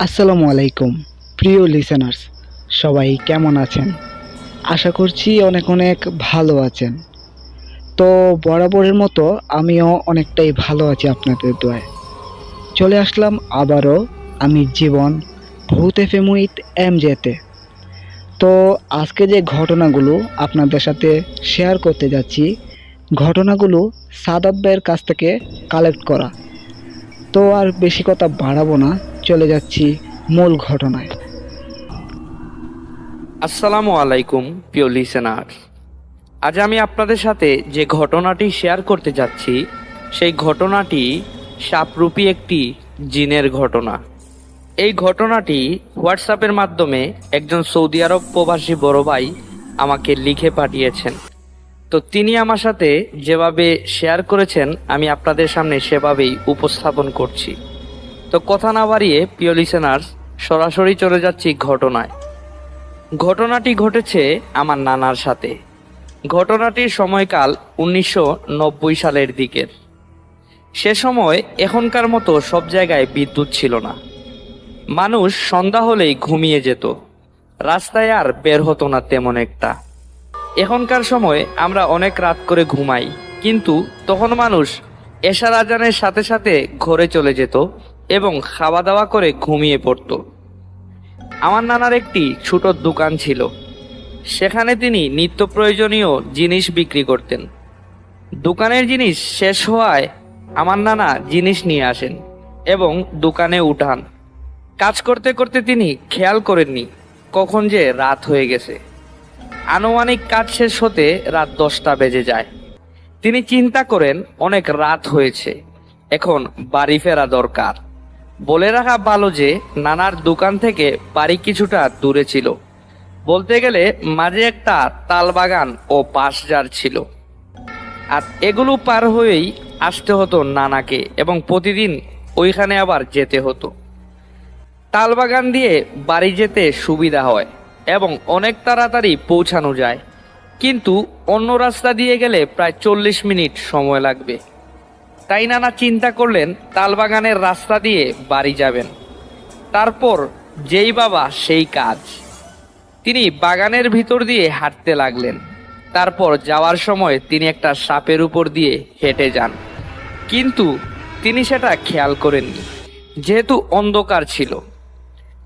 আসসালামু আলাইকুম প্রিয় লিসেনার্স, সবাই কেমন আছেন? আশা করছি অনেক অনেক ভালো আছেন। তো বরাবরের মতো আমিও অনেকটাই ভালো আছি আপনাদের দোয়ায়। চলে আসলাম আবারও আমি জীবন ভূত এফএম উইথ এমজেতে। তো আজকে যে ঘটনাগুলো আপনাদের সাথে শেয়ার করতে যাচ্ছি, ঘটনাগুলো সাদাত ভাইয়ের কাছ থেকে কালেক্ট করা। তো আর বেশি কথা বাড়াবো না, চলে যাচ্ছি মূল ঘটনায়। আসসালামু আলাইকুম প্রিয় লিসেনার, আজ আমি আপনাদের সাথে যে ঘটনাটি শেয়ার করতে যাচ্ছি সেই ঘটনাটি সাপরূপী একটি জিনের ঘটনা। এই ঘটনাটি হোয়াটসঅ্যাপের মাধ্যমে একজন সৌদি আরব প্রবাসী বড় ভাই আমাকে লিখে পাঠিয়েছেন। তো তিনি আমার সাথে যেভাবে শেয়ার করেছেন আমি আপনাদের সামনে সেভাবেই উপস্থাপন করছি। তো কথা না বাড়িয়ে প্রিয় লিসেনার্স, সরাসরি চলে যাচ্ছি ঘটনায়। ঘটনাটি ঘটেছে আমার নানার সাথে। ঘটনাটির সময়কাল 1990 সালের দিকের। সে সময় এখনকার মতো সব জায়গায় বিদ্যুৎ ছিল না। মানুষ সন্ধ্যা হলেই ঘুমিয়ে যেত, রাস্তায় আর বের হতো না তেমন একটা। এখনকার সময় আমরা অনেক রাত করে ঘুমাই, কিন্তু তখন মানুষ এশার আজানের সাথে সাথে ঘরে চলে যেত এবং খাওয়া দাওয়া করে ঘুমিয়ে পড়ত। আমার নানার একটি ছোট দোকান ছিল, সেখানে তিনি নিত্য প্রয়োজনীয় জিনিস বিক্রি করতেন। দোকানের জিনিস শেষ হওয়ায় আমার নানা জিনিস নিয়ে আসেন এবং দোকানে উঠান। কাজ করতে করতে তিনি খেয়াল করেননি কখন যে রাত হয়ে গেছে। আনুমানিক কাজ শেষ হতে রাত 10টা বেজে যায়। তিনি চিন্তা করেন অনেক রাত হয়েছে, এখন বাড়ি ফেরা দরকার। বলে রাখা ভালো যে নানার দোকান থেকে বাড়ি কিছুটা দূরে ছিল। বলতে গেলে মাঝে একটা তাল বাগান ও বাঁশঝাড় ছিল, আর এগুলো পার হয়েই আসতে হতো নানাকে এবং প্রতিদিন ওইখানে আবার যেতে হতো। তাল বাগান দিয়ে বাড়ি যেতে সুবিধা হয় এবং অনেক তাড়াতাড়ি পৌঁছানো যায়, কিন্তু অন্য রাস্তা দিয়ে গেলে প্রায় 40 মিনিট সময় লাগবে। তাই নানা চিন্তা করলেন তালবাগানের রাস্তা দিয়ে বাড়ি যাবেন। তারপর যেই বাবা সেই কাজ। তিনি বাগানের ভিতর দিয়ে হাঁটতে লাগলেন। তারপর যাওয়ার সময় তিনি একটা সাপের উপর দিয়ে হেঁটে যান, কিন্তু তিনি সেটা খেয়াল করেননি যেহেতু অন্ধকার ছিল।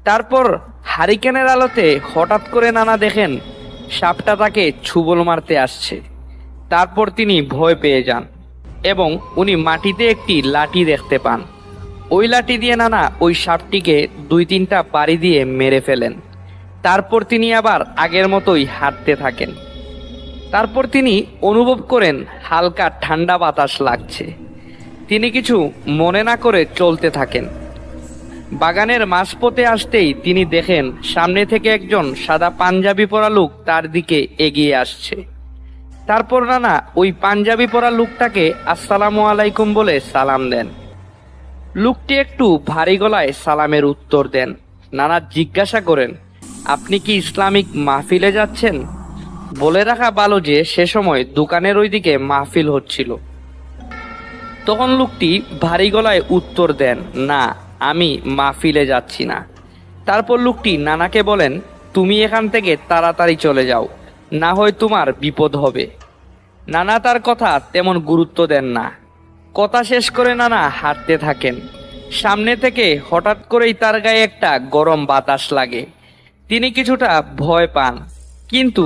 তারপর হারিকেনের আলোতে হঠাৎ করে নানা দেখেন সাপটা তাকে ছুবল মারতে আসছে। তারপর তিনি ভয় পেয়ে যান এবং উনি মাটিতে একটি লাঠি দেখতে পান। ওই লাঠি দিয়ে নানা ওই সাপটিকে 2-3টা বাড়ি দিয়ে মেরে ফেলেন। তারপর তিনি আবার আগের মতোই হাঁটতে থাকেন। তারপর তিনি অনুভব করেন হালকা ঠান্ডা বাতাস লাগছে। তিনি কিছু মনে না করে চলতে থাকেন। বাগানের মাঝপথে আসতেই তিনি দেখেন সামনে থেকে একজন সাদা পাঞ্জাবি পরা লোক তার দিকে এগিয়ে আসছে। তারপর নানা ওই পাঞ্জাবি পরা লোকটাকে আসসালামু আলাইকুম বলে সালাম দেন। লোকটি একটু ভারী গলায় সালামের উত্তর দেন। নানা জিজ্ঞাসা করেন, আপনি কি ইসলামিক মাহফিলে যাচ্ছেন? বলে রাখা ভালো যে সে সময় দোকানের ওইদিকে মাহফিল হচ্ছিল। তখন লোকটি ভারী গলায় উত্তর দেন, না, আমি মাহফিলে যাচ্ছি না। তারপর লোকটি নানাকে বলেন, তুমি এখান থেকে তাড়াতাড়ি চলে যাও, না হয় তোমার বিপদ হবে। নানা তার কথা তেমন গুরুত্ব দেন না। কথা শেষ করে নানা হাঁটতে থাকেন। সামনে থেকে হঠাৎ করেই তার গায়ে একটা গরম বাতাস লাগে। তিনি কিছুটা ভয় পান, কিন্তু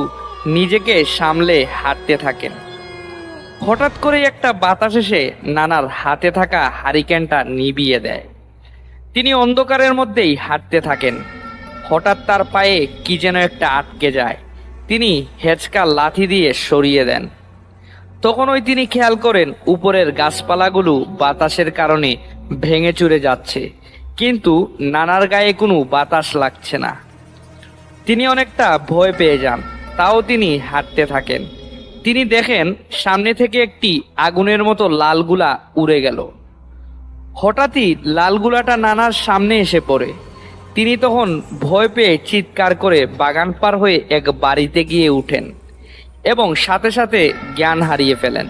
নিজেকে সামলে হাঁটতে থাকেন। হঠাৎ করেই একটা বাতাস এসে নানার হাতে থাকা হারিকেনটা নিভিয়ে দেয়। তিনি অন্ধকারের মধ্যেই হাঁটতে থাকেন। হঠাৎ তার পায়ে কি যেন একটা আটকে যায়। তিনি হেঁচকা লাথি দিয়ে সরিয়ে দেন। তখন তিনি খেয়াল করেন উপরের গাছপালাগুলো বাতাসের কারণে ভেঙে চুরে যাচ্ছে, কিন্তু নানার গায়ে কোনো বাতাস লাগছে না। তিনি অনেকটা ভয় পেয়ে যান, তাও তিনি হাঁটতে থাকেন। তিনি দেখেন সামনে থেকে একটি আগুনের মতো লালগুলা উড়ে গেল। হঠাৎই লালগুলাটা নানার সামনে এসে পড়ে। তিনি তখন ভয় পেয়ে চিৎকার করে বাগান পার হয়ে এক বাড়িতে গিয়ে উঠেন এবং সাথে সাথে জ্ঞান হারিয়ে ফেলেন।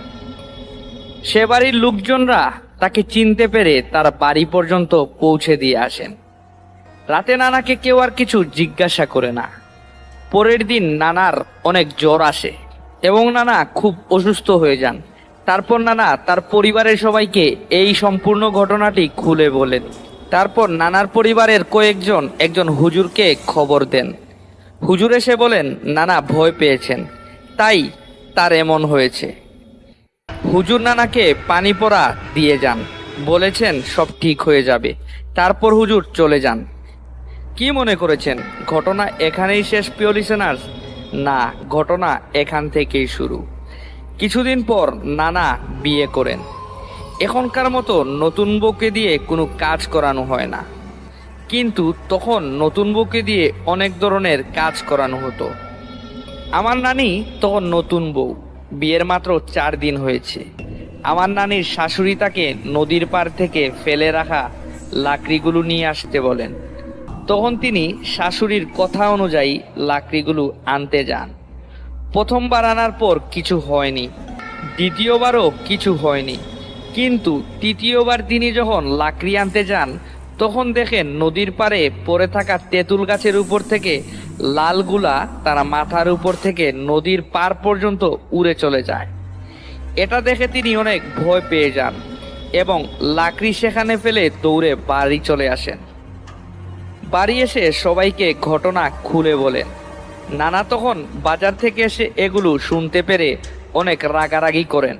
সে বাড়ির লোকজনরা তাকে চিনতে পেরে তার বাড়ি পর্যন্ত পৌঁছে দিয়ে আসেন। রাতে নানাকে কেউ আর কিছু জিজ্ঞাসা করে না। পরের দিন নানার অনেক জ্বর আসে এবং নানা খুব অসুস্থ হয়ে যান। তারপর নানা তার পরিবারের সবাইকে এই সম্পূর্ণ ঘটনাটি খুলে বলেন। তারপর নানার পরিবারের কয়েকজন একজন হুজুরকে খবর দেন। হুজুর এসে বলেন নানা ভয় পেয়েছেন, তাই তার এমন হয়েছে। হুজুর নানাকে পানি পড়া দিয়ে যান, বলেছেন সব ঠিক হয়ে যাবে। তারপর হুজুর চলে যান। কি মনে করেছেন ঘটনা এখানেই শেষ প্রিয় লিসেনার্স? না, ঘটনা এখান থেকেই শুরু। কিছুদিন পর নানা বিয়ে করেন। এখনকার মতো নতুন বউকে দিয়ে কোনো কাজ করানো হয় না, কিন্তু তখন নতুন বউকে দিয়ে অনেক ধরনের কাজ করানো হতো। আমার নানি তখন নতুন বউ, বিয়ের মাত্র 4 দিন হয়েছে। আমার নানির শাশুড়ি তাকে নদীর পাড় থেকে ফেলে রাখা লাকড়িগুলো নিয়ে আসতে বলেন। তখন তিনি শাশুড়ির কথা অনুযায়ী লাকড়িগুলো আনতে যান। প্রথমবার আনার পর কিছু হয়নি, দ্বিতীয়বারও কিছু হয়নি, কিন্তু তৃতীয়বার তিনি যখন লাকড়ি আনতে যান তখন দেখেন নদীর পাড়ে পড়ে থাকা তেঁতুল গাছের উপর থেকে লালগুলা তার মাথার উপর থেকে নদীর পার পর্যন্ত উড়ে চলে যায়। এটা দেখে তিনি অনেক ভয় পেয়ে যান এবং লাকড়ি সেখানে ফেলে দৌড়ে বাড়ি চলে আসেন। বাড়ি এসে সবাইকে ঘটনা খুলে বলেন। নানা তখন বাজার থেকে এসে এগুলো শুনতে পেরে অনেক রাগারাগি করেন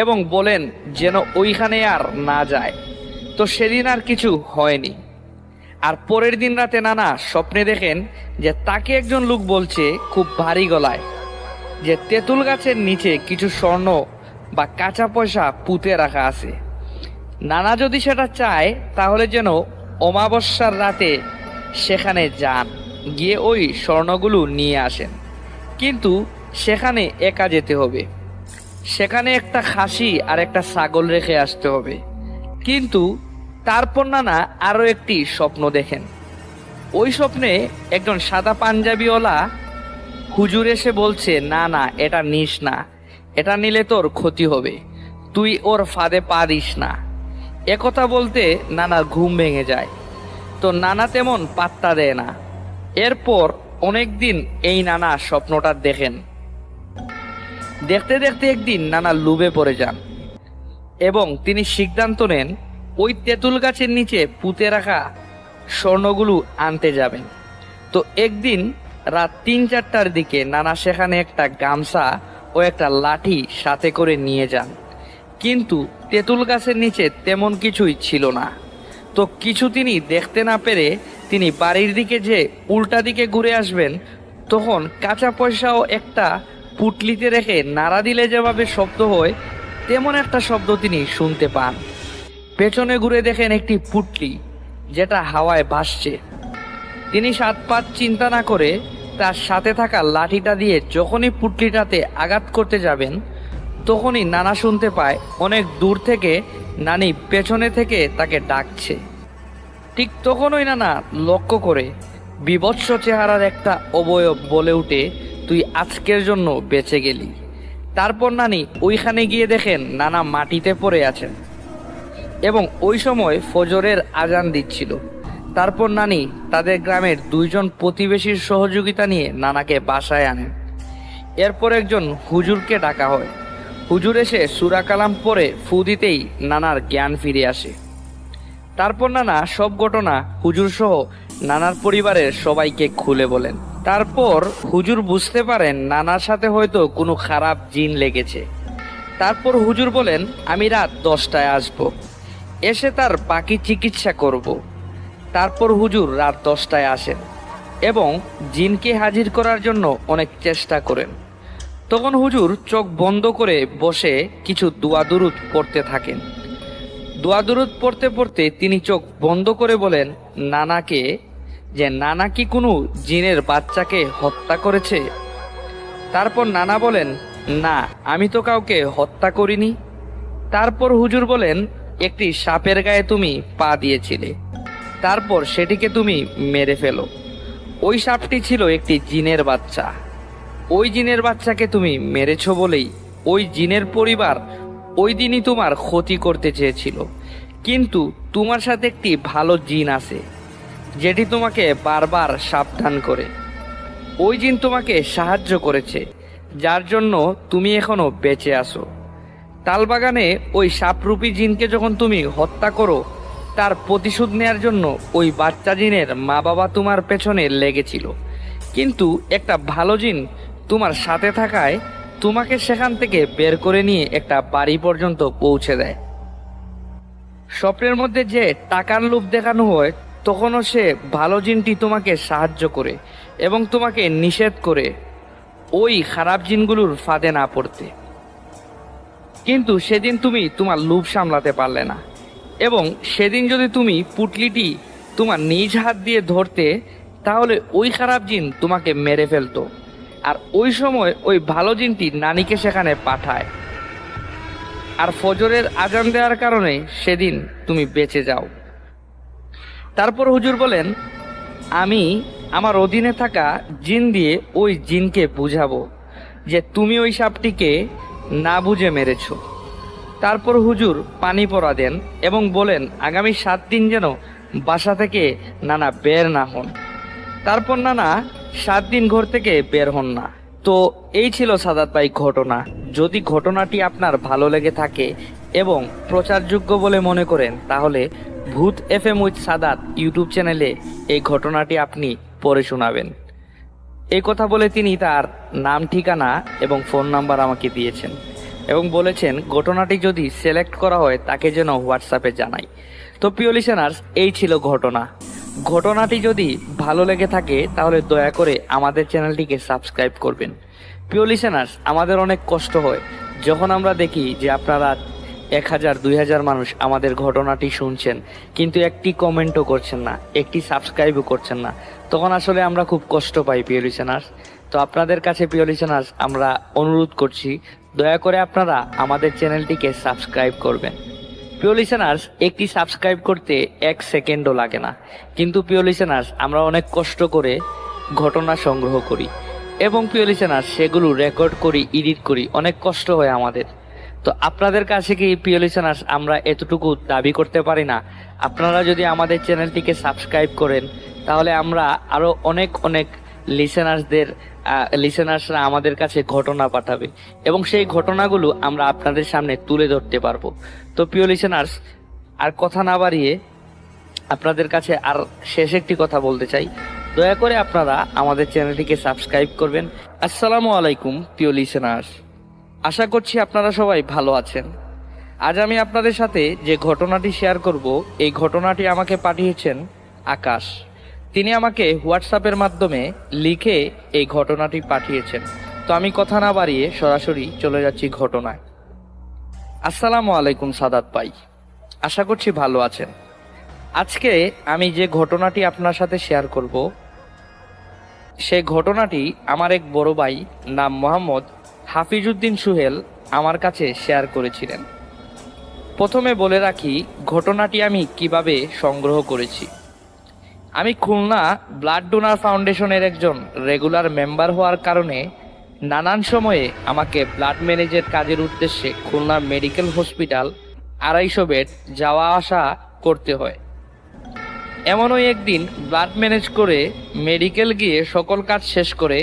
এবং বলেন যেন ওইখানে আর না যায়। তো সেদিন আর কিছু হয়নি। আর পরের দিন রাতে নানা স্বপ্নে দেখেন যে তাকে একজন লোক বলছে খুব ভারী গলায় যে তেঁতুল গাছের নিচে কিছু স্বর্ণ বা কাঁচা পয়সা পুঁতে রাখা আছে। নানা যদি সেটা চায় তাহলে যেন অমাবস্যার রাতে সেখানে যান, গিয়ে ওই স্বর্ণগুলো নিয়ে আসেন, কিন্তু সেখানে একা যেতে হবে। সেখানে একটা খাসি আর একটা ছাগল রেখে আসতে হবে। কিন্তু তারপর নানা আরো একটি স্বপ্ন দেখেন। ওই স্বপ্নে একজন সাদা পাঞ্জাবিওয়ালা হুজুর এসে বলছে না না, এটা নিস না, এটা নিলে তোর ক্ষতি হবে, তুই ওর ফাঁদে পা দিস না। একথা বলতে নানার ঘুম ভেঙে যায়। তো নানা তেমন পাত্তা দেয় না। এরপর অনেক দিন এই নানা স্বপ্নটা দেখেন। দেখতে দেখতে একদিন নানা লুবে পড়ে যান এবং তিনি সিদ্ধান্ত নেন ওই তেঁতুল গাছের নিচে পুঁতে রাখা স্বর্ণগুলো আনতে যাবেন। তো একদিন রাত 3-4টার দিকে নানা সেখানে একটা গামছা ও একটা লাঠি সাথে করে নিয়ে যান, কিন্তু তেঁতুল গাছের নিচে তেমন কিছুই ছিল না। তো কিছু তিনি দেখতে না পেরে তিনি বাড়ির দিকে যে উল্টা দিকে ঘুরে আসবেন, তখন কাঁচা পয়সাও একটা পুটলিতে রেখে নাড়া দিলে যেভাবে শব্দ হয় তেমন একটা শব্দ তিনি শুনতে পান। পেছনে ঘুরে দেখেন একটি পুটলি যেটা হাওয়ায় ভাসছে। তিনি 7 পাত চিন্তা না করে তার সাথে থাকা লাঠিটা দিয়ে যখনই পুটলিটাতে আঘাত করতে যাবেন, তখনই নানা শুনতে পায় অনেক দূর থেকে নানি পেছনে থেকে তাকে ডাকছে। ঠিক তখনই নানা লক্ষ্য করে বিভৎস চেহারার একটা অবয়ব বলে উঠে, তুই আজকের জন্য বেঁচে গেলি। তারপর নানি ওইখানে গিয়ে দেখেন নানা মাটিতে পড়ে আছেন এবং ওই সময় ফজরের আজান দিচ্ছিল। তারপর নানি তাদের গ্রামের 2 জন প্রতিবেশীর সহযোগিতা নিয়ে নানাকে বাসায় আনেন। এরপর একজন হুজুরকে ডাকা হয়। হুজুর এসে সূরা কালাম পড়ে ফু দিতেই নানার জ্ঞান ফিরে আসে। তারপর নানা সব ঘটনা হুজুর সহ নানার পরিবারের সবাইকে খুলে বলেন। তারপর হুজুর বুঝতে পারেন নানার সাথে হয়তো কোনো খারাপ জিন লেগেছে। তারপর হুজুর বলেন, আমি রাত 10টায় আসব, এসে তার বাকি চিকিৎসা করব। তারপর হুজুর রাত 10টায় আসেন এবং জিনকে হাজির করার জন্য অনেক চেষ্টা করেন। তখন হুজুর চোখ বন্ধ করে বসে কিছু দোয়া দুরুদ পড়তে থাকেন। দোয়া দুরুদ পড়তে পড়তে তিনি চোখ বন্ধ করে বলেন নানাকে যে নানা কি কোনো জিনের বাচ্চাকে হত্যা করেছে। তারপর নানা বলেন, না, আমি তো কাউকে হত্যা করিনি। তারপর হুজুর বলেন, একটি সাপের গায়ে তুমি পা দিয়েছিলে, তারপর সেটিকে তুমি মেরে ফেলো। ওই সাপটি ছিল একটি জিনের বাচ্চা। ওই জিনের বাচ্চাকে তুমি মেরেছ বলেই ওই জিনের পরিবার ওই দিনই তোমার ক্ষতি করতে চেয়েছিল, কিন্তু তোমার সাথে একটি ভালো জিন আছে যেটি তোমাকে বারবার সাবধান করে। ওই জিন তোমাকে সাহায্য করেছে, যার জন্য তুমি এখনো বেঁচে আছো। তালবাগানে ওই সাপরূপী জিনকে যখন তুমি হত্যা করো, তার প্রতিশোধ নেয়ার জন্য ওই বাচ্চা জিনের মা বাবা তোমার পেছনে লেগেছিল, কিন্তু একটা ভালো জিন তোমার সাথে থাকায় তোমাকে সেখান থেকে বের করে নিয়ে একটা বাড়ি পর্যন্ত পৌঁছে দেয়। স্বপ্নের মধ্যে যে টাকার লোভ দেখানো হয়, তখনও সে ভালো জিনটি তোমাকে সাহায্য করে এবং তোমাকে নিষেধ করে ওই খারাপ জিনগুলোর ফাঁদে না পড়তে। কিন্তু সেদিন তুমি তোমার লোভ সামলাতে পারলে না, এবং সেদিন যদি তুমি পুটলিটি তোমার নিজ হাত দিয়ে ধরতে, তাহলে ওই খারাপ জিন তোমাকে মেরে ফেলতো। আর ওই সময় ওই ভালো জিনটি নানিকে সেখানে পাঠায়, আর ফজরের আজান দেওয়ার কারণে সেদিন তুমি বেঁচে যাও। তারপর হুজুর বলেন, আমি আমার অধীনে থাকা জিন দিয়ে ওই জিনকে বুঝাবো যে তুমি ওই সাপটিকে না বুঝে মেরেছ। তারপর হুজুর পানি পড়া দেন এবং বলেন আগামী 7 দিন যেন বাসা থেকে নানা বের না হন। তারপর নানা 7 দিন ঘর থেকে বের হন না। তো এই ছিল সাদাত ভাই ঘটনা। যদি ঘটনাটি আপনার ভালো লেগে থাকে এবং প্রচারযোগ্য বলে মনে করেন, তাহলে ভূত FM উইথ সাদাত ইউটিউব চ্যানেলে এই ঘটনাটি আপনি পড়ে শোনাবেন। এই কথা বলে তিনি তার নাম, ঠিকানা এবং ফোন নাম্বার আমাকে দিয়েছেন এবং বলেছেন ঘটনাটি যদি সিলেক্ট করা হয় তাকে যেন হোয়াটসঅ্যাপে জানাই। তো প্রিয় লিসেনার্স, এই ছিল ঘটনা। ঘটনাটি যদি ভালো লেগে থাকে তাহলে দয়া করে আমাদের চ্যানেলটিকে সাবস্ক্রাইব করবেন। প্রিয় লিসেনার্স, আমাদের অনেক কষ্ট হয় যখন আমরা দেখি যে আপনারা 1000-2000 মানুষ আমাদের ঘটনাটি শুনছেন, কিন্তু একটি কমেন্টও করছেন না, একটি সাবস্ক্রাইবও করছেন না। তখন আসলে আমরা খুব কষ্ট পাই প্রিয় লিসেনার্স। তো আপনাদের কাছে প্রিয় লিসেনার্স আমরা অনুরোধ করছি, দয়া করে আপনারা আমাদের চ্যানেলটিকে সাবস্ক্রাইব করবেন। প্রিয় লিসেনার্স, একটি সাবস্ক্রাইব করতে 1 সেকেন্ডও লাগে না, কিন্তু প্রিয় লিসেনার্স আমরা অনেক কষ্ট করে ঘটনা সংগ্রহ করি এবং প্রিয় লিসেনার্স সেগুলো রেকর্ড করি, এডিট করি, অনেক কষ্ট হয় আমাদের। তো আপনাদের কাছে কি প্রিয় লিসেনার্স আমরা এতটুকু দাবি করতে পারি না? আপনারা যদি আমাদের চ্যানেলটিকে সাবস্ক্রাইব করেন, তাহলে আমরা আরো অনেক লিসেনার্সরা আমাদের কাছে ঘটনা পাঠাবে এবং সেই ঘটনাগুলো আমরা আপনাদের সামনে তুলে ধরতে পারবো। তো প্রিয় লিসেনার্স, আর কথা না বাড়িয়ে আপনাদের কাছে আর শেষ একটি কথা বলতে চাই, দয়া করে আপনারা আমাদের চ্যানেলটিকে সাবস্ক্রাইব করবেন। আসসালামু আলাইকুম প্রিয় লিসেনার্স, আশা করছি আপনারা সবাই ভালো আছেন। আজ আমি আপনাদের সাথে যে ঘটনাটি শেয়ার করব, এই ঘটনাটি আমাকে পাঠিয়েছেন আকাশ। তিনি আমাকে হোয়াটসঅ্যাপের মাধ্যমে লিখে এই ঘটনাটি পাঠিয়েছেন। তো আমি কথা না বাড়িয়ে সরাসরি চলে যাচ্ছি ঘটনায়। আসসালামু আলাইকুম সাদাত ভাই, আশা করছি ভালো আছেন। আজকে আমি যে ঘটনাটি আপনার সাথে শেয়ার করব, সেই ঘটনাটি আমার এক বড় ভাই নাম মোহাম্মদ হাফিজউদ্দিন সোহেল আমার কাছে শেয়ার করেছিলেন। প্রথমে বলে রাখি ঘটনাটি আমি কিভাবে সংগ্রহ করেছি। আমি খুলনা ব্লাড ডোনার ফাউন্ডেশনের একজন রেগুলার মেম্বার হওয়ার কারণে নানান সময়ে আমাকে ব্লাড ম্যানেজের কাজের উদ্দেশ্যে খুলনা মেডিকেল হসপিটাল 250 বেড যাওয়া আসা করতে হয়। এমনই একদিন ব্লাড ম্যানেজ করে মেডিকেল গিয়ে সকল কাজ শেষ করে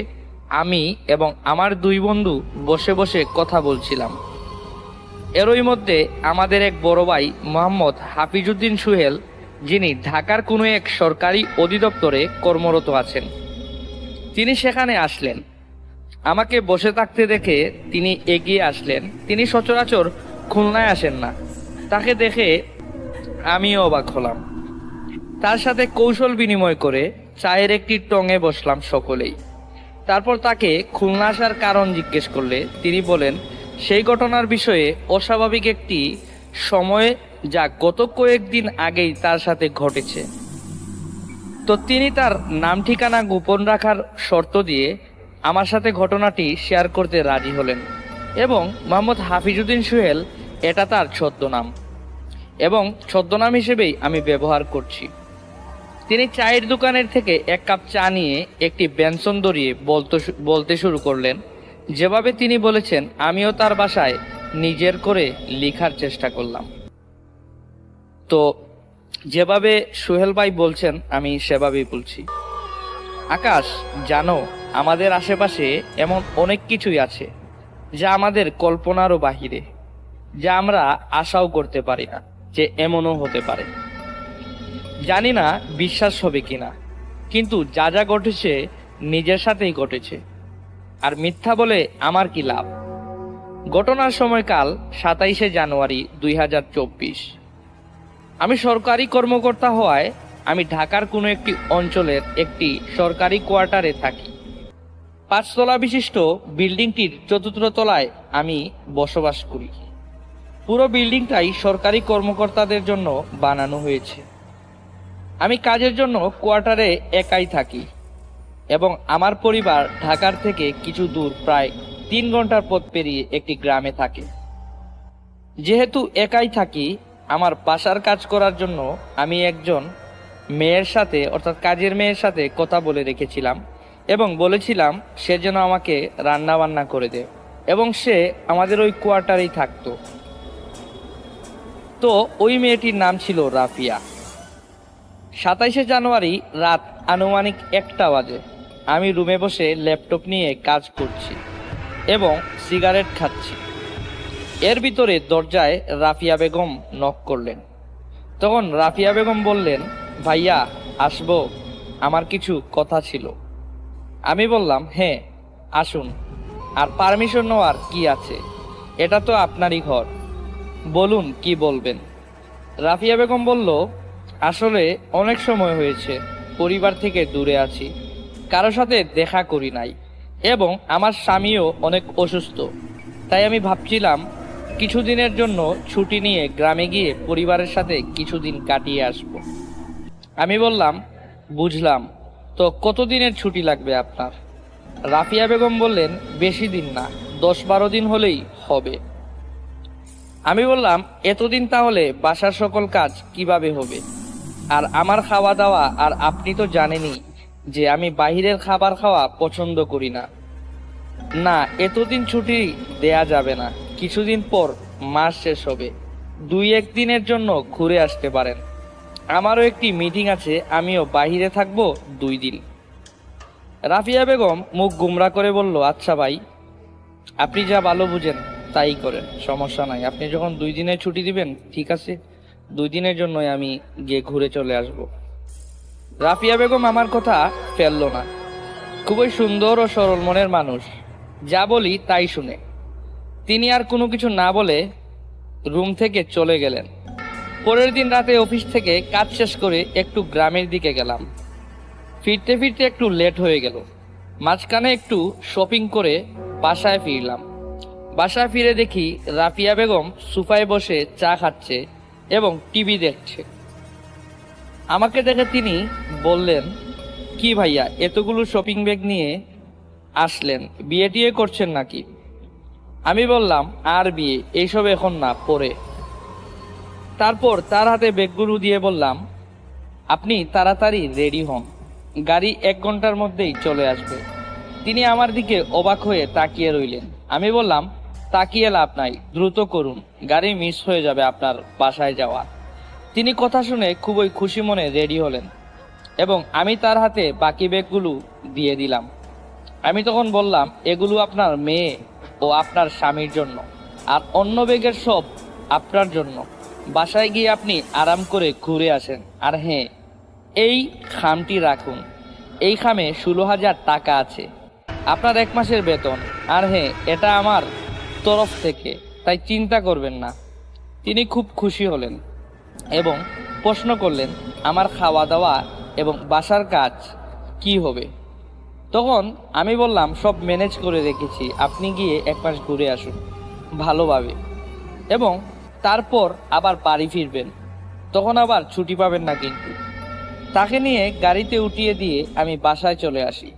আমি এবং আমার 2 বন্ধু বসে বসে কথা বলছিলাম। এরই মধ্যে আমাদের এক বড় ভাই মোহাম্মদ হাফিজউদ্দিন সোহেল, যিনি ঢাকার কোনো এক সরকারি অধিদপ্তরে কর্মরত আছেন, তিনি সেখানে আসলেন। আমাকে বসে থাকতে দেখে তিনি এগিয়ে আসলেন। তিনি সচরাচর খুলনায় আসেন না। তাকে দেখে আমিও অবাক হলাম। তার সাথে কৌশল বিনিময় করে চায়ের একটি টঙে বসলাম সকলেই। তারপর তাকে খুলনা আসার কারণ জিজ্ঞেস করলে তিনি বলেন সেই ঘটনার বিষয়ে অস্বাভাবিক একটি সময় যা গত কয়েকদিন আগেই তার সাথে ঘটেছে। তো তিনি তার নাম ঠিকানা গোপন রাখার শর্ত দিয়ে আমার সাথে ঘটনাটি শেয়ার করতে রাজি হলেন এবং মোহাম্মদ হাফিজউদ্দিন সোহেল এটা তার ছদ্মনাম এবং ছদ্মনাম হিসেবেই আমি ব্যবহার করছি। তিনি চায়ের দোকানের থেকে 1 কাপ চা নিয়ে একটি বেনসন ধরিয়ে বলতে শুরু করলেন যেভাবে তিনি বলেছেন আমিও তার বাসায় নিজের করে লেখার চেষ্টা করলাম। তো যেভাবে সোহেল ভাই বলছেন আমি সেভাবেই বলছি। আকাশ, জানো, আমাদের আশেপাশে এমন অনেক কিছুই আছে যা আমাদের কল্পনারও বাহিরে, যা আমরা আশাও করতে পারি না যে এমনও হতে পারে। জানি না বিশ্বাস হবে কিনা, কিন্তু যা যা ঘটেছে নিজের সাথেই ঘটেছে, আর মিথ্যা বলে আমার কি লাভ। ঘটনার সময়কাল 27শে জানুয়ারি 2024। আমি সরকারি কর্মকর্তা হওয়ায় আমি ঢাকার কোনো একটি অঞ্চলের একটি সরকারি কোয়ার্টারে থাকি। 5 তলা বিশিষ্ট বিল্ডিংটির 4র্থ তলায় আমি বসবাস করি। পুরো বিল্ডিংটাই সরকারি কর্মকর্তাদের জন্য বানানো হয়েছে। আমি কাজের জন্য কোয়ার্টারে একাই থাকি এবং আমার পরিবার ঢাকার থেকে কিছু দূর, প্রায় 3 ঘন্টার পথ পেরিয়ে একটি গ্রামে থাকে। যেহেতু একাই থাকি, আমার বাসার কাজ করার জন্য আমি একজন মেয়ের সাথে, অর্থাৎ কাজের মেয়ের সাথে কথা বলে রেখেছিলাম এবং বলেছিলাম সে যেন আমাকে রান্না বান্না করে দেয়, এবং সে আমাদের ওই কোয়ার্টারেই থাকতো। তো ওই মেয়েটির নাম ছিল রাফিয়া। 27শে জানুয়ারি রাত আনুমানিক 1টা বাজে আমি রুমে বসে ল্যাপটপ নিয়ে কাজ করছি এবং সিগারেট খাচ্ছি। এর ভিতরে দরজায় রাফিয়া বেগম নক করলেন। তখন রাফিয়া বেগম বললেন, ভাইয়া আসবো, আমার কিছু কথা ছিল। আমি বললাম, হ্যাঁ আসুন, আর পারমিশন নেওয়ার কি আছে, এটা তো আপনারই ঘর, বলুন কি বলবেন। রাফিয়া বেগম বলল, আসলে অনেক সময় হয়েছে পরিবার থেকে দূরে আছি, কারো সাথে দেখা করি নাই, এবং আমার স্বামীও অনেক অসুস্থ, তাই আমি ভাবছিলাম কিছুদিনের জন্য ছুটি নিয়ে গ্রামে গিয়ে পরিবারের সাথে কিছুদিন কাটিয়ে আসব। আমি বললাম, বুঝলাম, তো কতদিনের ছুটি লাগবে আপনার? রাফিয়া বেগম বললেন, বেশি দিন না, 10-12 দিন হলেই হবে। আমি বললাম, এতদিন তাহলে বাসার সকল কাজ কিভাবে হবে, আর আমার খাওয়া দাওয়া? আর আপনি তো জানেনই যে আমি বাইরের খাবার খাওয়া পছন্দ করি না। না, এতদিন ছুটি দেয়া যাবে না, কিছুদিন পর মাস শেষ হবে, 2-1 দিনের জন্য ঘুরে আসতে পারেন। আমারও একটি মিটিং আছে, আমিও বাইরে থাকবো 2 দিন। রাফিয়া বেগম মুখ গুমরা করে বলল, আচ্ছা ভাই, আপনি যা ভালো বুঝেন তাই করেন, সমস্যা নাই। আপনি যখন 2 দিনের ছুটি দিবেন, ঠিক আছে, 2 দিনের জন্যই আমি গিয়ে ঘুরে চলে আসব। রাফিয়া বেগম আমার কথা ফেললো না। খুবই সুন্দর ও সরল মনের মানুষ, যা বলি তাই শুনে। তিনি আর কোনো কিছু না বলে রুম থেকে চলে গেলেন। পরের দিন রাতে অফিস থেকে কাজ শেষ করে একটু গ্রামের দিকে গেলাম। ফিরতে ফিরতে একটু লেট হয়ে গেল। মাঝখানে একটু শপিং করে বাসায় ফিরলাম। বাসায় ফিরে দেখি রাফিয়া বেগম সোফায় বসে চা খাচ্ছে এবং টিভি দেখছে। আমাকে দেখে তিনি বললেন, কি ভাইয়া, এতগুলো শপিং ব্যাগ নিয়ে আসলেন, বিয়ে টিয়ে করছেন নাকি? আমি বললাম, আর বিয়ে এইসব এখন না, পরে। তারপর তার হাতে ব্যাগগুলো দিয়ে বললাম, আপনি তাড়াতাড়ি রেডি হন, গাড়ি 1 ঘন্টার মধ্যেই চলে আসবে। তিনি আমার দিকে অবাক হয়ে তাকিয়ে রইলেন। আমি বললাম, তাকিয়ে লাভ নাই, দ্রুত করুন, গাড়ি মিস হয়ে যাবে আপনার বাসায় যাওয়া। তিনি কথা শুনে খুবই খুশি মনে রেডি হলেন এবং আমি তার হাতে বাকি ব্যাগগুলো দিয়ে দিলাম। আমি তখন বললাম, এগুলো আপনার মেয়ে ও আপনার স্বামীর জন্য, আর অন্য ব্যাগের সব আপনার জন্য। বাসায় গিয়ে আপনি আরাম করে ঘুরে আসেন। আর হ্যাঁ, এই খামটি রাখুন, এই খামে 16,000 টাকা আছে, আপনার 1 মাসের বেতন। আর হ্যাঁ, এটা আমার তরফ থেকে, তাই চিন্তা করবেন না। তিনি খুব খুশি হলেন এবং প্রশ্ন করলেন, আমার খাওয়া দাওয়া এবং বাসার কাজ কি হবে? তখন আমি বললাম, সব ম্যানেজ করে রেখেছি, আপনি গিয়ে 1 মাস ঘুরে আসুন ভালোভাবে, এবং তারপর আবার বাড়ি ফিরবেন, তখন আবার ছুটি পাবেন না কিন্তু। তাকে নিয়ে গাড়িতে উঠিয়ে দিয়ে আমি বাসায় চলে আসি।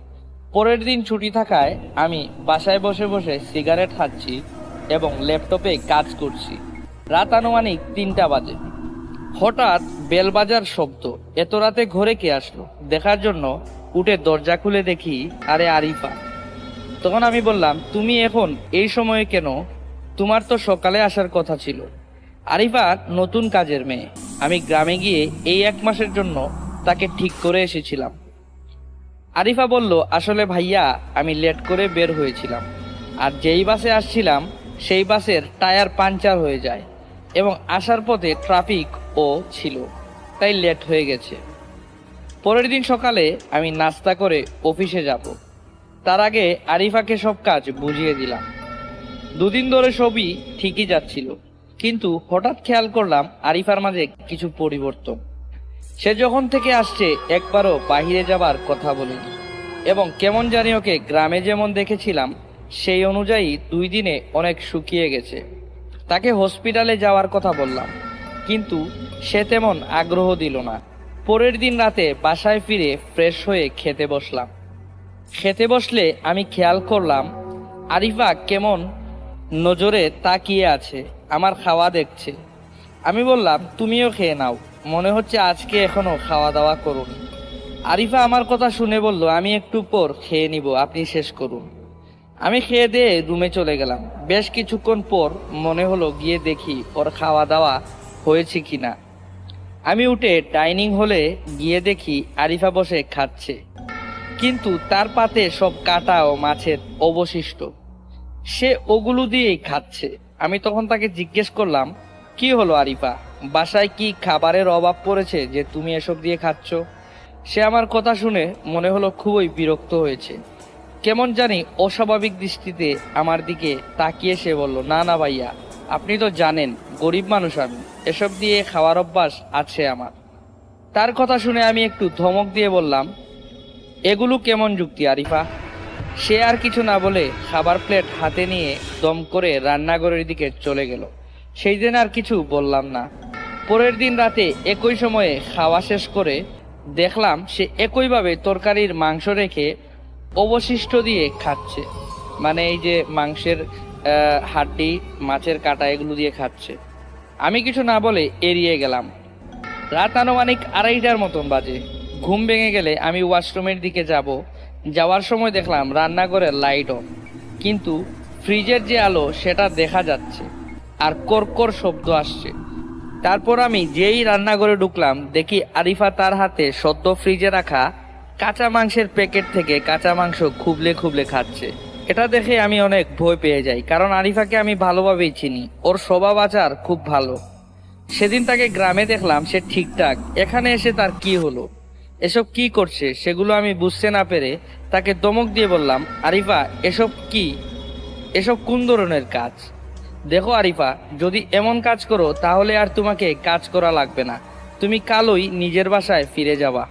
পরের দিন ছুটি থাকায় আমি বাসায় বসে বসে সিগারেট খাচ্ছি এবং ল্যাপটপে কাজ করছি। রাত আনুমানিক 3টা বাজে। হঠাৎ বেল বাজার শব্দ। এত রাতে ঘরে কে আসলো দেখার জন্য উঠে দরজা খুলে দেখি, আরে আরিফা। তখন আমি বললাম, তুমি এখন এই সময়ে কেন? তোমার তো সকালে আসার কথা ছিল। আরিফা নতুন কাজের মেয়ে, আমি গ্রামে গিয়ে এই 1 মাসের জন্য তাকে ঠিক করে এসেছিলাম। আরিফা বলল, আসলে ভাইয়া আমি লেট করে বের হয়েছিলাম, আর যেই বাসে আসছিলাম সেই বাসের টায়ার পাঞ্চার হয়ে যায় এবং আসার পথে ট্রাফিকও ছিল, তাই লেট হয়ে গেছে। পরের দিন সকালে আমি নাস্তা করে অফিসে যাব, তার আগে আরিফাকে সব কাজ বুঝিয়ে দিলাম। 2 দিন ধরে সবই ঠিকই যাচ্ছিল, কিন্তু হঠাৎ খেয়াল করলাম আরিফার মাঝে কিছু পরিবর্তন। সে যখন থেকে আসছে একবারও বাহিরে যাবার কথা বলেনি, এবং কেমন জানি ওকে গ্রামে যেমন দেখেছিলাম সেই অনুযায়ী 2 দিনে অনেক শুকিয়ে গেছে। তাকে হসপিটালে যাওয়ার কথা বললাম, কিন্তু সে তেমন আগ্রহ দিল না। পরের দিন রাতে বাসায় ফিরে ফ্রেশ হয়ে খেতে বসলাম। খেতে বসলে আমি খেয়াল করলাম আরিফা কেমন নজরে তাকিয়ে আছে, আমার খাওয়া দেখছে। আমি বললাম, তুমিও খেয়ে নাও, মনে হচ্ছে আজকে এখনো খাওয়া দাওয়া করুনি। আরিফা আমার কথা শুনে বলল, আমি একটু পর খেয়ে নিব, আপনি শেষ করুন। আমি খেয়ে দিয়ে রুমে চলে গেলাম। বেশ কিছুক্ষণ পর মনে হলো গিয়ে দেখি ওর খাওয়া দাওয়া হয়েছে কিনা। আমি উঠে ডাইনিং হলে গিয়ে দেখি আরিফা বসে খাচ্ছে, কিন্তু তার পাতে সব কাটা ও মাছের অবশিষ্ট। সে ওগুলো দিয়েই খাচ্ছে। আমি তখন তাকে জিজ্ঞেস করলাম, কি হলো আরিফা, বাসায় কি খাবারের অভাব পড়েছে যে তুমি এসব দিয়ে খাচ্ছ? সে আমার কথা শুনে মনে হলো খুবই বিরক্ত হয়েছে। কেমন জানি অস্বাভাবিক দৃষ্টিতে আমার দিকে তাকিয়ে সে বলল, না না ভাইয়া, আপনি তো জানেন গরিব মানুষ আমি, এসব দিয়ে খাওয়ার অভ্যাস আছে আমার। তার কথা শুনে আমি একটু ধমক দিয়ে বললাম, এগুলো কেমন যুক্তি আরিফা? সে আর কিছু না বলে খাবার প্লেট হাতে নিয়ে দম করে রান্নাঘরের দিকে চলে গেল। সেই দিন আর কিছু বললাম না। পরের দিন রাতে একই সময়ে খাওয়া শেষ করে দেখলাম সে একইভাবে তরকারির মাংস রেখে অবশিষ্ট দিয়ে খাচ্ছে, মানে এই যে মাংসের হাড্ডি, মাছের কাটা, এগুলো দিয়ে খাচ্ছে। আমি কিছু না বলে এড়িয়ে গেলাম। রাত আনুমানিক 2:30টার মতন বাজে। ঘুম ভেঙে গেলে আমি ওয়াশরুমের দিকে যাওয়ার সময় দেখলাম রান্নাঘরের লাইট অন, কিন্তু ফ্রিজের যে আলো সেটা দেখা যাচ্ছে আর কর্কর শব্দ আসছে। তারপর আমি যেই রান্নাঘরে ঢুকলাম দেখি আরিফা তার হাতে সদ্য ফ্রিজে রাখা কাঁচা মাংসের প্যাকেট থেকে কাঁচা মাংস খুবলে খুবলে খাচ্ছে। এটা দেখে আমি অনেক ভয় পেয়ে যাই, কারণ আরিফাকে আমি ভালোভাবেই চিনি, ওর স্বভাব আচার খুব ভালো। সেদিন তাকে গ্রামে দেখলাম সে ঠিকঠাক, এখানে এসে তার কি হলো, এসব কি করছে সেগুলো আমি বুঝতে না পেরে তাকে ধমক দিয়ে বললাম, আরিফা এসব কি, এসব কোন ধরনের কাজ? দেখো আরিফা, যদি এমন কাজ করো তাহলে আর তোমাকে কাজ করা লাগবে না, তুমি কালই নিজের বাসায় ফিরে যাবা।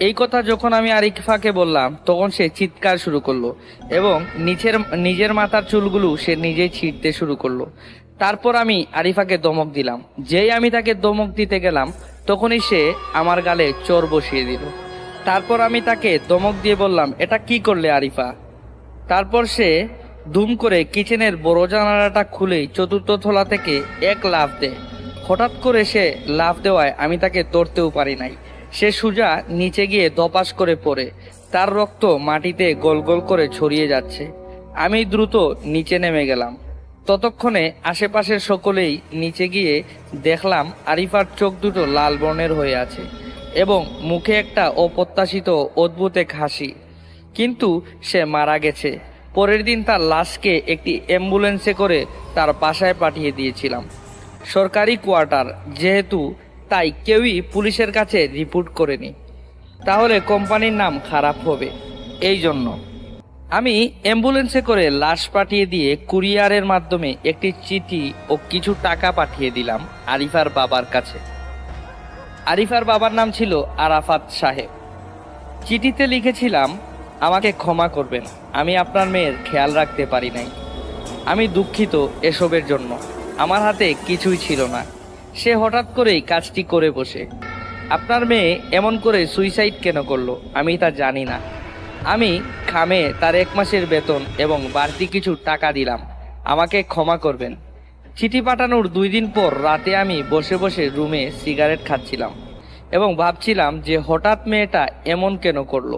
এই কথা যখন আমি আরিফাকে বললাম তখন সে চিৎকার শুরু করলো এবং নিজের মাথার চুলগুলো সে নিজেই ছিঁড়তে শুরু করলো। তারপর আমি আরিফাকে ধমক দিলাম। যেই আমি তাকে ধমক দিতে গেলাম তখনই সে আমার গালে চোর বসিয়ে দিল। তারপর আমি তাকে ধমক দিয়ে বললাম, এটা কি করলে আরিফা? তারপর সে ধুম করে কিচেনের বড় জানালাটা খুলেই 4র্থ তলা থেকে এক লাফ দেয়। হঠাৎ করে সে লাফ দেওয়ায় আমি তাকে ধরতেও পারি নাই। সে সোজা নিচে গিয়ে ধপাস করে পড়ে, তার রক্ত মাটিতে গোল গোল করে ছড়িয়ে যাচ্ছে। আমি দ্রুত নিচে নেমে গেলাম। ততক্ষণে আশেপাশের সকলেই নিচে গিয়ে দেখলাম আরিফার চোখ দুটো লাল বর্ণের হয়ে আছে এবং মুখে একটা অপ্রত্যাশিত অদ্ভুত এক হাসি, কিন্তু সে মারা গেছে। পরের দিন তার লাশকে একটি অ্যাম্বুলেন্সে করে তার বাসায় পাঠিয়ে দিয়েছিলাম। সরকারি কোয়ার্টার যেহেতু, তাই কেউই পুলিশের কাছে রিপোর্ট করেনি, তাহলে কোম্পানির নাম খারাপ হবে। এই জন্য আমি অ্যাম্বুলেন্সে করে লাশ পাঠিয়ে দিয়ে কুরিয়ারের মাধ্যমে একটি চিঠি ও কিছু টাকা পাঠিয়ে দিলাম আরিফার বাবার কাছে। আরিফার বাবার নাম ছিল আরাফাত সাহেব। চিঠিতে লিখেছিলাম, আমাকে ক্ষমা করবেন, আমি আপনার মেয়ের খেয়াল রাখতে পারি নাই। আমি দুঃখিত এসবের জন্য, আমার হাতে কিছুই ছিল না। সে হঠাৎ করেই কাজটি করে বসে। আপনার মেয়ে এমন করে সুইসাইড কেন করলো আমি তা জানি না। আমি খামে তার 1 মাসের বেতন এবং বাড়তি কিছু টাকা দিলাম, আমাকে ক্ষমা করবেন। চিঠি পাঠানোর 2 দিন পর রাতে আমি বসে বসে রুমে সিগারেট খাচ্ছিলাম এবং ভাবছিলাম যে হঠাৎ মেয়েটা এমন কেন করলো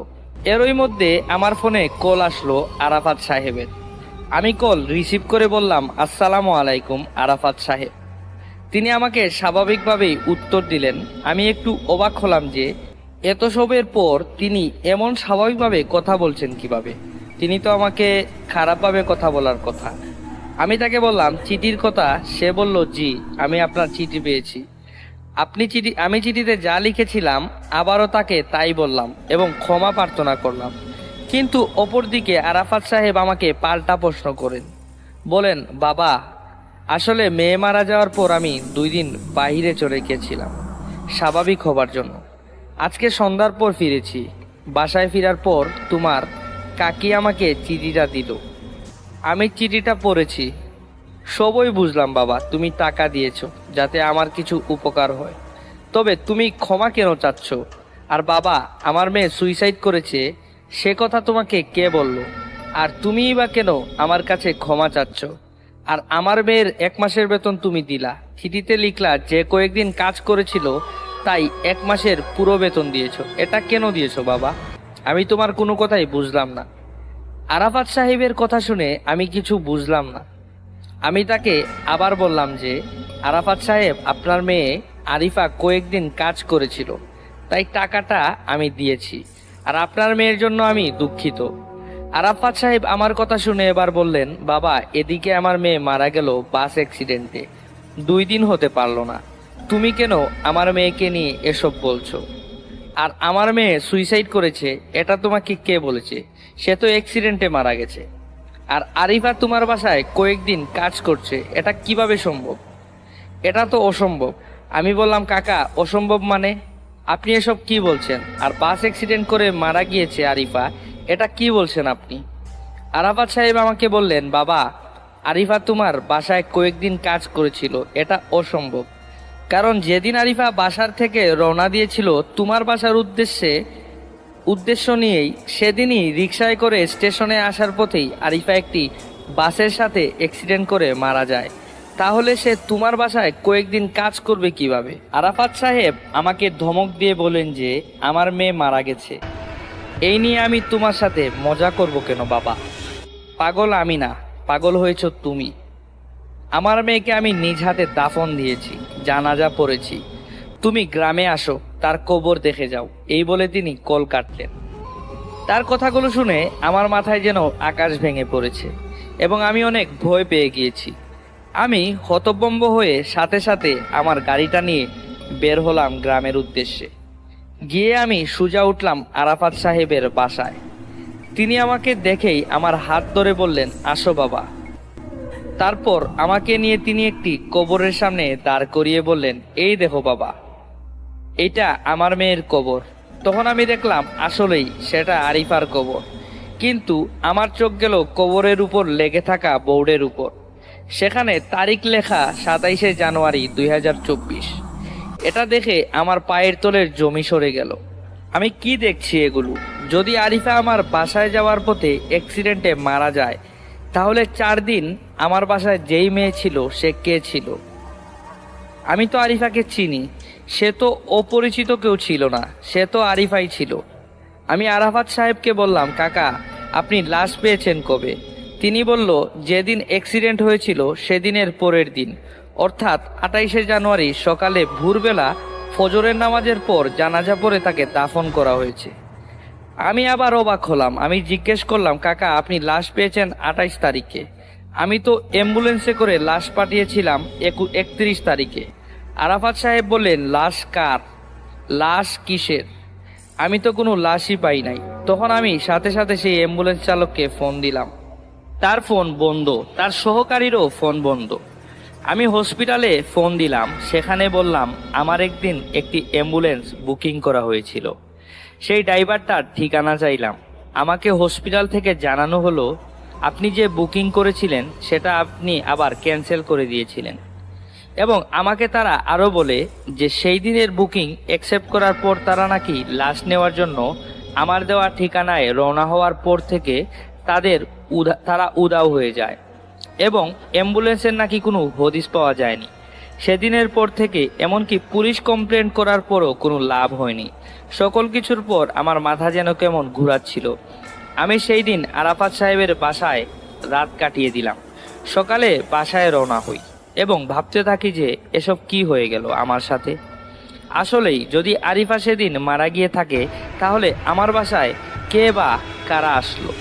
এরই মধ্যে আমার ফোনে কল আসলো আরাফাত সাহেবের। আমি কল রিসিভ করে বললাম, আসসালামু আলাইকুম আরাফাত সাহেব। তিনি আমাকে স্বাভাবিকভাবেই উত্তর দিলেন। আমি একটু অবাক হলাম যে এত সবের পর তিনি এমন স্বাভাবিকভাবে কথা বলছেন কিভাবে। তিনি তো আমাকে খারাপভাবে কথা বলার কথা। আমি তাকে বললাম চিঠির কথা। সে বলল, জি আমি আপনার চিঠি পেয়েছি। আমি চিঠিতে যা লিখেছিলাম আবারও তাকে তাই বললাম এবং ক্ষমা প্রার্থনা করলাম। কিন্তু অপরদিকে আরাফাত সাহেব আমাকে পাল্টা প্রশ্ন করেন, বলেন, বাবা আসলে মেয়ে মারা যাওয়ার পর আমি 2 দিন বাইরে চলে গিয়েছিলাম স্বাভাবিক হবার জন্য। আজকে সন্ধ্যার পর ফিরেছি। বাসায় ফেরার পর তোমার কাকি আমাকে চিঠিটা দিল। আমি চিঠিটা পড়েছি। সবই বুঝলাম বাবা, তুমি টাকা দিয়েছো যাতে আমার কিছু উপকার হয়। তবে তুমি ক্ষমা কেন চাচ্ছ? আর বাবা, আমার মেয়ে সুইসাইড করেছে সে কথা তোমাকে কে বলল? আর তুমিই বা কেন আমার কাছে ক্ষমা চাচ্ছ? আর আমার মেয়ের 1 মাসের বেতন তুমি দিলা। চিঠিতে লিখলা যে কয়েকদিন কাজ করেছিল তাই 1 মাসের পুরো বেতন দিয়েছো। এটা কেন দিয়েছো বাবা? আমি তোমার কোনো কথাই বুঝলাম না। আরাফাত সাহেবের কথা শুনে আমি কিছু বুঝলাম না। আমি তাকে আবার বললাম যে, আরাফাত সাহেব, আপনার মেয়ে আরিফা কয়েকদিন কাজ করেছিল তাই টাকাটা আমি দিয়েছি। আর আপনার মেয়ের জন্য আমি দুঃখিত। আরাফাত সাহেব আমার কথা শুনে এবার বললেন, বাবা এদিকে আমার মেয়ে মারা গেল বাস অ্যাক্সিডেন্টে, 2 দিন হতে পারলো না। তুমি কেন আমার মেয়েকে নিয়ে এসব বলছো? আর আমার মেয়ে সুইসাইড করেছে এটা তোমাকে কে বলেছে? সে তো অ্যাক্সিডেন্টে মারা গেছে। আর আরিফা তোমার বাসায় কয়েকদিন কাজ করছে, এটা কিভাবে সম্ভব? এটা তো অসম্ভব। আমি বললাম, কাকা অসম্ভব মানে? আপনি এসব কি বলছেন? আর বাস অ্যাক্সিডেন্ট করে মারা গিয়েছে আরিফা, এটা কি বলছেন আপনি? আরাফাত সাহেব আমাকে বললেন, বাবা আরিফা তোমার বাসায় কয়েকদিন কাজ করেছিল, এটা অসম্ভব। কারণ যেদিন আরিফা বাসার থেকে রওনা দিয়েছিল তোমার বাসার উদ্দেশ্য নিয়েই, সেদিনই রিকশায় করে স্টেশনে আসার পথেই আরিফা একটি বাসের সাথে অ্যাক্সিডেন্ট করে মারা যায়। তাহলে সে তোমার বাসায় কয়েকদিন কাজ করবে কিভাবে? আরাফাত সাহেব আমাকে ধমক দিয়ে বলেন যে আমার মেয়ে মারা গেছে, এই নিয়ে আমি তোমার সাথে মজা করব কেন বাবা? পাগল আমি না, পাগল হয়েছ তুমি। আমার মেয়েকে আমি নিজ হাতে দাফন দিয়েছি, জানাজা পড়েছি। তুমি গ্রামে আসো, তার কবর দেখে যাও। এই বলে তিনি কল কাটলেন। তার কথাগুলো শুনে আমার মাথায় যেন আকাশ ভেঙে পড়েছে এবং আমি অনেক ভয় পেয়ে গিয়েছি। আমি হতভম্ব হয়ে সাথে সাথে আমার গাড়িটা নিয়ে বের হলাম গ্রামের উদ্দেশ্যে। গিয়ে আমি সোজা উঠলাম আরাফাত সাহেবের বাসায়। তিনি আমাকে দেখেই আমার হাত ধরে বললেন, আসো বাবা। তারপর আমাকে নিয়ে তিনি একটি কবরের সামনে দাঁড় করিয়ে বললেন, এই দেখো বাবা, এইটা আমার মেয়ের কবর। তখন আমি দেখলাম আসলেই সেটা আরিফার কবর। কিন্তু আমার চোখ গেল কবরের উপর লেগে থাকা বোর্ডের উপর। সেখানে তারিখ লেখা 27শে জানুয়ারি 2024। এটা দেখে আমার পায়ের তলের জমি সরে গেল। আমি কি দেখছি এগুলো? যদি আরিফা আমার বাসায় যাওয়ার পথে অ্যাক্সিডেন্টে মারা যায়, তাহলে 4 দিন আমার বাসায় যেই মেয়ে ছিল সে কে ছিল? আমি তো আরিফাকে চিনি, সে তো অপরিচিত কেউ ছিল না, সে তো আরিফাই ছিল। আমি আরাফাত সাহেবকে বললাম, কাকা আপনি লাশ পেয়েছেন কবে? তিনি বলল, যেদিন অ্যাক্সিডেন্ট হয়েছিল সেদিনের পরের দিন, অর্থাৎ 28শে জানুয়ারি সকালে ভোরবেলা ফজরের নামাজের পর জানাজা পড়ে তাকে দাফন করা হয়েছে। আমি আবার অবাক হলাম। আমি জিজ্ঞেস করলাম, কাকা আপনি লাশ পেয়েছেন 28 তারিখে, আমি তো অ্যাম্বুলেন্সে করে লাশ পাঠিয়েছিলাম 31 তারিখে। আরাফাত সাহেব বললেন, লাশ কার? লাশ কিসের? আমি তো কোনো লাশই পাই নাই। তখন আমি সাথে সাথে সেই অ্যাম্বুলেন্স চালককে ফোন দিলাম। তার ফোন বন্ধ, তার সহকারীরও ফোন বন্ধ। আমি হসপিটালে ফোন দিলাম, সেখানে বললাম আমার একদিন একটি অ্যাম্বুলেন্স বুকিং করা হয়েছিল, সেই ড্রাইভারটার ঠিকানা চাইলাম। আমাকে হসপিটাল থেকে জানানো হলো আপনি যে বুকিং করেছিলেন সেটা আপনি আবার ক্যান্সেল করে দিয়েছিলেন। এবং আমাকে তারা আরও বলে যে সেই দিনের বুকিং অ্যাকসেপ্ট করার পর তারা নাকি লাশ নেওয়ার জন্য আমার দেওয়া ঠিকানায় রওনা হওয়ার পর থেকে তারা উধাও হয়ে যায় এবং অ্যাম্বুলেন্সের নাকি কোনো হদিস পাওয়া যায়নি। সেদিনের পর থেকে এমনকি পুলিশ কমপ্লেন করার পরও কোনো লাভ হয়নি। সকল কিছুর পর আমার মাথা যেন কেমন ঘুরাচ্ছিল। আমি সেই দিন আরাফাত সাহেবের বাসায় রাত কাটিয়ে দিলাম। সকালে বাসায় রওনা হই এবং ভাবতে থাকি যে এসব কি হয়ে গেল আমার সাথে। আসলেই যদি আরিফা সেদিন মারা গিয়ে থাকে তাহলে আমার বাসায় কে বা কারা আসলো,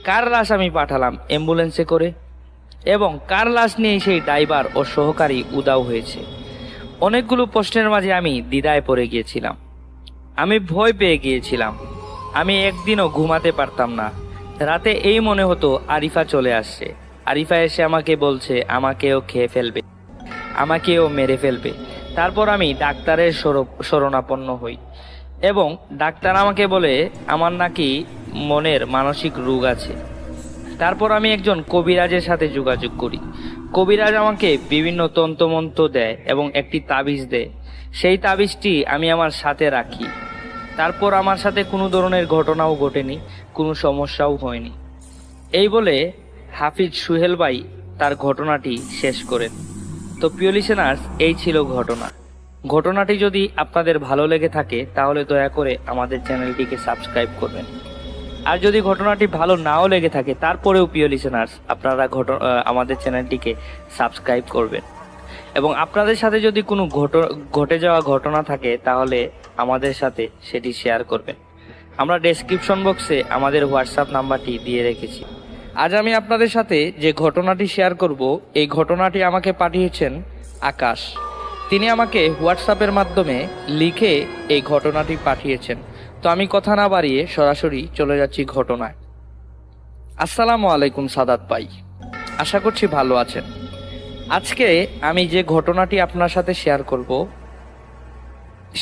কার লাশ আমি পাঠালাম অ্যাম্বুলেন্সে করে, এবং কার লাশ নিয়ে সেই ড্রাইভার ও সহকারী উধাও হয়েছে। অনেকগুলো প্রশ্নের মাঝে আমি দ্বিধায় পড়ে গিয়েছিলাম। আমি ভয় পেয়ে গিয়েছিলাম। আমি একদিনও ঘুমাতে পারতাম না। রাতে এই মনে হতো আরিফা চলে আসছে, আরিফা এসে আমাকে বলছে আমাকেও খেয়ে ফেলবে, আমাকেও মেরে ফেলবে। তারপর আমি ডাক্তারের শরণাপন্ন হই এবং ডাক্তার আমাকে বলে আমার নাকি মনের মানসিক রোগ আছে। তারপর আমি একজন কবিরাজের সাথে যোগাযোগ করি। কবিরাজ আমাকে বিভিন্ন তন্ত্রমন্ত্র দেয় এবং একটি তাবিজ দেয়। সেই তাবিজটি আমি আমার সাথে রাখি। তারপর আমার সাথে কোনো ধরনের ঘটনাও ঘটেনি, কোনো সমস্যাও হয়নি। এই বলে হাফিজ সুহেল ভাই তার ঘটনাটি শেষ করেন। তো প্রিয় লিসেনার্স, এই ছিল ঘটনাটি যদি আপনাদের ভালো লেগে থাকে তাহলে দয়া করে আমাদের চ্যানেলটিকে সাবস্ক্রাইব করবেন। আর যদি ঘটনাটি ভালো নাও লেগে থাকে তারপরেও প্রিয় লিসেনার্স আপনারা আমাদের চ্যানেলটিকে সাবস্ক্রাইব করবেন। এবং আপনাদের সাথে যদি কোনো ঘটে যাওয়া ঘটনা থাকে তাহলে আমাদের সাথে সেটি শেয়ার করবেন। আমরা ডেসক্রিপশন বক্সে আমাদের হোয়াটসঅ্যাপ নাম্বারটি দিয়ে রেখেছি। আজ আমি আপনাদের সাথে যে ঘটনাটি শেয়ার করব, এই ঘটনাটি আমাকে পাঠিয়েছেন আকাশ। তিনি আমাকে হোয়াটসঅ্যাপের মাধ্যমে লিখে এই ঘটনাটি পাঠিয়েছেন। তো আমি কথা না বাড়িয়ে সরাসরি চলে যাচ্ছি ঘটনায়। আসসালামু আলাইকুম সাদাত ভাই, আশা করছি ভালো আছেন। আজকে আমি যে ঘটনাটি আপনার সাথে শেয়ার করব,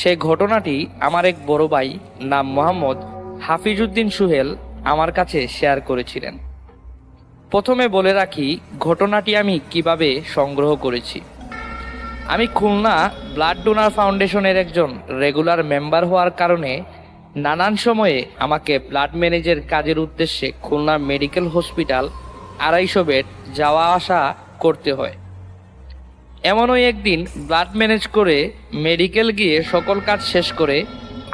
সেই ঘটনাটি আমার এক বড় ভাই নাম মোহাম্মদ হাফিজউদ্দিন সুহেল আমার কাছে শেয়ার করেছিলেন। প্রথমে বলে রাখি ঘটনাটি আমি কিভাবে সংগ্রহ করেছি। আমি খুলনা ব্লাড ডোনার ফাউন্ডেশনের একজন রেগুলার মেম্বার হওয়ার কারণে নানান সময়ে আমাকে ব্লাড ম্যানেজের কাজের উদ্দেশ্যে খুলনা মেডিকেল হসপিটাল 250 বেড যাওয়া আসা করতে হয়। এমনই একদিন ব্লাড ম্যানেজ করে মেডিকেল গিয়ে সকল কাজ শেষ করে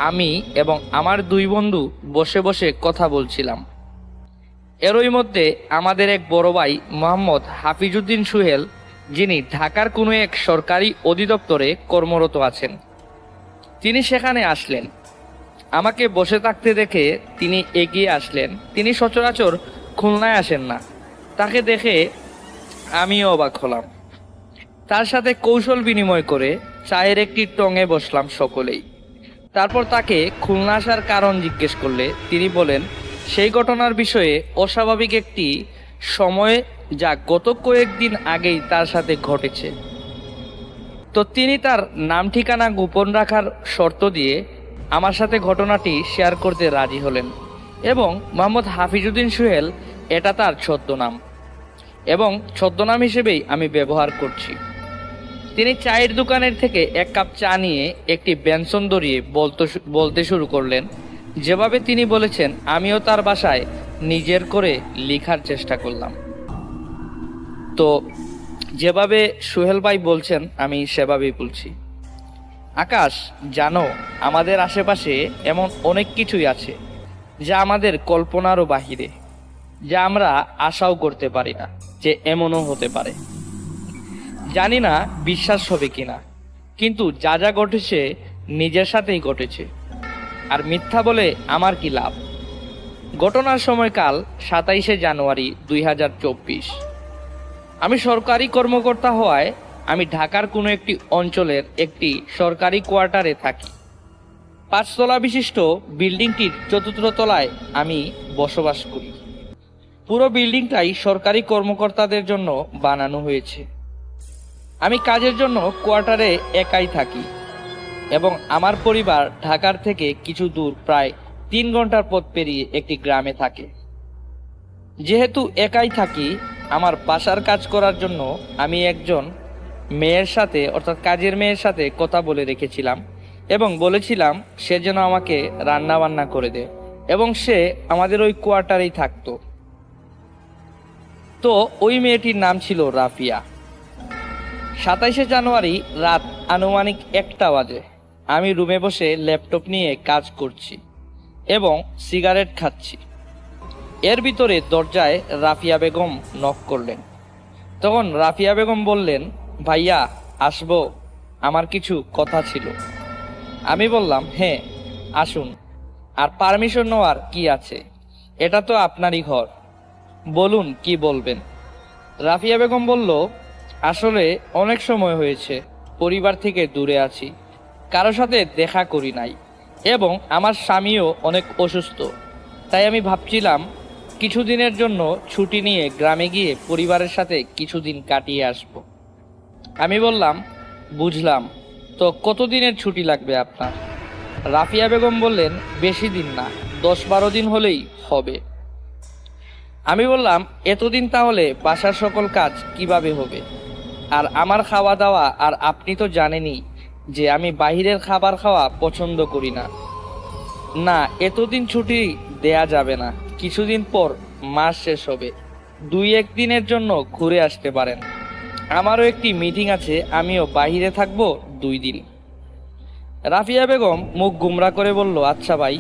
আমি এবং আমার 2 বন্ধু বসে বসে কথা বলছিলাম। এরই মধ্যে আমাদের এক বড় ভাই মোহাম্মদ হাফিজউদ্দিন সুহেল, যিনি ঢাকার কোনো এক সরকারি অধিদপ্তরে কর্মরত আছেন, তিনি সেখানে আসলেন। আমাকে বসে থাকতে দেখে তিনি এগিয়ে আসলেন। তিনি সচরাচর খুলনায় আসেন না। তাকে দেখে আমিও অবাক হলাম। তার সাথে কৌশল বিনিময় করে চায়ের একটি টঙে বসলাম সকলেই। তারপর তাকে খুলনা আসার কারণ জিজ্ঞেস করলে তিনি বলেন সেই ঘটনার বিষয়ে অস্বাভাবিক একটি সময় যা গত কয়েকদিন আগেই তার সাথে ঘটেছে। তো তিনি তার নাম ঠিকানা গোপন রাখার শর্ত দিয়ে আমার সাথে ঘটনাটি শেয়ার করতে রাজি হলেন এবং মোহাম্মদ হাফিজউদ্দিন সুহেল এটা তার ছদ্মনাম এবং ছদ্মনাম হিসেবেই আমি ব্যবহার করছি। তিনি চায়ের দোকানের থেকে 1 কাপ চা নিয়ে একটি বেনসন ধরিয়ে বলতে শুরু করলেন। যেভাবে তিনি বলেছেন আমিও তার বাসায় নিজের করে লেখার চেষ্টা করলাম। তো যেভাবে সুহেল ভাই বলছেন আমি সেভাবেই বলছি। আকাশ, জানো আমাদের আশেপাশে এমন অনেক কিছুই আছে যা আমাদের কল্পনারও বাহিরে, যা আমরা আশাও করতে পারি না যে এমনও হতে পারে। জানি না বিশ্বাস হবে কিনা, কিন্তু যা যা ঘটেছে নিজের সাথেই ঘটেছে, আর মিথ্যা বলে আমার কি লাভ। ঘটনার সময়কাল 27শে জানুয়ারি 2024। আমি সরকারি কর্মকর্তা হওয়ায় আমি ঢাকার কোনো একটি অঞ্চলের একটি সরকারি কোয়ার্টারে থাকি। 5 তলা বিশিষ্ট বিল্ডিংটির 4র্থ তলায় আমি বসবাস করি। পুরো বিল্ডিংটাই সরকারি কর্মকর্তাদের জন্য বানানো হয়েছে। আমি কাজের জন্য কোয়ার্টারে একাই থাকি এবং আমার পরিবার ঢাকার থেকে কিছু দূর প্রায় 3 ঘন্টার পথ পেরিয়ে একটি গ্রামে থাকে। যেহেতু একাই থাকি, আমার বাসার কাজ করার জন্য আমি একজন মেয়ের সাথে অর্থাৎ কাজের মেয়ের সাথে কথা বলে রেখেছিলাম এবং বলেছিলাম সে যেন আমাকে রান্না বান্না করে দেয় এবং সে আমাদের ওই কোয়ার্টারেই থাকতো। তো ওই মেয়েটির নাম ছিল রাফিয়া। 27শে জানুয়ারি রাত আনুমানিক 1টা বাজে। আমি রুমে বসে ল্যাপটপ নিয়ে কাজ করছি এবং সিগারেট খাচ্ছি। এর ভিতরে দরজায় রাফিয়া বেগম নক করলেন। তখন রাফিয়া বেগম বললেন, ভাইয়া আসবো, আমার কিছু কথা ছিল। আমি বললাম, হ্যাঁ আসুন, আর পারমিশন নেওয়ার কি আছে, এটা তো আপনারই ঘর, বলুন কি বলবেন। রাফিয়া বেগম বলল, আসলে অনেক সময় হয়েছে পরিবার থেকে দূরে আছি, কারো সাথে দেখা করি নাই, এবং আমার স্বামীও অনেক অসুস্থ। তাই আমি ভাবছিলাম কিছুদিনের জন্য ছুটি নিয়ে গ্রামে গিয়ে পরিবারের সাথে কিছুদিন কাটিয়ে আসব। আমি বললাম, বুঝলাম, তো কতদিনের ছুটি লাগবে আপনার? রাফিয়া বেগম বললেন, বেশি দিন না, 10-12 দিন হলেই হবে। আমি বললাম, এতদিন তাহলে বাসার সকল কাজ কিভাবে হবে, আর আমার খাওয়া দাওয়া? আর আপনি তো জানেনই যে আমি বাইরের খাবার খাওয়া পছন্দ করি না। না, এতদিন ছুটি দেয়া যাবে না, কিছুদিন পর মাস শেষ হবে, 2-1 দিনের জন্য ঘুরে আসতে পারেন। আমারও একটি মিটিং আছে, আমিও বাইরে থাকবো 2 দিন। রাফিয়া বেগম মুখ গুমরা করে বলল, আচ্ছা ভাই,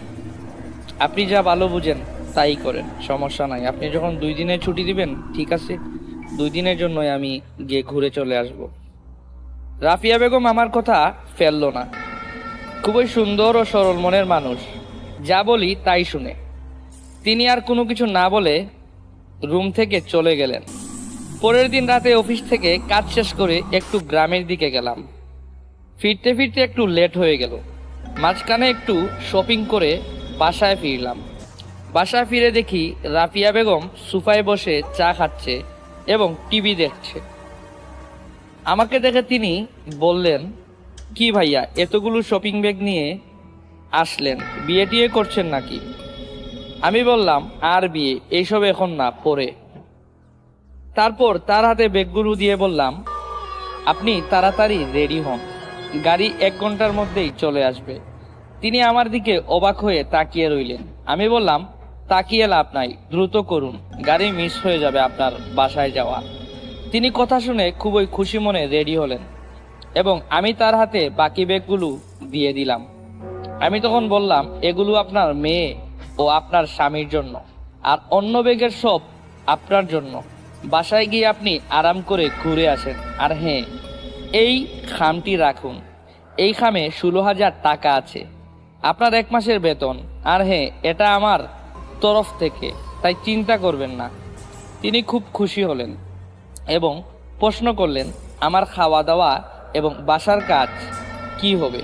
আপনি যা ভালো বুঝেন তাই করেন, সমস্যা নাই। আপনি যখন 2 দিনের ছুটি দিবেন, ঠিক আছে, 2 দিনের জন্যই আমি গিয়ে ঘুরে চলে আসব। রাফিয়া বেগম আমার কথা ফেললো না। খুবই সুন্দর ও সরল মনের মানুষ, যা বলি তাই শুনে। তিনি আর কোনো কিছু না বলে রুম থেকে চলে গেলেন। পরের দিন রাতে অফিস থেকে কাজ শেষ করে একটু গ্রামের দিকে গেলাম। ফিরতে ফিরতে একটু লেট হয়ে গেল। মাঝখানে একটু শপিং করে বাসায় ফিরলাম। বাসায় ফিরে দেখি রাফিয়া বেগম সোফায় বসে চা খাচ্ছে এবং টিভি দেখছে। আমাকে দেখে তিনি বললেন, কি ভাইয়া, এতগুলো শপিং ব্যাগ নিয়ে আসলেন, বিয়ে টিয়ে করছেন নাকি? আমি বললাম, আর বিয়ে এইসব এখন না, পরে। তারপর তার হাতে ব্যাগগুলো দিয়ে বললাম, আপনি তাড়াতাড়ি রেডি হন, গাড়ি 1 ঘন্টার মধ্যেই চলে আসবে। তিনি আমার দিকে অবাক হয়ে তাকিয়ে রইলেন। আমি বললাম, তাকিয়ে লাভ নাই, দ্রুত করুন, গাড়ি মিস হয়ে যাবে আপনার বাসায় যাওয়া। তিনি কথা শুনে খুবই খুশি মনে রেডি হলেন এবং আমি তার হাতে বাকি ব্যাগগুলো দিয়ে দিলাম। আমি তখন বললাম, এগুলো আপনার মেয়ে ও আপনার স্বামীর জন্য, আর অন্য ব্যাগের সব আপনার জন্য। বাসায় গিয়ে আপনি আরাম করে ঘুরে আসেন। আর হ্যাঁ, এই খামটি রাখুন, এই খামে 16,000 টাকা আছে, আপনার 1 মাসের বেতন। আর হ্যাঁ, এটা আমার তরফ থেকে, তাই চিন্তা করবেন না। তিনি খুব খুশি হলেন এবং প্রশ্ন করলেন, আমার খাওয়া দাওয়া এবং বাসার কাজ কি হবে?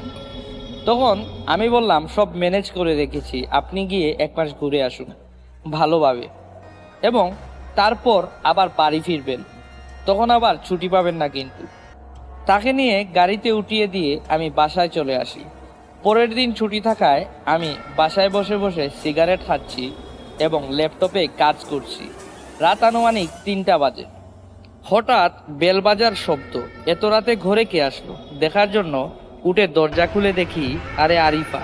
তখন আমি বললাম, সব ম্যানেজ করে রেখেছি, আপনি গিয়ে 1 মাস ঘুরে আসুন ভালোভাবে, এবং তারপর আবার বাড়ি ফিরবেন, তখন আবার ছুটি পাবেন না কিন্তু। তাকে নিয়ে গাড়িতে উঠিয়ে দিয়ে আমি বাসায় চলে আসি। পরের দিন ছুটি থাকায় আমি বাসায় বসে বসে সিগারেট খাচ্ছি এবং ল্যাপটপে কাজ করছি। রাত আনুমানিক 3টা বাজে। হঠাৎ বেল বাজার শব্দ। এত রাতে ঘরে কে আসলো দেখার জন্য উঠে দরজা খুলে দেখি, আরে আরিফা।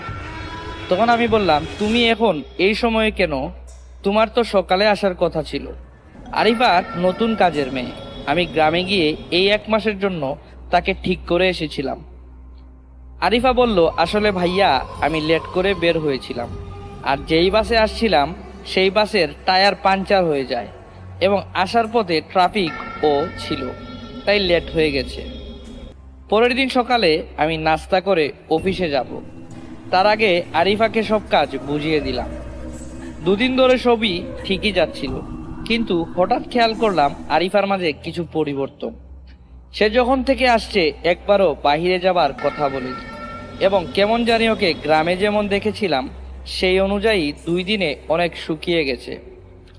তখন আমি বললাম, তুমি এখন এই সময়ে কেন? তোমার তো সকালে আসার কথা ছিল। আরিফা নতুন কাজের মেয়ে, আমি গ্রামে গিয়ে এই 1 মাসের জন্য তাকে ঠিক করে এসেছিলাম। আরিফা বলল, আসলে ভাইয়া, আমি লেট করে বের হয়েছিলাম, আর যেই বাসে আসছিলাম সেই বাসের টায়ার পাঞ্চার হয়ে যায় এবং আসার পথে ট্রাফিকও ছিল, তাই লেট হয়ে গেছে। পরের দিন সকালে আমি নাস্তা করে অফিসে যাব, তার আগে আরিফাকে সব কাজ বুঝিয়ে দিলাম। 2 দিন ধরে সবই ঠিকই যাচ্ছিল, কিন্তু হঠাৎ খেয়াল করলাম আরিফার মাঝে কিছু পরিবর্তন। সে যখন থেকে আসছে একবারও বাহিরে যাবার কথা বলেনি, এবং কেমন জানি ওকে গ্রামে যেমন দেখেছিলাম সেই অনুযায়ী 2 দিনে অনেক শুকিয়ে গেছে।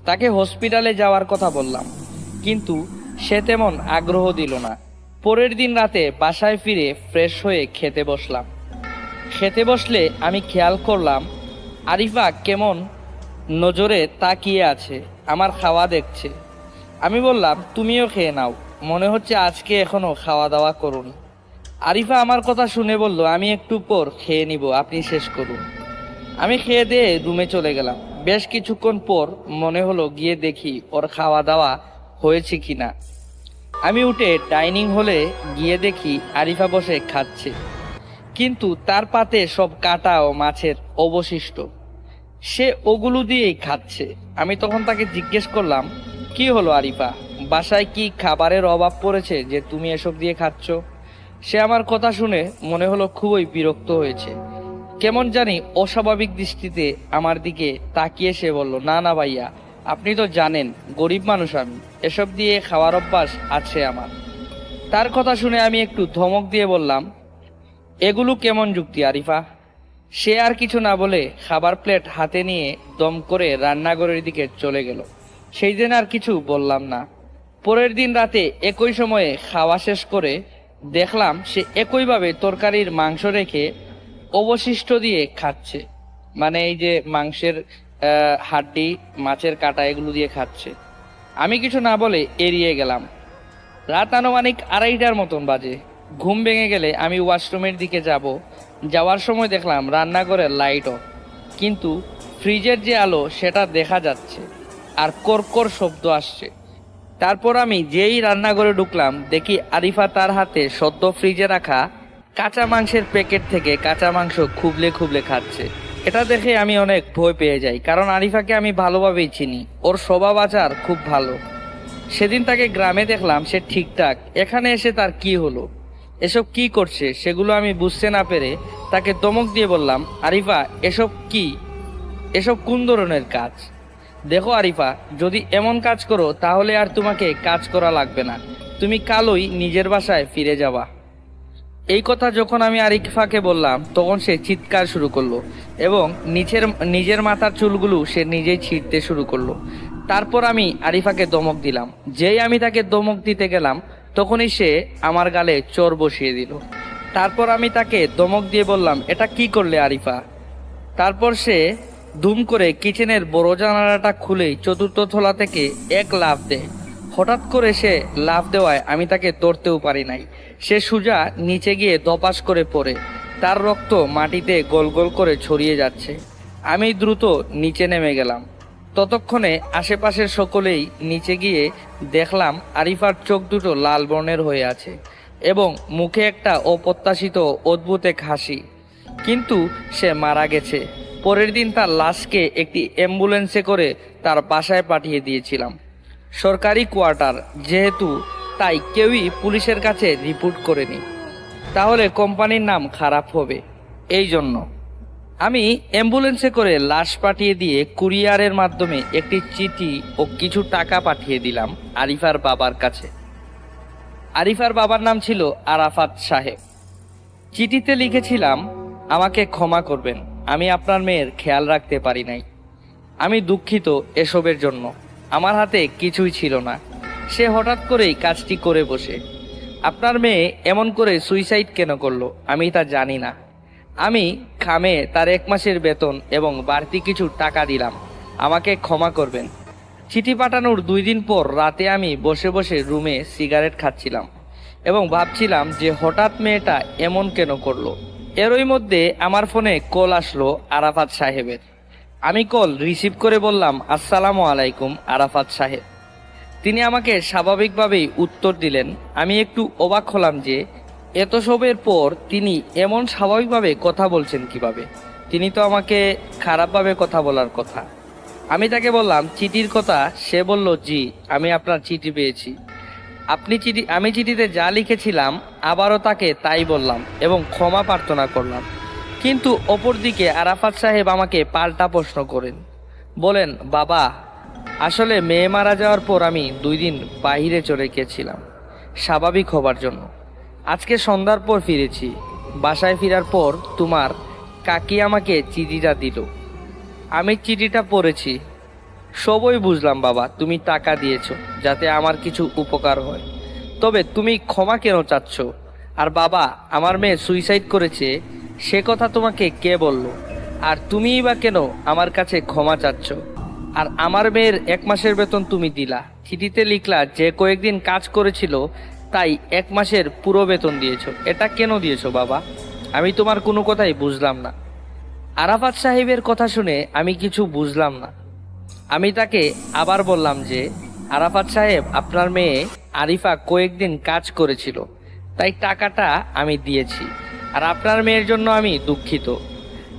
তাকে হসপিটালে যাওয়ার কথা বললাম, কিন্তু সে তেমন আগ্রহ দিল না। পরের দিন রাতে বাসায় ফিরে ফ্রেশ হয়ে খেতে বসলাম। খেতে বসলে আমি খেয়াল করলাম আরিফা কেমন নজরে তাকিয়ে আছে, আমার খাওয়া দেখছে। আমি বললাম, তুমিও খেয়ে নাও, মনে হচ্ছে আজকে এখনো খাওয়া দাওয়া করুনি। আরিফা আমার কথা শুনে বলল, আমি একটু পর খেয়ে নিব, আপনি শেষ করুন। আমি খেয়ে দিয়ে রুমে চলে গেলাম। বেশ কিছুক্ষণ পর মনে হলো গিয়ে দেখি ওর খাওয়া দাওয়া হয়েছে কিনা। আমি উঠে ডাইনিং হলে গিয়ে দেখি আরিফা বসে খাচ্ছে, কিন্তু তার পাতে সব কাটা ও মাছের অবশিষ্ট। সে ওগুলো দিয়েই খাচ্ছে। আমি তখন তাকে জিজ্ঞেস করলাম, কি হলো আরিফা, বাসায় কি খাবারের অভাব পড়েছে যে তুমি এসব দিয়ে খাচ্ছ? সে আমার কথা শুনে মনে হলো খুবই বিরক্ত হয়েছে। কেমন জানি অস্বাভাবিক দৃষ্টিতে আমার দিকে তাকিয়ে সে বলল, না না ভাইয়া, আপনি তো জানেন গরিব মানুষ আমি, এসব দিয়ে খাওয়ার অভ্যাস আছে আমার। তার কথা শুনে আমি একটু ধমক দিয়ে বললাম, এগুলো কেমন যুক্তি আরিফা? সে আর কিছু না বলে খাবার প্লেট হাতে নিয়ে দম করে রান্নাঘরের দিকে চলে গেল। সেই দিন আর কিছু বললাম না। পরের দিন রাতে একই সময়ে খাওয়া শেষ করে দেখলাম সে একইভাবে তরকারির মাংস রেখে অবশিষ্ট দিয়ে খাচ্ছে। মানে এই যে মাংসের হাড্ডি, মাছের কাটা, এগুলো দিয়ে খাচ্ছে। আমি কিছু না বলে এড়িয়ে গেলাম। রাত আনুমানিক 2:30টার মতন বাজে। ঘুম ভেঙে গেলে আমি ওয়াশরুমের দিকে যাওয়ার সময় দেখলাম রান্নাঘরের লাইট অফ, কিন্তু ফ্রিজের যে আলো সেটা দেখা যাচ্ছে আর কর্কর শব্দ আসছে। তারপর আমি যেই রান্নাঘরে ঢুকলাম দেখি আরিফা তার হাতে সদ্য ফ্রিজে রাখা কাঁচা মাংসের প্যাকেট থেকে কাঁচা মাংস খুবলে খুবলে খাচ্ছে। এটা দেখে আমি অনেক ভয় পেয়ে যাই, কারণ আরিফাকে আমি ভালোভাবেই চিনি, ওর স্বভাব আচার খুব ভালো। সেদিন তাকে গ্রামে দেখলাম সে ঠিকঠাক, এখানে এসে তার কি হলো, এসব কি করছে সেগুলো আমি বুঝতে না পেরে তাকে ধমক দিয়ে বললাম, আরিফা এসব কি, এসব কোন ধরনের কাজ? দেখো আরিফা, যদি এমন কাজ করো তাহলে আর তোমাকে কাজ করা লাগবে না, তুমি কালই নিজের বাসায় ফিরে যাবা। এই কথা যখন আমি আরিফাকে বললাম তখন সে চিৎকার শুরু করলো এবং নিজের মাথার চুলগুলো সে নিজেই ছিঁড়তে শুরু করলো। তারপর আমি আরিফাকে ধমক দিলাম। যেই আমি তাকে ধমক দিতে গেলাম তখনই সে আমার গালে চড় বসিয়ে দিল। তারপর আমি তাকে ধমক দিয়ে বললাম, এটা কি করলে আরিফা? তারপর সে ধুম করে কিচেনের বড় জানালাটা খুলেই 4র্থ তলা থেকে এক লাফ দেয়। হঠাৎ করে সে লাফ দেওয়ায় আমি তাকে ধরতেও পারি নাই। সে সোজা নিচে গিয়ে ধপাস করে পড়ে, তার রক্ত মাটিতে গোল গোল করে ছড়িয়ে যাচ্ছে। আমি দ্রুত নিচে নেমে গেলাম। ততক্ষণে আশেপাশের সকলেই নিচে গিয়ে দেখলাম আরিফার চোখ দুটো লাল বর্ণের হয়ে আছে এবং মুখে একটা অপ্রত্যাশিত অদ্ভুত এক হাসি, কিন্তু সে মারা গেছে। পরের দিন তার লাশকে একটি অ্যাম্বুলেন্সে করে তার বাসায় পাঠিয়ে দিয়েছিলাম। সরকারি কোয়ার্টার যেহেতু, তাই কেউই পুলিশের কাছে রিপোর্ট করেনি, তাহলে কোম্পানির নাম খারাপ হবে। এই জন্য আমি অ্যাম্বুলেন্সে করে লাশ পাঠিয়ে দিয়ে কুরিয়ারের মাধ্যমে একটি চিঠি ও কিছু টাকা পাঠিয়ে দিলাম আরিফার বাবার কাছে। আরিফার বাবার নাম ছিল আরাফাত সাহেব। চিঠিতে লিখেছিলাম, আমাকে ক্ষমা করবেন, আমি আপনার মেয়ের খেয়াল রাখতে পারি নাই। আমি দুঃখিত এসবের জন্য, আমার হাতে কিছুই ছিল না। সে হঠাৎ করেই কাজটি করে বসে। আপনার মেয়ে এমন করে সুইসাইড কেন করলো আমি তা জানি না। আমি খামে তার 1 মাসের বেতন এবং বাড়তি কিছু টাকা দিলাম, আমাকে ক্ষমা করবেন। চিঠি পাঠানোর 2 দিন পর রাতে আমি বসে বসে রুমে সিগারেট খাচ্ছিলাম এবং ভাবছিলাম যে হঠাৎ মেয়েটা এমন কেন করলো। এরই মধ্যে আমার ফোনে কল আসলো আরাফাত সাহেবের। আমি কল রিসিভ করে বললাম, আসসালামু আলাইকুম আরাফাত সাহেব। তিনি আমাকে স্বাভাবিকভাবেই উত্তর দিলেন। আমি একটু অবাক হলাম যে এত সবের পর তিনি এমন স্বাভাবিকভাবে কথা বলছেন কিভাবে। তিনি তো আমাকে খারাপভাবে কথা বলার কথা। আমি তাকে বললাম চিঠির কথা। সে বলল, জি আমি আপনার চিঠি পেয়েছি। আমি চিঠিতে যা লিখেছিলাম আবারও তাকে তাই বললাম এবং ক্ষমা প্রার্থনা করলাম। কিন্তু অপরদিকে আরাফাত সাহেব আমাকে পাল্টা প্রশ্ন করেন, বলেন, বাবা আসলে মেয়ে মারা যাওয়ার পর আমি 2 দিন বাহিরে চলে গিয়েছিলাম স্বাভাবিক হবার জন্য। আজকে সন্ধ্যার পর ফিরেছি। বাসায় ফেরার পর তোমার কাকি আমাকে চিঠিটা দিল। আমি চিঠিটা পড়েছি, সবই বুঝলাম বাবা, তুমি টাকা দিয়েছো যাতে আমার কিছু উপকার হয়, তবে তুমি ক্ষমা কেন চাচ্ছ? আর বাবা, আমার মেয়ে সুইসাইড করেছে সে কথা তোমাকে কে বলল? আর তুমিই বা কেন আমার কাছে ক্ষমা চাচ্ছ? আর আমার মেয়ের 1 মাসের বেতন তুমি দিলা, চিঠিতে লিখলা যে কয়েকদিন কাজ করেছিল তাই 1 মাসের পুরো বেতন দিয়েছো। এটা কেন দিয়েছো বাবা? আমি তোমার কোনো কথাই বুঝলাম না। আরাফাত সাহেবের কথা শুনে আমি কিছু বুঝলাম না। আমি তাকে আবার বললাম যে আরাফাত সাহেব, আপনার মেয়ে আরিফা কয়েকদিন কাজ করেছিল, তাই টাকাটা আমি দিয়েছি, আর আপনার মেয়ের জন্য আমি দুঃখিত।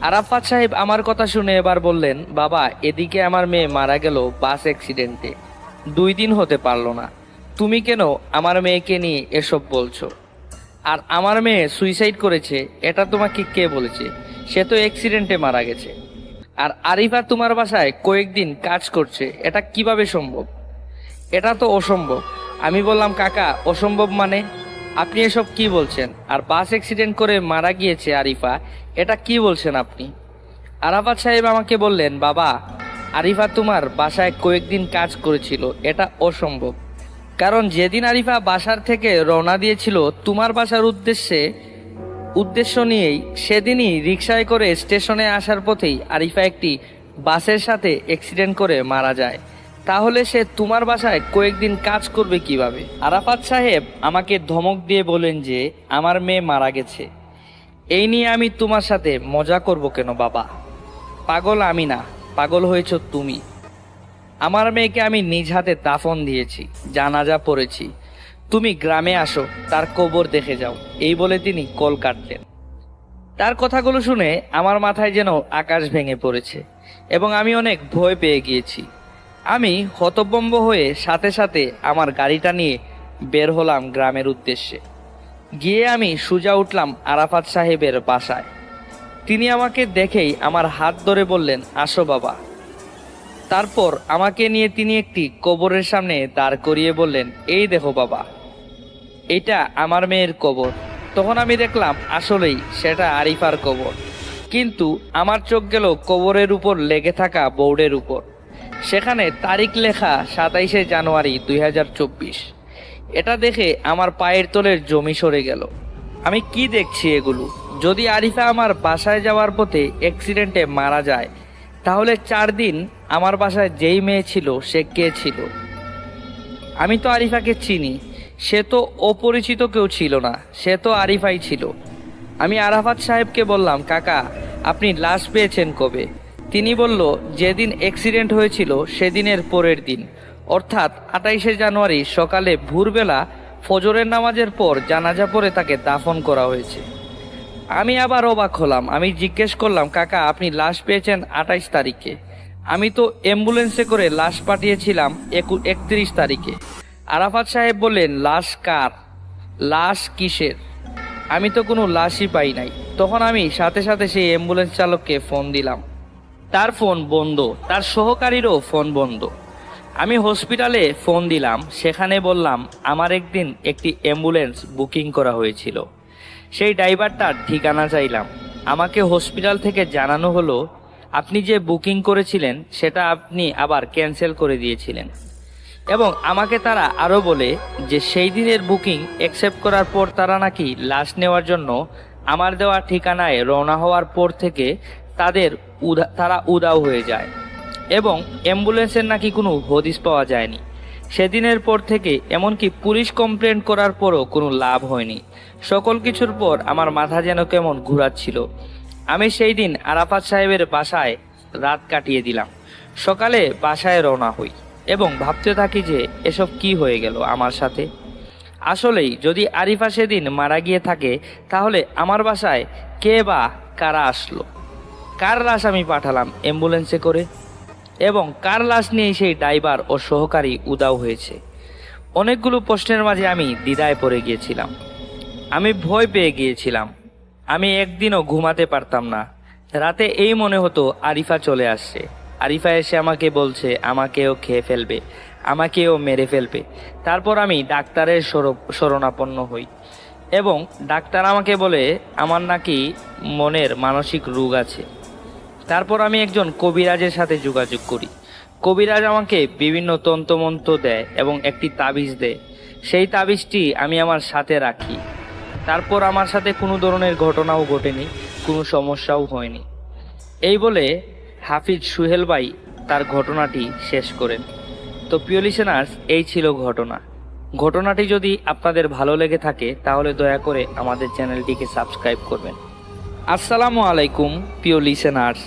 আরাফাত সাহেব আমার কথা শুনে এবার বললেন, বাবা, এদিকে আমার মেয়ে মারা গেল বাস অ্যাক্সিডেন্টে, 2 দিন হতে পারলো না। তুমি কেন আমার মেয়েকে নিয়ে এসব বলছো? আর আমার মেয়ে সুইসাইড করেছে এটা তোমাকে কে বলেছে? সে তো অ্যাক্সিডেন্টে মারা গেছে। আর আরিফা তোমার বাসায় কয়েকদিন কাজ করছে, এটা কিভাবে সম্ভব? এটা তো অসম্ভব। আমি বললাম, কাকা, অসম্ভব মানে? আপনি এসব কি বলছেন? আর বাস অ্যাক্সিডেন্ট করে মারা গিয়েছে আরিফা, এটা কি বলছেন আপনি? আরাফাত সাহেব আমাকে বললেন, বাবা, আরিফা তোমার বাসায় কয়েকদিন কাজ করেছিল, এটা অসম্ভব। কারণ যেদিন আরিফা বাসার থেকে রওনা দিয়েছিল তোমার বাসার উদ্দেশ্য নিয়েই, সেদিনই রিকশায় করে স্টেশনে আসার পথেই আরিফা একটি বাসের সাথে অ্যাক্সিডেন্ট করে মারা যায়। তাহলে সে তোমার বাসায় কয়েকদিন কাজ করবে কিভাবে? আরাফাত সাহেব আমাকে ধমক দিয়ে বলেন যে আমার মেয়ে মারা গেছে, এই নিয়ে আমি তোমার সাথে মজা করব কেন বাবা? পাগল আমি না, পাগল হয়েছ তুমি। আমার মেয়েকে আমি নিজ হাতে দাফন দিয়েছি, জানাজা পড়েছি। তুমি গ্রামে আসো, তার কবর দেখে যাও। এই বলে তিনি কল কাটলেন। তার কথাগুলো শুনে আমার মাথায় যেন আকাশ ভেঙে পড়েছে এবং আমি অনেক ভয় পেয়ে গিয়েছি। আমি হতভম্ব হয়ে সাথে সাথে আমার গাড়িটা নিয়ে বের হলাম গ্রামের উদ্দেশ্যে। গিয়ে আমি সোজা উঠলাম আরাফাত সাহেবের বাসায়। তিনি আমাকে দেখেই আমার হাত ধরে বললেন, আসো বাবা। তারপর আমাকে নিয়ে তিনি একটি কবরের সামনে দাঁড় করিয়ে বললেন, এই দেখো বাবা, এটা আমার মেয়ের কবর। তখন আমি দেখলাম আসলেই সেটা আরিফার কবর, কিন্তু আমার চোখ গেল কবরের উপর লেগে থাকা বোর্ডের উপর। সেখানে তারিখ লেখা 27শে জানুয়ারি 2024। এটা দেখে আমার পায়ের তলের জমি সরে গেল। আমি কি দেখছি এগুলো? যদি আরিফা আমার বাসায় যাওয়ার পথে অ্যাক্সিডেন্টে মারা যায়, তাহলে 4 দিন আমার বাসায় যেই মেয়ে ছিল সে কে ছিল? আমি তো আরিফাকে চিনি, সে তো অপরিচিত কেউ ছিল না, সে তো আরিফাই ছিল। আমি আরাফাত সাহেবকে বললাম, কাকা, আপনি লাশ পেয়েছেন কবে? তিনি বলল, যেদিন অ্যাক্সিডেন্ট হয়েছিল সেদিনের পরের দিন, অর্থাৎ 28শে জানুয়ারি সকালে ভোরবেলা ফজরের নামাজের পর জানাজা পড়ে তাকে দাফন করা হয়েছে। আমি আবার অবাক হলাম। আমি জিজ্ঞেস করলাম, কাকা, আপনি লাশ পেয়েছেন 28 তারিখে, আমি তো অ্যাম্বুলেন্সে করে লাশ পাঠিয়েছিলাম 31 তারিখে। আরাফাত সাহেব বললেন, লাশ কার? লাশ কিসের? আমি তো কোনো লাশই পাই নাই। তখন আমি সাথে সাথে সেই অ্যাম্বুলেন্স চালককে ফোন দিলাম। তার ফোন বন্ধ, তার সহকারীরও ফোন বন্ধ। আমি হসপিটালে ফোন দিলাম, সেখানে বললাম আমার একদিন একটি অ্যাম্বুলেন্স বুকিং করা হয়েছিল, সেই ড্রাইভারটার ঠিকানা চাইলাম। আমাকে হসপিটাল থেকে জানানো হলো, আপনি যে বুকিং করেছিলেন সেটা আপনি আবার ক্যান্সেল করে দিয়েছিলেন। এবং আমাকে তারা আরও বলে যে সেই দিনের বুকিং অ্যাকসেপ্ট করার পর তারা নাকি লাশ নেওয়ার জন্য আমার দেওয়া ঠিকানায় রওনা হওয়ার পর থেকে তারা উধাও হয়ে যায় এবং অ্যাম্বুলেন্সের নাকি কোনো হদিস পাওয়া যায়নি। সেদিনের পর থেকে এমনকি পুলিশ কমপ্লেন করার পরও কোনো লাভ হয়নি। সকল কিছুর পর আমার মাথা যেন কেমন ঘুরাচ্ছিল। আমি সেই দিন আরাফাত সাহেবের বাসায় রাত কাটিয়ে দিলাম। সকালে বাসায় রওনা হই এবং ভাবতে থাকি যে এসব কি হয়ে গেল আমার সাথে। আসলেই যদি আরিফা সেদিন মারা গিয়ে থাকে, তাহলে আমার বাসায় কে বা কারা আসলো? কার লাশ আমি পাঠালাম অ্যাম্বুলেন্সে করে? এবং কার লাশ নিয়ে সেই ড্রাইভার ও সহকারী উধাও হয়েছে? অনেকগুলো প্রশ্নের মাঝে আমি দ্বিধায় পড়ে গিয়েছিলাম। আমি ভয় পেয়ে গিয়েছিলাম। আমি একদিনও ঘুমাতে পারতাম না। রাতে এই মনে হতো আরিফা চলে আসছে। আরিফা এসে আমাকে বলছে আমাকেও খেয়ে ফেলবে, আমাকেও মেরে ফেলবে। তারপর আমি ডাক্তারের শরণাপন্ন হই এবং ডাক্তার আমাকে বলে আমার নাকি মনের মানসিক রোগ আছে। তারপর আমি একজন কবিরাজের সাথে যোগাযোগ করি। কবিরাজ আমাকে বিভিন্ন তন্ত্রমন্ত্র দেয় এবং একটি তাবিজ দেয়। সেই তাবিজটি আমি আমার সাথে রাখি। তারপর আমার সাথে কোনো ধরনের ঘটনাও ঘটেনি, কোনো সমস্যাও হয়নি। এই বলে হাফিজ সুহেল ভাই তার ঘটনাটি শেষ করেন। তো প্রিয় লিসেনার্স, এই ছিল ঘটনাটি যদি আপনাদের ভালো লেগে থাকে তাহলে দয়া করে আমাদের চ্যানেলটিকে সাবস্ক্রাইব করবেন। আসসালামু আলাইকুম প্রিয় লিসেনার্স,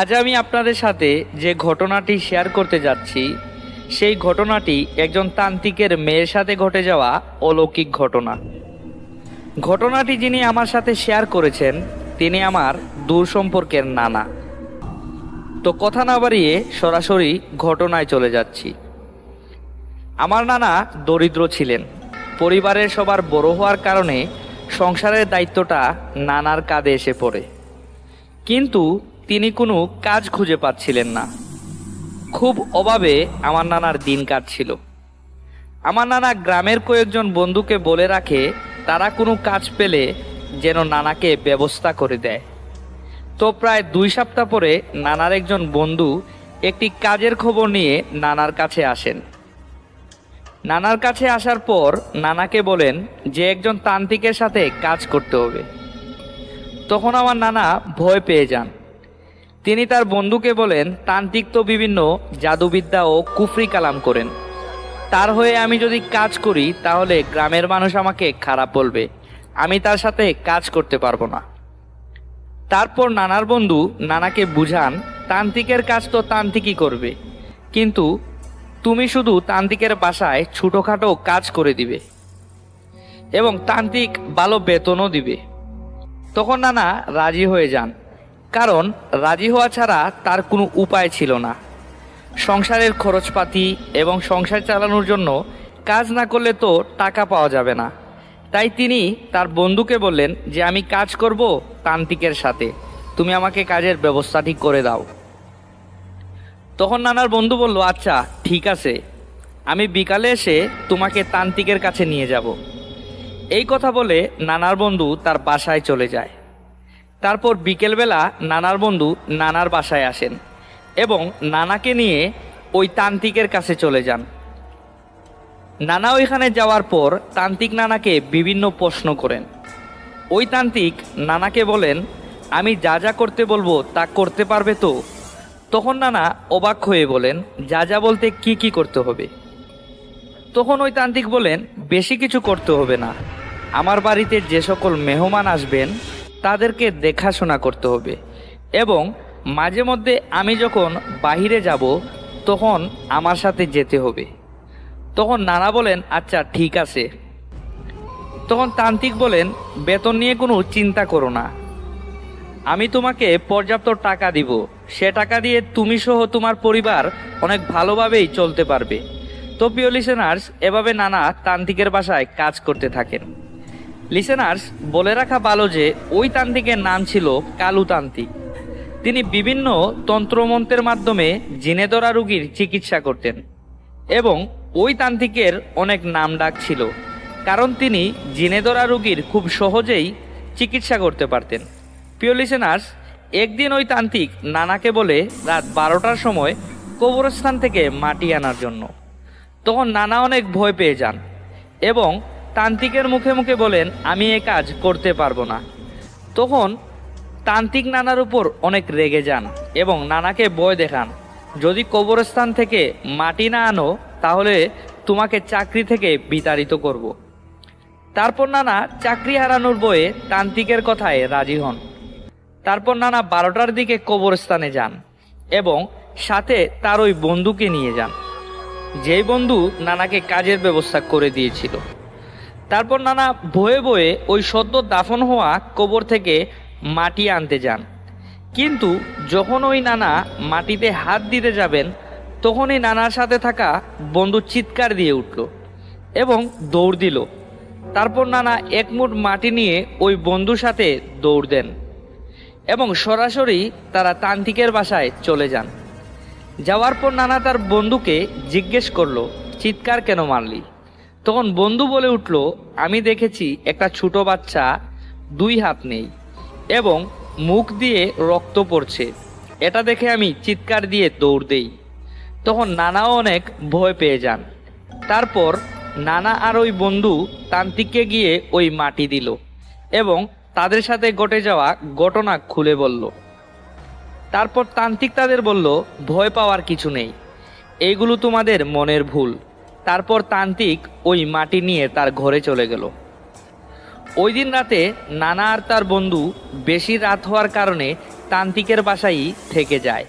আজ আমি আপনাদের সাথে যে ঘটনাটি শেয়ার করতে যাচ্ছি সেই ঘটনাটি একজন তান্ত্রিকের মেয়ের সাথে ঘটে যাওয়া অলৌকিক ঘটনা। ঘটনাটি যিনি আমার সাথে শেয়ার করেছেন তিনি আমার দূর সম্পর্কের নানা। তো কথা না বাড়িয়ে সরাসরি ঘটনায় চলে যাচ্ছি। আমার নানা দরিদ্র ছিলেন। পরিবারের সবার বড় হওয়ার কারণে সংসারের দায়িত্বটা নানার কাঁধে এসে পড়ে, কিন্তু তিনি কোনো কাজ খুঁজে পাচ্ছিলেন না। খুব অভাবে আমার নানার দিন কাটছিল। আমার নানা গ্রামের কয়েকজন বন্ধুকে বলে রাখে তারা কোনো কাজ পেলে যেন নানাকে ব্যবস্থা করে দেয়। তো প্রায় 2 সপ্তাহ পরে নানার একজন বন্ধু একটি কাজের খবর নিয়ে নানার কাছে আসেন। নানার কাছে আসার পর নানাকে বলেন যে একজন তান্ত্রিকের সাথে কাজ করতে হবে। তখন আমার নানা ভয় পেয়ে যান। তিনি তার বন্ধুকে বলেন, তান্ত্রিক তো বিভিন্ন জাদুবিদ্যা ও কুফরি কালাম করেন, তার হয়ে আমি যদি কাজ করি তাহলে গ্রামের মানুষ আমাকে খারাপ বলবে, আমি তার সাথে কাজ করতে পারবো না। তারপর নানার বন্ধু নানাকে বুঝান, তান্ত্রিকের কাজ তো তান্ত্রিকই করবে, কিন্তু তুমি শুধু তান্ত্রিকের বাসায় ছোটোখাটো কাজ করে দিবে এবং তান্ত্রিক ভালো বেতনও দিবে। তখন নানা রাজি হয়ে যান, কারণ রাজি হওয়া ছাড়া তার কোনো উপায় ছিল না। সংসারের খরচপাতি এবং সংসার চালানোর জন্য কাজ না করলে তো টাকা পাওয়া যাবে না। তাই তিনি তার বন্ধুকে বললেন যে আমি কাজ করব তান্ত্রিকের সাথে, তুমি আমাকে কাজের ব্যবস্থা ঠিক করে দাও। তখন নানার বন্ধু বলল, আচ্ছা ঠিক আছে, আমি বিকালে এসে তোমাকে তান্ত্রিকের কাছে নিয়ে যাব। এই কথা বলে নানার বন্ধু তার বাসায় চলে যায়। তারপর বিকেলবেলা নানার বন্ধু নানার বাসায় আসেন এবং নানাকে নিয়ে ওই তান্ত্রিকের কাছে চলে যান। নানা ওইখানে যাওয়ার পর তান্ত্রিক নানাকে বিভিন্ন প্রশ্ন করেন। ওই তান্ত্রিক নানাকে বলেন, আমি যা যা করতে বলবো তা করতে পারবে তো? তখন নানা অবাক হয়ে বলেন, যা যা বলতে কি কি করতে হবে? তখন ওই তান্ত্রিক বলেন, বেশি কিছু করতে হবে না, আমার বাড়িতে যে সকল মেহমান আসবেন তাদেরকে দেখাশোনা করতে হবে এবং মাঝে মধ্যে আমি যখন বাইরে যাব তখন আমার সাথে যেতে হবে। তখন নানা বলেন, আচ্ছা ঠিক আছে। তখন তান্ত্রিক বলেন, বেতন নিয়ে কোনো চিন্তা করো না, আমি তোমাকে পর্যাপ্ত টাকা দিব, সে টাকা দিয়ে তুমি সহ তোমার পরিবার অনেক ভালোভাবেই চলতে পারবে। তো প্রিয় লিসেনার্স, এভাবে নানা তান্ত্রিকের বাসায় কাজ করতে থাকেন। লিসেনার্স, বলে রাখা ভালো যে ওই তান্ত্রিকের নাম ছিল কালু তান্ত্রিক। তিনি বিভিন্ন তন্ত্রমন্ত্রের মাধ্যমে জিনে ধরা রোগীর চিকিৎসা করতেন এবং ওই তান্ত্রিকের অনেক নাম ডাক ছিল, কারণ তিনি জিনে ধরা রোগীর খুব সহজেই চিকিৎসা করতে পারতেন। প্রিয় লিসেনার্স, একদিন ওই তান্ত্রিক নানাকে বলে রাত 12টার সময় কবরস্থান থেকে মাটি আনার জন্য। তখন নানা অনেক ভয় পেয়ে যান এবং তান্ত্রিকের মুখে মুখে বলেন, আমি এ কাজ করতে পারবো না। তখন তান্ত্রিক নানার উপর অনেক রেগে যান এবং নানাকে ভয় দেখান, যদি কবরস্থান থেকে মাটি না আনো তাহলে তোমাকে চাকরি থেকে বিতাড়িত করব। তারপর নানা চাকরি হারানোর ভয়ে তান্ত্রিকের কথায় রাজি হন। তারপর নানা 12টার দিকে কবরস্থানে যান এবং সাথে তার ওই বন্ধুকে নিয়ে যান, যেই বন্ধু নানাকে কাজের ব্যবস্থা করে দিয়েছিল। তারপর নানা ভয়ে ভয়ে ওই সদ্য দাফন হওয়া কবর থেকে মাটি আনতে যান, কিন্তু যখন ওই নানা মাটিতে হাত দিতে যাবেন তখনই নানার সাথে থাকা বন্ধু চিৎকার দিয়ে উঠল এবং দৌড় দিল। তারপর নানা এক মুঠ মাটি নিয়ে ওই বন্ধুর সাথে দৌড় দেন এবং সরাসরি তারা তান্ত্রিকের বাসায় চলে যান। যাওয়ার পর নানা তার বন্ধুকে জিজ্ঞেস করলো, চিৎকার কেন মারলি? তখন বন্ধু বলে উঠল, আমি দেখেছি একটা ছোট বাচ্চা 2 হাত নেই এবং মুখ দিয়ে রক্ত পড়ছে, এটা দেখে আমি চিৎকার দিয়ে দৌড় দেই। তখন নানাও অনেক ভয় পেয়ে যান। তারপর নানা আর ওই বন্ধু তান্ত্রিককে গিয়ে ওই মাটি দিল এবং তাদের সাথে ঘটে যাওয়া ঘটনা খুলে বলল। তারপর তান্ত্রিক তাদের বলল, ভয় পাওয়ার কিছু নেই, এইগুলো তোমাদের মনের ভুল। তারপর তান্ত্রিক ওই মাটি নিয়ে তার ঘরে চলে গেল। ওই দিন রাতে নানা আর তার বন্ধু বেশি রাত হওয়ার কারণে তান্ত্রিকের বাসায় থেকে যায়।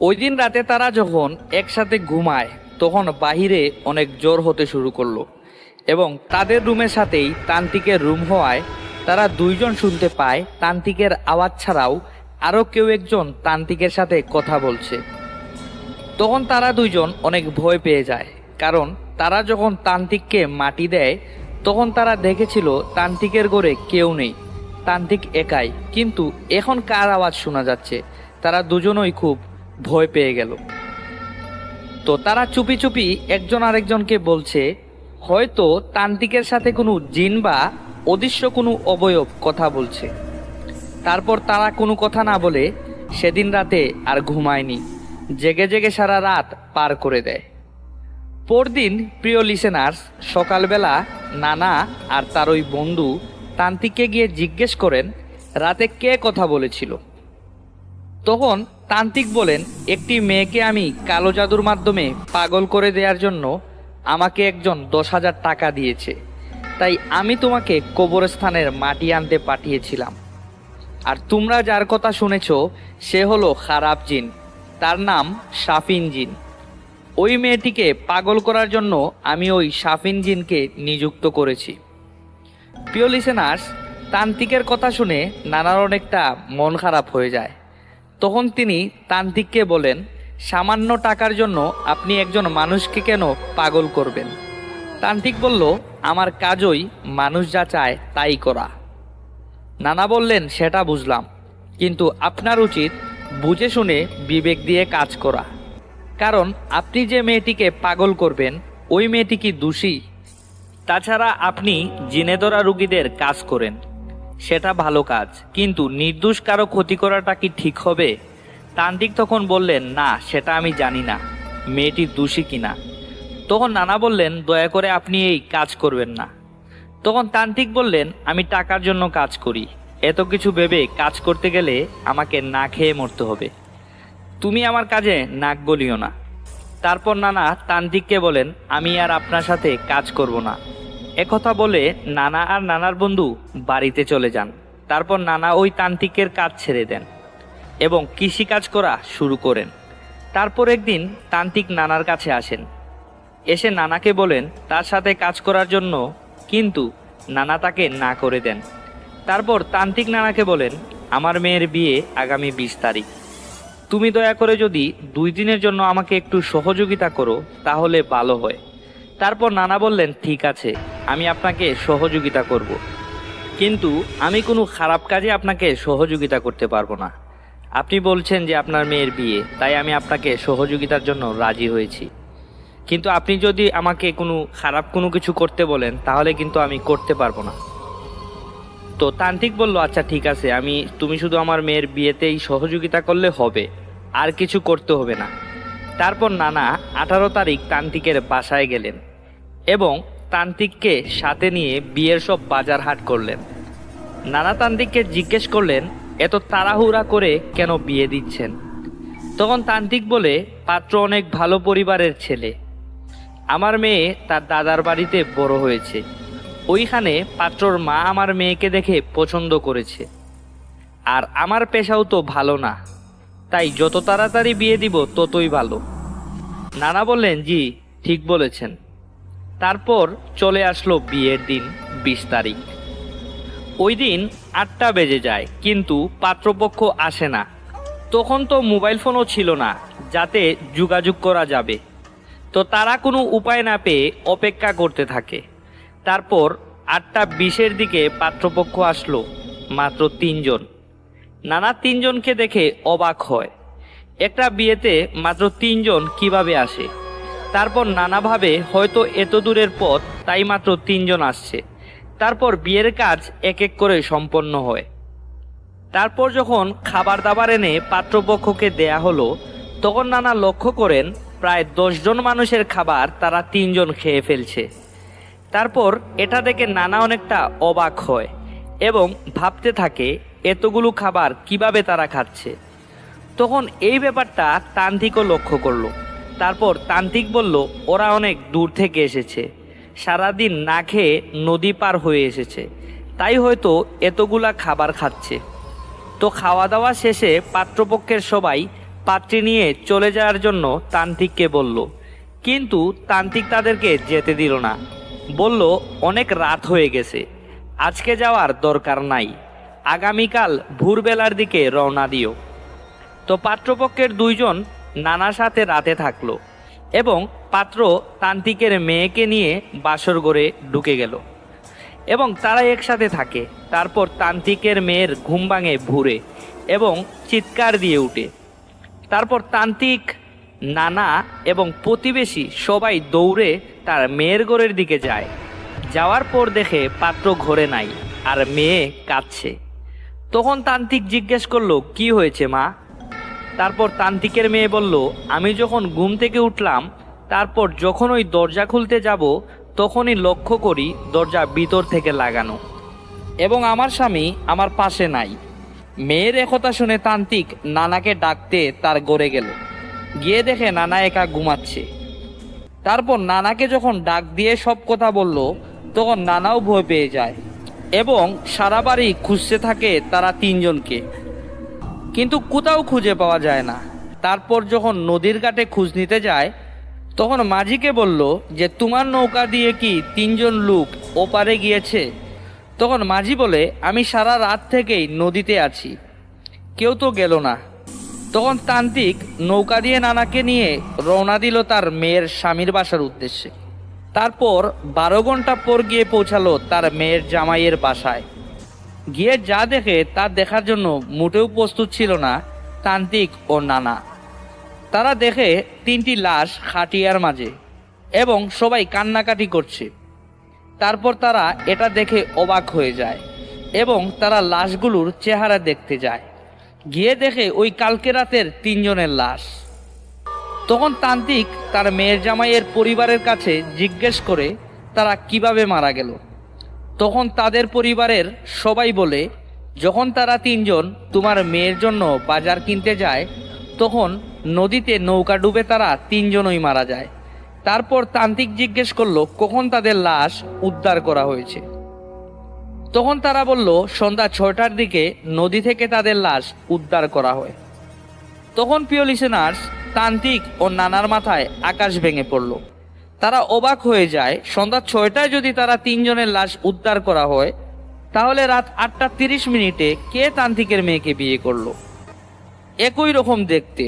ওই দিন রাতে তারা যখন একসাথে ঘুমায় তখন বাহিরে অনেক জোর হতে শুরু করলো এবং তাদের রুমের সাথেই তান্ত্রিকের রুম হওয়ায় তারা দুইজন শুনতে পায় তান্ত্রিকের আওয়াজ ছাড়াও আরও কেউ একজন তান্ত্রিকের সাথে কথা বলছে। তখন তারা দুইজন অনেক ভয় পেয়ে যায়, কারণ তারা যখন তান্ত্রিককে মাটি দেয় তখন তারা দেখেছিল তান্ত্রিকের ঘরে কেউ নেই, তান্ত্রিক একাই। কিন্তু এখন কার আওয়াজ শোনা যাচ্ছে? তারা দুজনই খুব ভয় পেয়ে গেল। তো তারা চুপি চুপি একজন আরেকজনকে বলছে হয়তো তান্ত্রিকের সাথে কোনো জিন বা অদৃশ্য কোনো অবয়ব কথা বলছে। তারপর তারা কোনো কথা না বলে সেদিন রাতে আর ঘুমায়নি, জেগে জেগে সারা রাত পার করে দেয়। পরদিন প্রিয় লিসেনার্স, সকালবেলা নানা আর তার ওই বন্ধু তান্ত্রিককে গিয়ে জিজ্ঞেস করেন রাতে কে কথা বলেছিল। তখন তান্ত্রিক বলেন, একটি মেয়েকে আমি কালো জাদুর মাধ্যমে পাগল করে দেওয়ার জন্য আমাকে একজন 10,000 টাকা দিয়েছে, তাই আমি তোমাকে কবরস্থানের মাটি আনতে পাঠিয়েছিলাম। আর তোমরা যার কথা শুনেছ সে হলো খারাপ জিন, তার নাম সাফিন জিন। ওই মেয়েটিকে পাগল করার জন্য আমি ওই সাফিন জিনকে নিযুক্ত করেছি। প্রিয় লিসেনার্স, তান্ত্রিকের কথা শুনে নানার অনেকটা মন খারাপ হয়ে যায়। তখন তিনি তান্ত্রিককে বলেন, সামান্য টাকার জন্য আপনি একজন মানুষকে কেন পাগল করবেন? তান্ত্রিক বলল, আমার কাজই মানুষ যা চায় তাই করা। নানা বললেন, সেটা বুঝলাম, কিন্তু আপনার উচিত বুঝে শুনে বিবেক দিয়ে কাজ করা, কারণ আপনি যে মেয়েটিকে পাগল করবেন ওই মেয়েটি কি দোষী? তাছাড়া আপনি জিনে ধরা রুগীদের কাজ করেন, সেটা ভালো কাজ, কিন্তু নির্দোষ কারো ক্ষতি করাটা কি ঠিক হবে? তান্ত্রিক তখন বললেন, না, সেটা আমি জানি না মেয়েটি দোষী কিনা। তখন নানা বললেন, দয়া করে আপনি এই কাজ করবেন না। তখন তান্ত্রিক বললেন, আমি টাকার জন্য কাজ করি, এত কিছু ভেবে কাজ করতে গেলে আমাকে না খেয়ে মরতে হবে, তুমি আমার কাজে নাক গলিও না। তারপর নানা তান্ত্রিককে বলেন, আমি আর আপনার সাথে কাজ করব না। একথা বলে নানা আর নানার বন্ধু বাড়িতে চলে যান। তারপর নানা ওই তান্ত্রিকের কাজ ছেড়ে দেন এবং কৃষিকাজ করা শুরু করেন। তারপর একদিন তান্ত্রিক নানার কাছে আসেন, এসে নানাকে বলেন তার সাথে কাজ করার জন্য, কিন্তু নানা তাকে না করে দেন। তারপর তান্ত্রিক নানাকে বলেন, আমার মেয়ের বিয়ে আগামী 20 তারিখ, তুমি দয়া করে যদি 2 দিনের জন্য আমাকে একটু সহযোগিতা করো তাহলে ভালো হয়। তারপর নানা বললেন, ঠিক আছে, আমি আপনাকে সহযোগিতা করব, কিন্তু আমি কোনো খারাপ কাজে আপনাকে সহযোগিতা করতে পারবো না। আপনি বলছেন যে আপনার মেয়ের বিয়ে, তাই আমি আপনাকে সহযোগিতার জন্য রাজি হয়েছি, কিন্তু আপনি যদি আমাকে খারাপ কোনো কিছু করতে বলেন তাহলে কিন্তু আমি করতে পারবো না। তো তান্ত্রিক বলল, আচ্ছা ঠিক আছে, তুমি শুধু আমার মেয়ের বিয়েতেই সহযোগিতা করলে হবে, আর কিছু করতে হবে না। তারপর নানা 18 তারিখ তান্ত্রিকের বাসায় গেলেন এবং তান্ত্রিককে সাথে নিয়ে বিয়ের সব বাজার হাট করলেন। নানা তান্ত্রিককে জিজ্ঞেস করলেন, এত তাড়াহুড়া করে কেন বিয়ে দিচ্ছেন? তখন তান্ত্রিক বলে, পাত্র অনেক ভালো পরিবারের ছেলে, আমার মেয়ে তার দাদার বাড়িতে বড় হয়েছে, ওইখানে পাত্রর মা আমার মেয়েকে দেখে পছন্দ করেছে, আর আমার পেশাও তো ভালো না, তাই যত তাড়াতাড়ি বিয়ে দিব ততই ভালো। নানা বললেন, জি ঠিক বলেছেন। তারপর চলে আসলো বিয়ের দিন 20 তারিখ। ওই দিন 8টা বেজে যায়, কিন্তু পাত্রপক্ষ আসে না। তখন তো মোবাইল ফোনও ছিল না যাতে যোগাযোগ করা যাবে, তো তারা কোনো উপায় না পেয়ে অপেক্ষা করতে থাকে। তারপর 8:20-এর দিকে পাত্রপক্ষ আসলো, মাত্র 3 জন। নানা 3 জনকে দেখে অবাক হয়, একটা বিয়েতে মাত্র 3 জন কিভাবে আসে? তারপর নানা ভাবে হয়তো এত দূরের পথ, তাই মাত্র 3 জন আসছে। তারপর বিয়ের কাজ এক এক করে সম্পন্ন হয়। তারপর যখন খাবার দাবার এনে পাত্রপক্ষকে দেয়া হলো, তখন নানা লক্ষ্য করেন প্রায় 10 জন মানুষের খাবার তারা 3 জন খেয়ে ফেলছে। তারপর এটা দেখে নানা অনেকটা অবাক হয় এবং ভাবতে থাকে এতগুলো খাবার কিভাবে তারা খাচ্ছে। তখন এই ব্যাপারটা তান্ত্রিকও লক্ষ্য করলো। তারপর তান্ত্রিক বলল, ওরা অনেক দূর থেকে এসেছে, সারাদিন না খেয়ে নদী পার হয়ে এসেছে, তাই হয়তো এতগুলা খাবার খাচ্ছে। তো খাওয়া দাওয়া শেষে পাত্রপক্ষের সবাই পাত্রী নিয়ে চলে যাওয়ার জন্য তান্ত্রিককে বলল, কিন্তু তান্ত্রিক তাদেরকে যেতে দিল না, বলল অনেক রাত হয়ে গেছে, আজকে যাওয়ার দরকার নাই, আগামীকাল ভোরবেলার দিকে রওনা দিও। তো পাত্রপক্ষের দুইজন নানার সাথে রাতে থাকলো এবং পাত্র তান্ত্রিকের মেয়েকে নিয়ে বাসর ঘরে ঢুকে গেল এবং তারা একসাথে থাকে। তারপর তান্ত্রিকের মেয়ের ঘুম ভাঙে ভোরে এবং চিৎকার দিয়ে উঠে। তারপর তান্ত্রিক, নানা এবং প্রতিবেশী সবাই দৌড়ে তার মেয়ের ঘরের দিকে যায়। যাওয়ার পর দেখে পাত্র ঘরে নাই আর মেয়ে কাঁদছে। তখন তান্ত্রিক জিজ্ঞেস করলো, কি হয়েছে মা? তারপর তান্ত্রিকের মেয়ে বলল, আমি যখন ঘুম থেকে উঠলাম, তারপর যখন ওই দরজা খুলতে যাব তখনই লক্ষ্য করি দরজা ভিতর থেকে লাগানো এবং আমার স্বামী আমার পাশে নাই। মেয়ের একথা শুনে তান্ত্রিক নানাকে ডাকতে তার ঘরে গেল। গিয়ে দেখে নানা একা ঘুমাচ্ছে। তারপর নানাকে যখন ডাক দিয়ে সব কথা বলল, তখন নানাও ভয় পেয়ে যায় এবং সারা বাড়ি খুঁজতে থাকে তারা তিনজনকে, কিন্তু কোথাও খুঁজে পাওয়া যায় না। তারপর যখন নদীর ঘাটে খোঁজ নিতে যায়, তখন মাঝিকে বলল যে তোমার নৌকা দিয়ে কি তিনজন লোক ওপারে গিয়েছে? তখন মাঝি বলে, আমি সারা রাত থেকেই নদীতে আছি, কেউ তো গেল না। তখন তান্ত্রিক নৌকা দিয়ে নানাকে নিয়ে রওনা দিল তার মেয়ের স্বামীর বাসার উদ্দেশ্যে। তারপর 12 ঘন্টা পর গিয়ে পৌঁছালো তার মেয়ের জামাইয়ের বাসায়। গিয়ে যা দেখে তা দেখার জন্য মোটেও প্রস্তুত ছিল না তান্ত্রিক ও নানা। তারা দেখে 3টি লাশ খাটিয়ার মাঝে এবং সবাই কান্নাকাটি করছে। তারপর তারা এটা দেখে অবাক হয়ে যায় এবং তারা লাশগুলোর চেহারা দেখতে যায়। গিয়ে দেখে ওই কালকে রাতের 3 জনের লাশ। তখন তান্ত্রিক তার মেয়ের জামাইয়ের পরিবারের কাছে জিজ্ঞেস করে তারা কিভাবে মারা গেল। তখন তাদের পরিবারের সবাই বলে, যখন তারা 3 জন তোমার মেয়ের জন্য বাজার কিনতে যায়, তখন নদীতে নৌকা ডুবে তারা 3 জনই মারা যায়। তারপর তান্ত্রিক জিজ্ঞেস করলো কখন তাদের লাশ উদ্ধার করা হয়েছে। তখন তারা বলল, সন্ধ্যা 6টার দিকে নদী থেকে তাদের লাশ উদ্ধার করা হয়। তখন প্রিয় লিসেনার্স, তান্ত্রিক ও নানার মাথায় আকাশ ভেঙে পড়ল। তারা অবাক হয়ে যায়, সন্ধ্যা 6টায় যদি তারা 3 জনের লাশ উদ্ধার করা হয়, তাহলে রাত 8:30 কে তান্ত্রিকের মেয়েকে বিয়ে করলো? একই রকম দেখতে।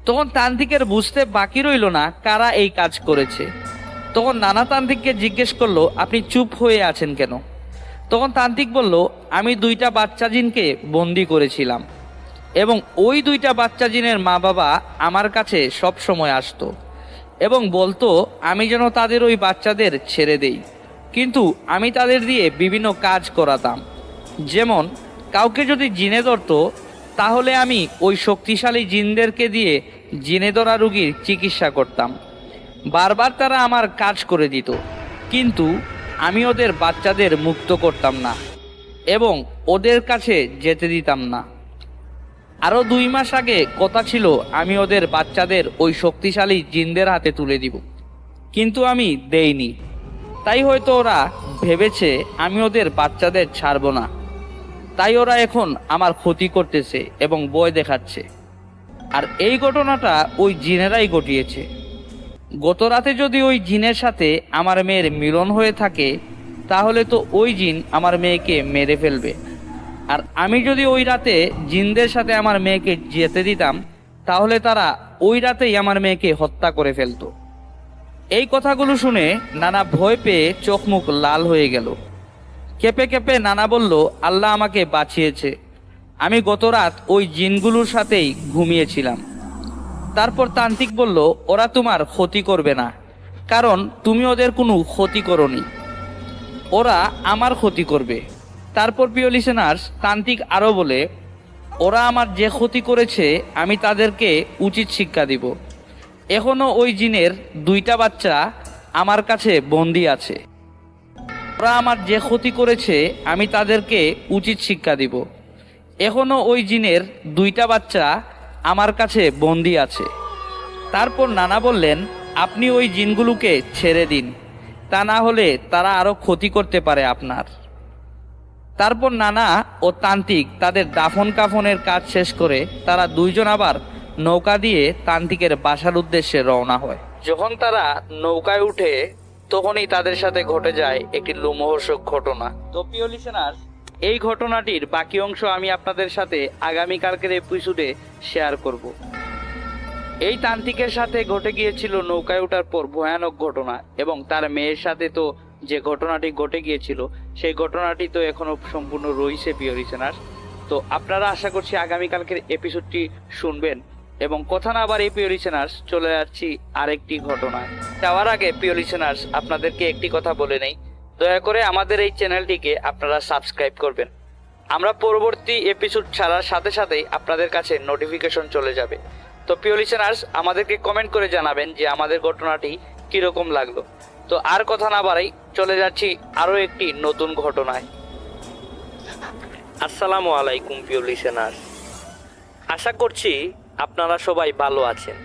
তখন তান্ত্রিকের বুঝতে বাকি রইল না কারা এই কাজ করেছে। তখন নানা তান্ত্রিককে জিজ্ঞেস করলো, আপনি চুপ হয়ে আছেন কেন? তখন তান্ত্রিক বলল, আমি 2টা বাচ্চা জিনকে বন্দি করেছিলাম এবং ওই 2টা বাচ্চা জিনের মা বাবা আমার কাছে সব সময় আসতো এবং বলতো আমি যেন তাদের ওই বাচ্চাদের ছেড়ে দেই, কিন্তু আমি তাদের দিয়ে বিভিন্ন কাজ করাতাম। যেমন কাউকে যদি জিনে ধরতো, তাহলে আমি ওই শক্তিশালী জিনদেরকে দিয়ে জিনে ধরা রোগীর চিকিৎসা করতাম। বারবার তারা আমার কাজ করে দিত, কিন্তু আমি ওদের বাচ্চাদের মুক্ত করতাম না এবং ওদের কাছে যেতে দিতাম না। আরও 2 মাস আগে কথা ছিল আমি ওদের বাচ্চাদের ওই শক্তিশালী জিনদের হাতে তুলে দিব, কিন্তু আমি দেইনি। তাই হয়তো ওরা ভেবেছে আমি ওদের বাচ্চাদের ছাড়ব না, তাই ওরা এখন আমার ক্ষতি করতেছে এবং ভয় দেখাচ্ছে। আর এই ঘটনাটা ওই জিনেরাই ঘটিয়েছে। গত রাতে যদি ওই জিনের সাথে আমার মেয়ের মিলন হয়ে থাকে, তাহলে তো ওই জিন আমার মেয়েকে মেরে ফেলবে। আর আমি যদি ওই রাতে জিনদের সাথে আমার মেয়েকে যেতে দিতাম, তাহলে তারা ওই রাতেই আমার মেয়েকে হত্যা করে ফেলতো। এই কথাগুলো শুনে নানা ভয় পেয়ে চোখ মুখ লাল হয়ে গেল। কেঁপে কেঁপে নানা বলল, আল্লাহ আমাকে বাঁচিয়েছে, আমি গত রাত ওই জিনগুলোর সাথেই ঘুমিয়েছিলাম। তারপর তান্ত্রিক বলল, ওরা তোমার ক্ষতি করবে না, কারণ তুমি ওদের কোনো ক্ষতি করোনি, ওরা আমার ক্ষতি করবে। তারপর প্রিয় লিসেনার্স, তান্ত্রিক আরও বলে, ওরা আমার যে ক্ষতি করেছে আমি তাদেরকে উচিত শিক্ষা দিব। এখনো ওই জিনের 2টা বাচ্চা আমার কাছে বন্দি আছে। ওরা আমার যে ক্ষতি করেছে আমি তাদেরকে উচিত শিক্ষা দিব। এখনো ওই জিনের 2টা বাচ্চা আমার কাছে বন্দি আছে। তারপর নানা বললেন, আপনি ওই জিনগুলোকে ছেড়ে দিন, তা না হলে তারা আরো ক্ষতি করতে পারে আপনার। তারপর নানা ও তান্ত্রিক তাদের দাফন কাফনের কাজ শেষ করে তারা 2 জন আবার নৌকা দিয়ে তান্ত্রিকের বাসার উদ্দেশ্যে রওনা হয়। যখন তারা নৌকায় উঠে তখনই তাদের সাথে ঘটে যায় একটি লোমহর্ষক ঘটনা। তো প্রিয় লিসেনার্স, এই ঘটনাটির বাকি অংশ আমি আপনাদের সাথে আগামীকালকের এপিসোডে শেয়ার করব। এই তান্ত্রিকের সাথে ঘটে গিয়েছিল নৌকায় ওঠার পর ভয়ানক ঘটনা, এবং তার মেয়ের সাথে তো যে ঘটনাটি ঘটে গিয়েছিল সেই ঘটনাটি তো এখনো সম্পূর্ণ রয়েছে প্রিয় লিসেনার্স। তো আপনারা আশা করছি আগামীকালকের এপিসোডটি শুনবেন, এবং কথা না আবার এই প্রিয় লিসেনার্স চলে যাচ্ছি আরেকটি ঘটনায়। যাওয়ার আগে প্রিয় লিসেনার্স আপনাদেরকে একটি কথা বলে নেই, দয়া করে আমাদের এই চ্যানেলটিকে আপনারা সাবস্ক্রাইব করবেন। আমরা পরবর্তী এপিসোড ছাড়ার সাথে সাথেই আপনাদের কাছে নোটিফিকেশন চলে যাবে। তো প্রিয় লিসেনার্স আমাদেরকে কমেন্ট করে জানাবেন যে আমাদের ঘটনাটি কীরকম লাগলো। তো আর কথা না বাড়াই চলে যাচ্ছি আরও একটি নতুন ঘটনায়। আসসালামু আলাইকুম প্রিয় লিসেনার্স, আশা করছি আপনারা সবাই ভালো আছেন।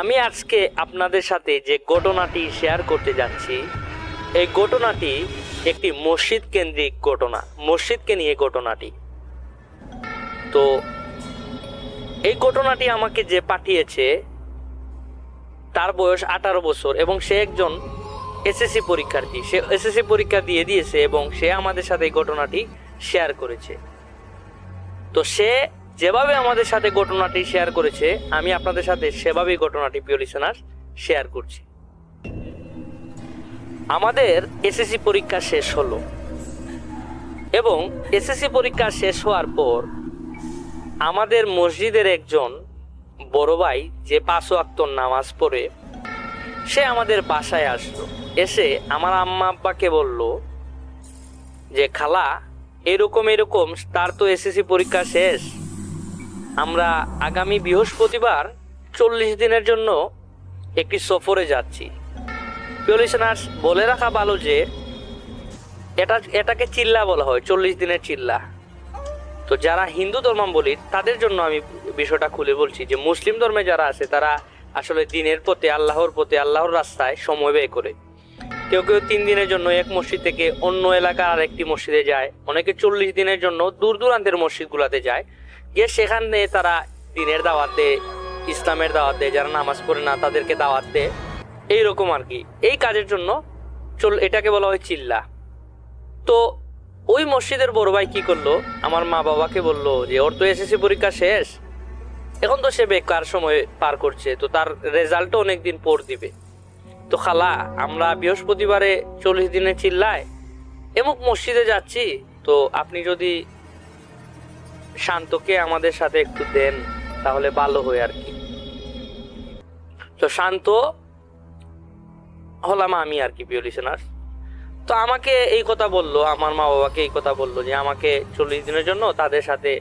আমি আজকে আপনাদের সাথে যে ঘটনাটি শেয়ার করতে যাচ্ছি, এই ঘটনাটি একটি মসজিদ কেন্দ্রিক ঘটনা, মসজিদকে নিয়ে ঘটনাটি। তো এই ঘটনাটি আমাকে যে পাঠিয়েছে তার বয়স 18 বছর এবং সে একজন এসএসসি পরীক্ষার্থী। সে এসএসসি পরীক্ষা দিয়ে দিয়েছে এবং সে আমাদের সাথে এই ঘটনাটি শেয়ার করেছে। তো সে যেভাবে আমাদের সাথে ঘটনাটি শেয়ার করেছে আমি আপনাদের সাথে সেভাবেই ঘটনাটি প্রিয় লিসেনার শেয়ার করছি। আমাদের এসএসসি পরীক্ষা শেষ হলো এবং এসএসসি পরীক্ষা শেষ হওয়ার পর আমাদের মসজিদের একজন বড় ভাই যে 5 ওয়াক্ত নামাজ পড়ে সে আমাদের বাসায় আসলো। এসে আমার আম্মা আব্বাকে বলল যে খালা এরকম এরকম তার তো এসএসসি পরীক্ষা শেষ, আমরা আগামী বৃহস্পতিবার 40 দিনের জন্য একটি সফরে যাচ্ছি। প্রিয় লিসেনার্স, বলে রাখা ভালো যে এটাকে চিল্লা বলা হয়, 40 দিনের চিল্লা। তো যারা হিন্দু ধর্মাবলম্বী তাদের জন্য আমি বিষয়টা খুলে বলছি যে মুসলিম ধর্মে যারা আছে তারা আসলে দিনের পথে আল্লাহর রাস্তায় সময় ব্যয় করে। কেউ কেউ 3 দিনের জন্য এক মসজিদ থেকে অন্য এলাকার আরেকটি মসজিদে যায়, অনেকে 40 দিনের জন্য দূর দূরান্তের মসজিদগুলোতে যায়, গিয়ে সেখানে তারা দিনের দাওয়াত দেয়, ইসলামের দাওয়াত দেয়, যারা নামাজ পড়ে না তাদেরকে দাওয়াত দেয়, এইরকম আর কি। এই কাজের জন্য এটাকে বলা হয় চিল্লা। তো ওই মসজিদের বড় ভাই কি করলো, আমার মা বাবাকে বললো যে ওর তো এসএসসি পরীক্ষা শেষ, এখন তো সে বেকার সময় পার করছে, তো তার রেজাল্টও অনেকদিন পর দিবে। তো খালা আমরা বৃহস্পতিবারে 40 দিনের চিল্লায় এমুক মসজিদে যাচ্ছি, তো আপনি যদি শান্তকে আমাদের সাথে একটু দেন তাহলে ভালো হয় আর কি। তো শান্ত হলাম আমি আর কি প্রিয় লিসেনার। তো আমাকে এই কথা বললো, আমার মা বাবাকে এই কথা বললো যে আমাকে 40 দিনের জন্য তাদের সাথে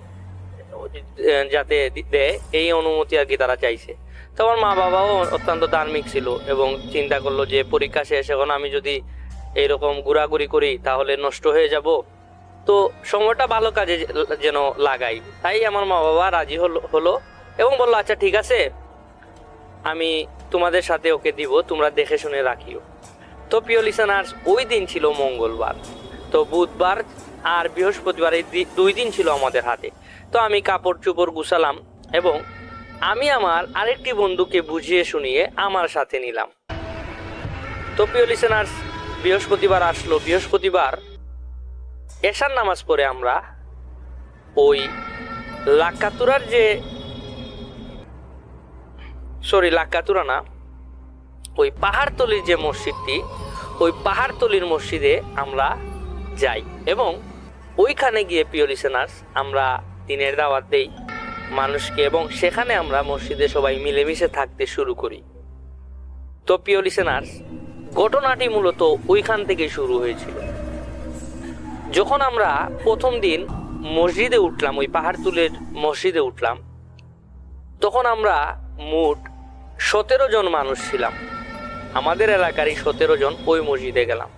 যাতে দেয় এই অনুমতি আর কি তারা চাইছে। তো আমার মা বাবাও অত্যন্ত ধার্মিক ছিল এবং চিন্তা করলো যে পরীক্ষা শেষ, এখন আমি যদি এইরকম ঘোরাঘুরি করি তাহলে নষ্ট হয়ে যাব, তো সময়টা ভালো কাজে যেন লাগাই। তাই আমার মা বাবা রাজি হলো এবং বললো আচ্ছা ঠিক আছে আমি তোমাদের সাথে ওকে দিব, তোমরা দেখে শুনে রাখিও। তো প্রিয় লিসেনার্স, ওই দিন ছিল মঙ্গলবার, তো বুধবার আর বৃহস্পতিবার এই 2 দিন ছিল আমাদের হাতে। তো আমি কাপড় চোপড় গুছালাম এবং আমি আমার আরেকটি বন্ধুকে বুঝিয়ে শুনিয়ে আমার সাথে নিলাম। তো প্রিয় লিসেনার্স, বৃহস্পতিবার আসলো। বৃহস্পতিবার এশার নামাজ পড়ে আমরা ওই লাক্কাতুরার ওই পাহাড়তলির যে মসজিদটি, ওই পাহাড়তলির মসজিদে আমরা যাই এবং ওইখানে গিয়ে প্রিয় লিসেনার্স আমরা দিনের দাওয়াত দেই মানুষকে এবং সেখানে আমরা মসজিদে সবাই মিলেমিশে থাকতে শুরু করি। তো প্রিয় লিসেনার্স, ঘটনাটি মূলত ওইখান থেকে শুরু হয়েছিল। যখন আমরা প্রথম দিন মসজিদে উঠলাম, ওই পাহাড়তলির মসজিদে উঠলাম, তখন আমরা মোট 17 জন মানুষ ছিলাম। আমাদের এলাকারই 17 জন ওই মসজিদে গেলাম।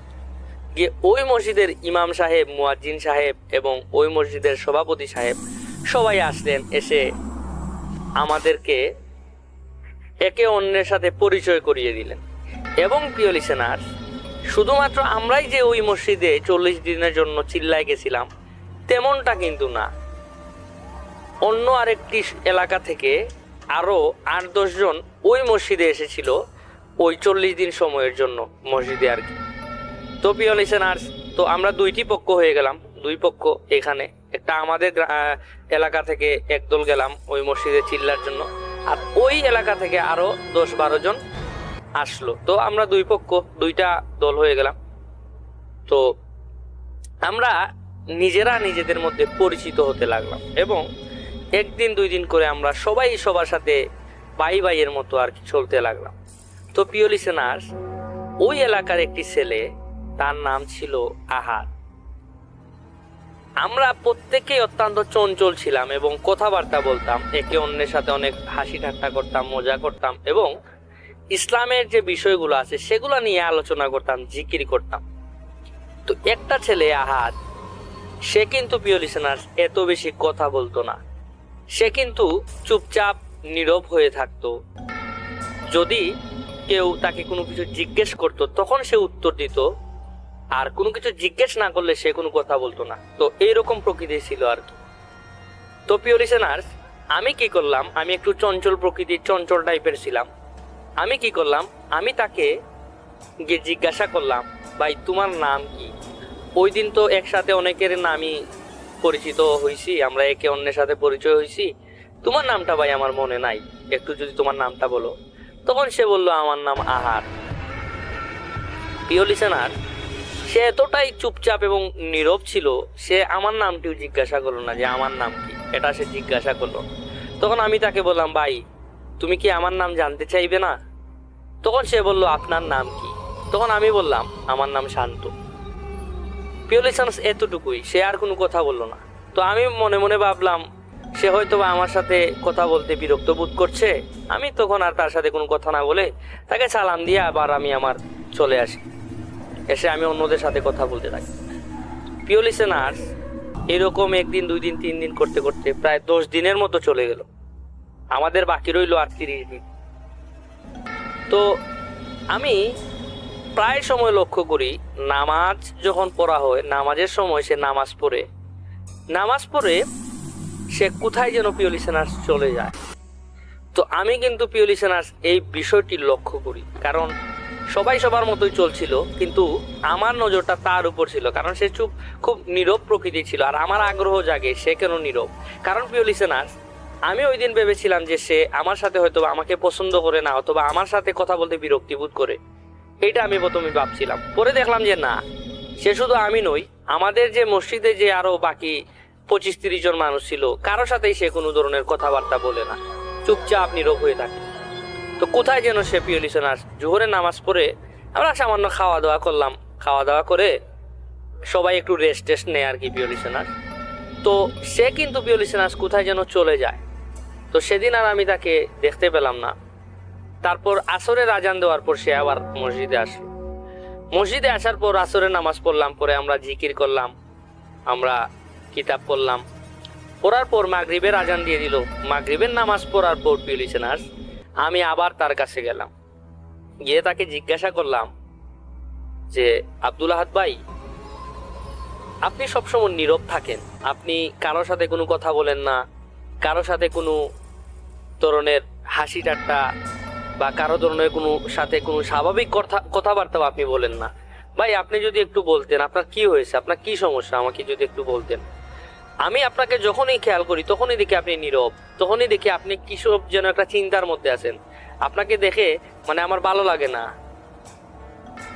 গিয়ে ওই মসজিদের ইমাম সাহেব, মুয়াজ্জিন সাহেব এবং ওই মসজিদের সভাপতি সাহেব সবাই আসলেন, এসে আমাদেরকে একে অন্যের সাথে পরিচয় করিয়ে দিলেন। এবং প্রিয় লিসেনার, শুধুমাত্র আমরাই যে ওই মসজিদে 40 দিনের জন্য চিল্লায় গেছিলাম তেমনটা কিন্তু না, অন্য আরেকটি এলাকা থেকে আরো 8-10 জন ওই মসজিদে এসেছিল ওই 40 দিন সময়ের জন্য মসজিদে আর কি। তো প্রিয় লিসেনার্স, তো আমরা দুইটি পক্ষ হয়ে গেলাম, দুই পক্ষ এখানে একটা আমাদের এলাকা থেকে একদল গেলাম ওই মসজিদে চিল্লার জন্য, আর ওই এলাকা থেকে আরো 10-12 জন আসলো। তো আমরা দুই পক্ষ দুইটা দল হয়ে গেলাম। তো আমরা নিজেরা নিজেদের মধ্যে পরিচিত হতে লাগলাম এবং একদিন 2 দিন করে আমরা সবাই সবার সাথে ভাই ভাইয়ের মতো আর কি চলতে লাগলাম। তো প্রিয় লিসেনার্স, ওই এলাকার একটি ছেলে, তার নাম ছিল আহাদ। আমরা প্রত্যেকেই অত্যন্ত চঞ্চল ছিলাম এবং কথাবার্তা বলতাম, একে অন্যের সাথে অনেক হাসি ঠাট্টা করতাম, মজা করতাম এবং ইসলামের যে বিষয়গুলো আছে সেগুলো নিয়ে আলোচনা করতাম, জিকির করতাম। তো একটা ছেলে আহাদ, সে কিন্তু প্রিয় লিসেনার্স এত বেশি কথা বলতো না, সে কিন্তু চুপচাপ নীরব হয়ে থাকতো। যদি কেউ তাকে কোনো কিছু জিজ্ঞেস করতো তখন সে উত্তর দিত, আর কোনো কিছু জিজ্ঞেস না করলে সে কোনো কথা বলতো না। তো এইরকম প্রকৃতি ছিল আর কি। তো প্রিয় লিসেনার্স, আমি কি করলাম, আমি একটু চঞ্চল প্রকৃতির, চঞ্চল টাইপের ছিলাম। আমি কি করলাম, আমি তাকে গিয়ে জিজ্ঞাসা করলাম, ভাই তোমার নাম কি? ওই দিন তো একসাথে অনেকের নামই পরিচিত হয়েছি, আমরা একে অন্যের সাথে পরিচয় হয়েছি, তোমার নামটা ভাই আমার মনে নাই, একটু যদি তোমার নামটা বলো। তখন সে বলল, আমার নাম আহার। প্রিয় লিসেনার, সে এতটাই চুপচাপ এবং নীরব ছিল, সে আমার নামটিও জিজ্ঞাসা করলো না যে আমার নাম কি, এটা সে জিজ্ঞাসা করলো। তখন আমি তাকে বললাম, ভাই তুমি কি আমার নাম জানতে চাইবে না? তখন সে বলল, আপনার নাম কি? তখন আমি বললাম, আমার নাম শান্ত। প্রিয় লিসেনার্স, এতটুকুই, সে আর কোনো কথা বললো না। তো আমি মনে মনে ভাবলাম সে হয়তো বা আমার সাথে কথা বলতে বিরক্ত বোধ করছে। আমি তখন আর তার সাথে কোনো কথা না বলে তাকে সালাম দিয়ে আবার আমি আমার চলে আসি, এসে আমি অন্যদের সাথে কথা বলতে থাকি। প্রিয় লিসেনার্স, এরকম 1 দিন 2 দিন 3 দিন করতে করতে প্রায় 10 দিনের মতো চলে গেল। আমাদের বাকি রইল আর 30 দিন। তো আমি প্রায় সময় লক্ষ্য করি, নামাজ যখন পড়া হয়, নামাজের সময় সে নামাজ পড়ে সে কোথায় যেন প্রিয় লিসেনার্স চলে যায়। তো আমি কিন্তু প্রিয় লিসেনার্স এই বিষয়টি লক্ষ্য করি, কারণ সবাই সবার মতোই চলছিল, কিন্তু আমার নজরটা তার উপর ছিল, কারণ সে খুব নীরব প্রকৃতি ছিল। আর আমার আগ্রহ জাগে সে কেন নীরব, কারণ প্রিয় লিসেনার্স, আমি ওই দিন ভেবেছিলাম যে সে আমার সাথে হয়তো আমাকে পছন্দ করে না, অথবা আমার সাথে কথা বলতে বিরক্তিবোধ করে, এটা আমি প্রথমে ভাবছিলাম। পরে দেখলাম যে না, সে শুধু আমি নই, আমাদের যে মসজিদে যে আরো বাকি 25-30 জন মানুষ ছিল, কারো সাথেই সে কোনো ধরনের কথাবার্তা বলে না, চুপচাপ নীরব হয়ে থাকে। তো কোথায় যেন সে প্রিয় লিসেনার্স জোহরের নামাজ পড়ে আমরা সামান্য খাওয়া দাওয়া করলাম, খাওয়া দাওয়া করে সবাই একটু রেস্ট নেয় আর কি প্রিয় লিসেনার্স। তো সে কিন্তু প্রিয় লিসেনার্স কোথায় যেন চলে যায়। তো সেদিন আর আমি তাকে দেখতে পেলাম না। তারপর আসরের আজান দেওয়ার পর সে আবার মসজিদে আসলো। মসজিদে আসার পর আসরের নামাজ পড়লাম, পরে আমরা জিকির করলাম, আমরা কিতাব পড়লাম। পড়ার পর মাগরিবের আজান দিয়ে দিল। মাগরিবের নামাজ পড়ার পর প্রিয় লিসেনার্স আমি আবার তার কাছে গেলাম, গিয়ে তাকে জিজ্ঞাসা করলাম যে, আব্দুল আহাদ ভাই, আপনি সবসময় নীরব থাকেন, আপনি কারোর সাথে কোনো কথা বলেন না, কারোর সাথে কোনো ধরনের হাসি ঠাট্টা বা কারো ধরনের কোনো সাথে কোনো স্বাভাবিক কথাবার্তাও আপনি বলেন না। ভাই আপনি যদি একটু বলতেন আপনার কি হয়েছে, আপনার কি সমস্যা, আমাকে যদি একটু বলতেন। আমি আপনাকে যখনই খেয়াল করি তখনই দেখি আপনি নীরব, তখনই দেখি আপনি কিসব যেন একটা চিন্তার মধ্যে আছেন, আপনাকে দেখে মানে আমার ভালো লাগে না।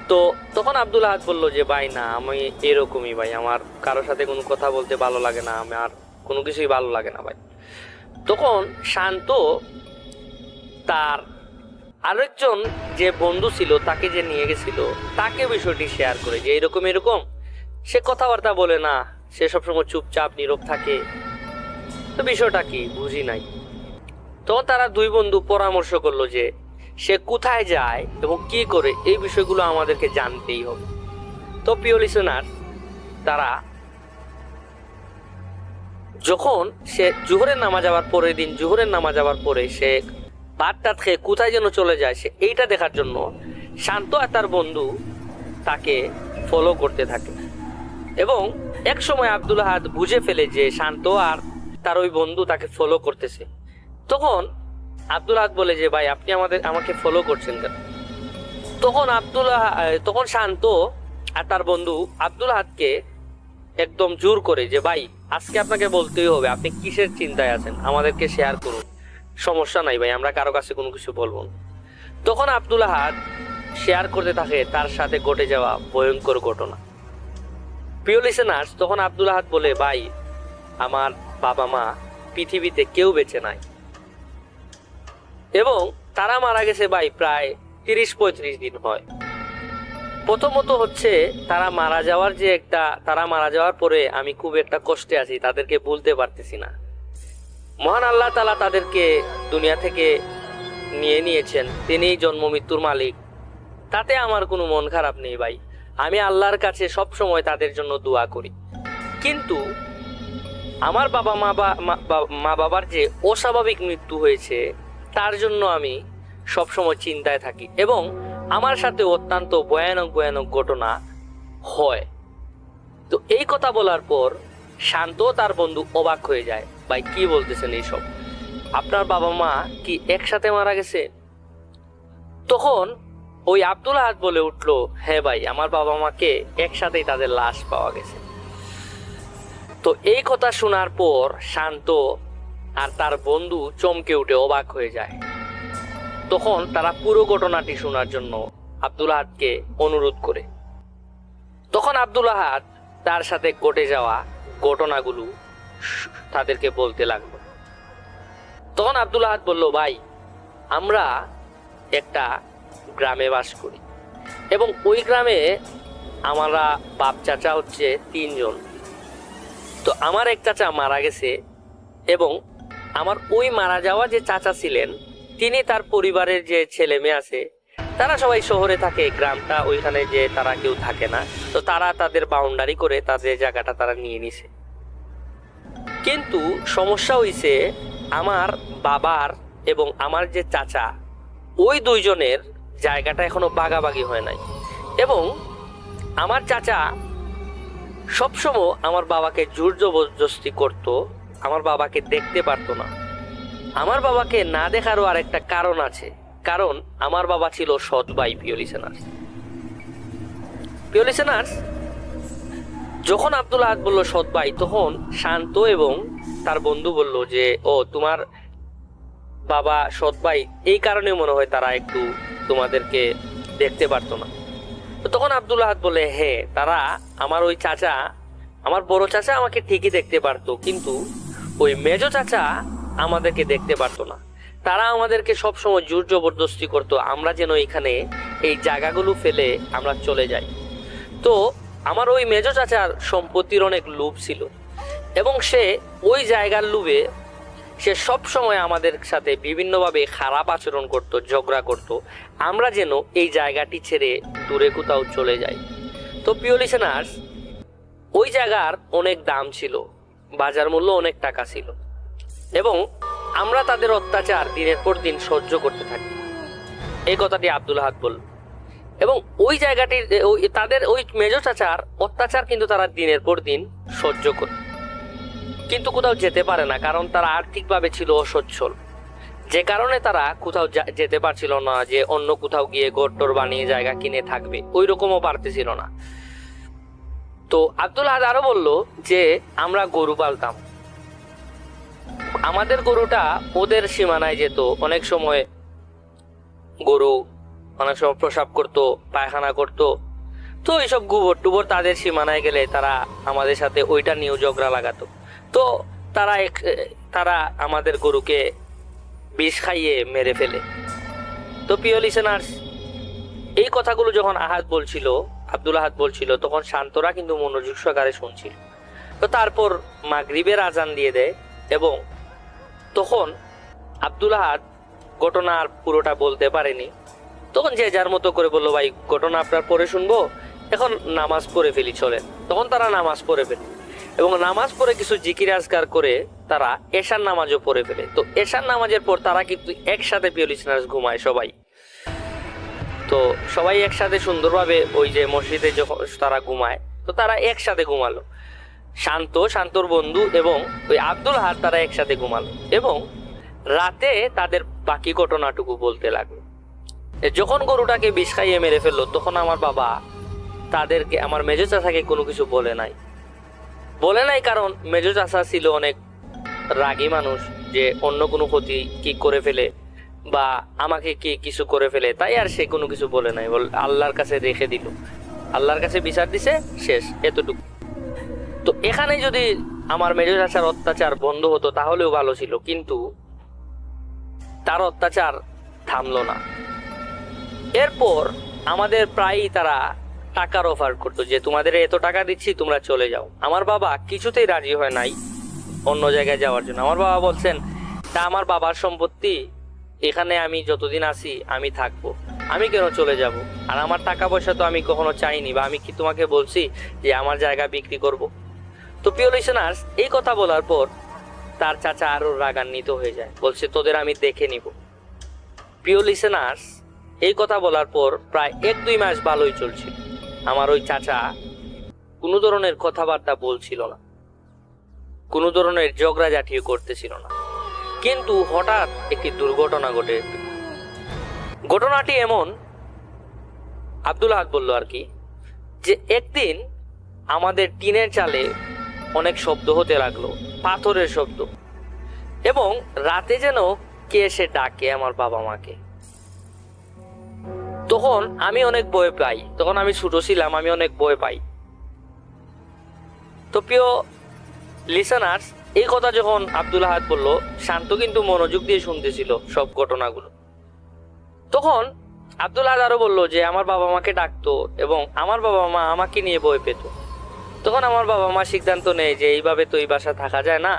তো তখন আব্দুল আহাদ বলল যে, ভাই না, আমি এরকমই ভাই, আমার কারোর সাথে কোনো কথা বলতে ভালো লাগে না, আমার কোনো কিছুই ভালো লাগে না ভাই। তখন শান্ত তার আরেকজন যে বন্ধু ছিল তাকে যে নিয়ে গেছিল তাকে বিষয়টি শেয়ার করে যে এরকম সে কথাবার্তা বলে না, সে সবসময় চুপচাপ নীরব থাকে, তো বিষয়টা কি বুঝি নাই। তখন তারা 2 বন্ধু পরামর্শ করলো যে সে কোথায় যায় এবং কি করে, এই বিষয়গুলো আমাদেরকে জানতেই হবে। তো প্রিয় লিসেনার, তারা যখন সে জোহরের নামাজ যাওয়ার পরের দিন জোহরের নামাজ যাওয়ার পরে সে ভাত খেয়ে কোথায় যেন চলে যায়, সে এইটা দেখার জন্য শান্ত আর তার বন্ধু তাকে ফলো করতে থাকে। এবং এক সময় আব্দুল আহাদ বুঝে ফেলে যে শান্ত আর তার ওই বন্ধু তাকে ফলো করতেছে। তখন আব্দুল আহাদ বলে যে ভাই আপনি আমাকে ফলো করছেন কেন? তখন শান্ত আর তার বন্ধু আব্দুল আহাদকে একদম জোর করে যে ভাই আজকে আপনাকে বলতেই হবে, আপনি কিসের চিন্তায় আছেন, আমাদেরকে শেয়ার করুন, সমস্যা নাই ভাই, আমরা কারো কাছে কোনো কিছু বলবো না। তখন আব্দুল আহাদ শেয়ার করতে থাকে তার সাথে ঘটে যাওয়া ভয়ঙ্কর ঘটনা। প্রিয় লিসেনার্স, তখন আব্দুল আহাদ বলে ভাই আমার বাবা মা পৃথিবীতে কেউ বেঁচে নাই এবং তারা মারা গেছে ভাই প্রায় 30-35 দিন হয়। প্রথমত হচ্ছে তারা মারা যাওয়ার পরে আমি খুব একটা কষ্টে আছি, তাদেরকে ভুলতে পারতেছি না। মহান আল্লাহ তাআলা তাদেরকে দুনিয়া থেকে নিয়ে নিয়েছেন, তিনিই জন্ম মৃত্যুর মালিক, তাতে আমার কোনো মন খারাপ নেই ভাই, আমি আল্লাহর কাছে সব সময় তাদের জন্য দোয়া করি। কিন্তু আমার মা বাবার যে অস্বাভাবিক মৃত্যু হয়েছে তার জন্য আমি সব সময় চিন্তায় থাকি এবং আমার সাথে অত্যন্ত ভয়ানক ঘটনা হয়। তো এই কথা বলার পর শান্ত তার বন্ধু অবাক হয়ে যায়, ভাই কি বলতেছেন এইসব, আপনার বাবা মা কি একসাথে মারা গেছে? তখন ওই আব্দুল আহাদ বলে উঠলো, হ্যাঁ ভাই আমার বাবা মাকে একসাথেই তাদের লাশ পাওয়া গেছে। তো এই কথা শোনার পর শান্ত আর তার বন্ধু চমকে উঠে অবাক হয়ে যায়। তখন তারা পুরো ঘটনাটি শোনার জন্য আব্দুল আহাদকে অনুরোধ করে। তখন আব্দুল আহাদ তার সাথে ঘটে যাওয়া ঘটনাগুলো তাদেরকে বলতে লাগলো। তখন আব্দুল আহাদ বলল, ভাই আমরা একটা গ্রামে বাস করি এবং ওই গ্রামে আমরা বাপ চাচা হচ্ছে 3 জন। তো আমার এক চাচা মারা গেছে এবং আমার ওই মারা যাওয়া যে চাচা ছিলেন তিনি তার পরিবারের যে ছেলে মেয়ে আছে তারা সবাই শহরে থাকে, গ্রামটা ওইখানে যে তারা কেউ থাকে না, তো তারা তাদের বাউন্ডারি করে তাদের জায়গাটা তারা নিয়ে নিছে। কিন্তু সমস্যা হইছে আমার বাবার এবং আমার যে চাচা ওই 2 জনের জায়গাটা এখনো ভাগাভাগি হয় নাই এবং আমার চাচা সবসময় আমার বাবাকে জোর জবরদস্তি করতো, আমার বাবাকে দেখতে পারতো না। আমার বাবাকে না দেখারও আরেকটা কারণ আছে, কারণ আমার বাবা ছিল সৎ ভাই। প্রিয় লিসেনার্স, যখন আব্দুল আহাদ বলল সৎ ভাই, তখন শান্ত এবং তার বন্ধু বলল যে ও তোমার বাবা সৎ ভাই, এই কারণে মনে হয় তারা একটু তোমাদেরকে দেখতে পারতো না। তো তখন আব্দুল আহাদ বলে, হ্যাঁ তারা আমার ওই চাচা, আমার বড় চাচা আমাকে ঠিকই দেখতে পারতো, কিন্তু ওই মেজো চাচা আমাদেরকে দেখতে পারতো না। তারা আমাদেরকে সবসময় জোর জবরদস্তি করতো আমরা যেন এখানে এই জায়গাগুলো ফেলে আমরা চলে যাই। তো আমার ওই মেজো চাচার সম্পত্তির অনেক লোভ ছিল এবং সে ওই জায়গার লোভে সে সব সময় আমাদের সাথে বিভিন্নভাবে খারাপ আচরণ করত, ঝগড়া করত, আমরা যেন এই জায়গাটি ছেড়ে দূরে কোথাও চলে যাই। তো প্রিয় লিসেনার্স, ওই জায়গার অনেক দাম ছিল, বাজার মূল্য অনেক টাকা ছিল এবং আমরা তাদের অত্যাচার দিনের পর দিন সহ্য করতে থাকি। এই কথাটি আব্দুল আহাদ বলল এবং ওই জায়গাটির তাদের ওই মেজো চাচার অত্যাচার কিন্তু তারা দিনের পর দিন সহ্য করে, কিন্তু কোথাও যেতে পারে না, কারণ তারা আর্থিকভাবে ছিল অসচ্ছল, যে কারণে তারা কোথাও যেতে পারছিল না, যে অন্য কোথাও গিয়ে ঘরটর বানিয়ে জায়গা কিনে থাকবে, ওই রকমও পারতেছিল না। তো আব্দুল আহাদ আরো বলল যে আমরা গরু পালতাম, আমাদের গরুটা ওদের সীমানায় যেত, অনেক সময় গরু অনেক সময় প্রসাব করতো, পায়খানা করতো, তো এইসব গোবর টুবর তাদের সীমানায় গেলে তারা আমাদের সাথে ওইটা নিয়েও ঝগড়া লাগাতো। তো তারা আমাদের গরুকে বিষ খাইয়ে মেরে ফেলে। তো প্রিয় লিসেনার্স, এই কথাগুলো যখন আব্দুল আহাদ বলছিল তখন শান্তরা কিন্তু মনোযোগ সহকারে শুনছিল। তো তারপর মাগরিবের আজান দিয়ে দেয় এবং তখন আব্দুল আহাদ ঘটনার পুরোটা বলতে পারেনি, তখন যে যার মতো করে বললো, ভাই ঘটনা আপনার পরে শুনবো, এখন নামাজ পড়ে ফেলি চলেন। তখন তারা নামাজ পড়ে ফেলে এবং নামাজ পড়ে কিছু জিকির আজকার করে তারা এশার নামাজও পড়ে ফেলে। তো এশার নামাজের পর তারা কিন্তু একসাথে প্রিয় লিসেনার্স ঘুমায় সবাই। তো সবাই একসাথে সুন্দরভাবে ওই যে মসজিদে যখন তারা ঘুমায়, তো তারা একসাথে ঘুমালো, শান্তর বন্ধু এবং ওই আব্দুল আহাদ তারা একসাথে ঘুমালো এবং রাতে তাদের বাকি ঘটনাটুকু বলতে লাগলো। যখন গরুটাকে বিষ খাইয়ে মেরে ফেললো তখন আমার বাবা তাদেরকে, আমার মেজো চাচাকে কোনো কিছু বলে নাই, কারণ মেজো চাচা ছিল অনেক রাগী মানুষ, যে অন্য কোনো ক্ষতি কি করে ফেলে বা আমাকে কি কিছু করে ফেলে, তাই আর সে কোনো কিছু বলে নাই, আল্লাহর কাছে রেখে দিল, আল্লাহর কাছে বিচার দিছে, শেষ, এতটুকু। তো এখানে যদি আমার মেজো চাচার অত্যাচার বন্ধ হতো তাহলেও ভালো ছিল, কিন্তু তার অত্যাচার থামলো না। এরপর আমাদের প্রায়ই তারা টাকার অফার করতো, যে তোমাদের এত টাকা দিচ্ছি, তোমরা চলে যাও। আমার বাবা কিছুতেই রাজি হয় নাই অন্য জায়গায় যাওয়ার জন্য। আমার বাবা বলছেন, তা আমার বাবার সম্পত্তি, এখানে আমি যতদিন আছি আমি থাকবো, আমি কেন চলে যাব? আর আমার টাকা পয়সা তো আমি কখনো চাইনি, বা আমি কি তোমাকে বলছি যে আমার জায়গা বিক্রি করব? তো প্রিয় লিসেনার্স, এই কথা বলার পর তার চাচা আরো রাগান্বিত হয়ে যায়, বলছে তোদের আমি দেখে নিব। প্রিয় লিসেনার্স, এই কথা বলার পর প্রায় 1-2 মাস ভালোই চলছিল। আমার ওই চাচা কোনো ধরনের কথাবার্তা বলছিল না, কোনো ধরনের ঝগড়াঝাটিও করতেছিল না, কিন্তু হঠাৎ একটি দুর্ঘটনা ঘটে। ঘটনাটি এমন, আব্দুল আহাদ বলল আর কি, যে একদিন আমাদের টিনের চালে অনেক শব্দ হতে লাগলো, পাথরের শব্দ, এবং রাতে যেন কে এসে ডাকে আমার বাবা মাকে। তখন আমি অনেক ভয় পাই, তখন আমি ছোট ছিলাম, আমি অনেক ভয় পাই। তো প্রিয় লিসেনার্স, এই কথা যখন আব্দুল আহাদ বলল, শান্ত কিন্তু মনোযোগ দিয়ে শুনতেছিল সব ঘটনাগুলো। তখন আব্দুল আহাদ আরো বললো যে আমার বাবা মাকে ডাকতো এবং আমার বাবা মা আমাকে নিয়ে ভয় পেত। তখন আমার বাবা মা সিদ্ধান্ত নেয় যে এইভাবে তো এই বাসা থাকা যায় না।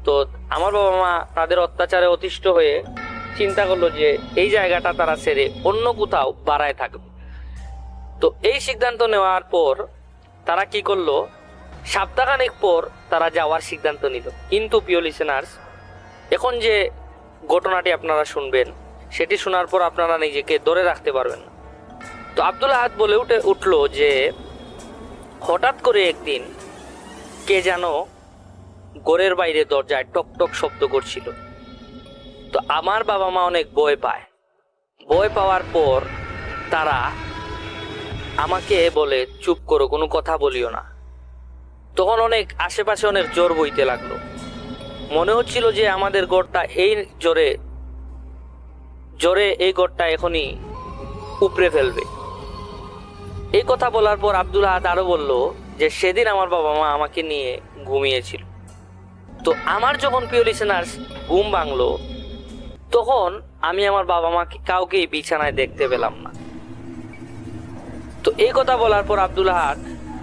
তো আমার বাবা মা তাদের অত্যাচারে অতিষ্ঠ হয়ে চিন্তা করলো যে এই জায়গাটা তারা ছেড়ে অন্য কোথাও বাড়ায় থাকবে। তো এই সিদ্ধান্ত নেওয়ার পর তারা কি করলো, সপ্তাহখানেক পর তারা যাওয়ার সিদ্ধান্ত নিল। কিন্তু প্রিয় লিসেনার্স, এখন যে ঘটনাটি আপনারা শুনবেন, সেটি শোনার পর আপনারা নিজেকে ধরে রাখতে পারবেন না। তো আব্দুল আহাদ বলে উঠলো যে হঠাৎ করে একদিন কে যেন ঘরের বাইরে দরজায় টক টক শব্দ করছিল। তো আমার বাবা মা অনেক ভয় পায়। ভয় পাওয়ার পর তারা আমাকে বলে, চুপ করো, কোনো কথা বলিও না। তখন অনেক আশেপাশে অনেক জ্বর বইতে লাগলো, মনে হচ্ছিল যে আমাদের ঘরটা এই জোরে এই ঘরটা এখনই উপড়ে ফেলবে। এই কথা বলার পর আব্দুল আহাদ আরো বলল যে সেদিন আমার বাবা মা আমাকে নিয়ে ঘুমিয়েছিল। তো আমার যখন প্রিয় লিসেনার্স ঘুম ভাঙলো, তখন আমি আমার বাবা মাকে কাউকেই বিছানায় দেখতে পেলাম না। তো এই কথা বলার পর আব্দুল আহাদ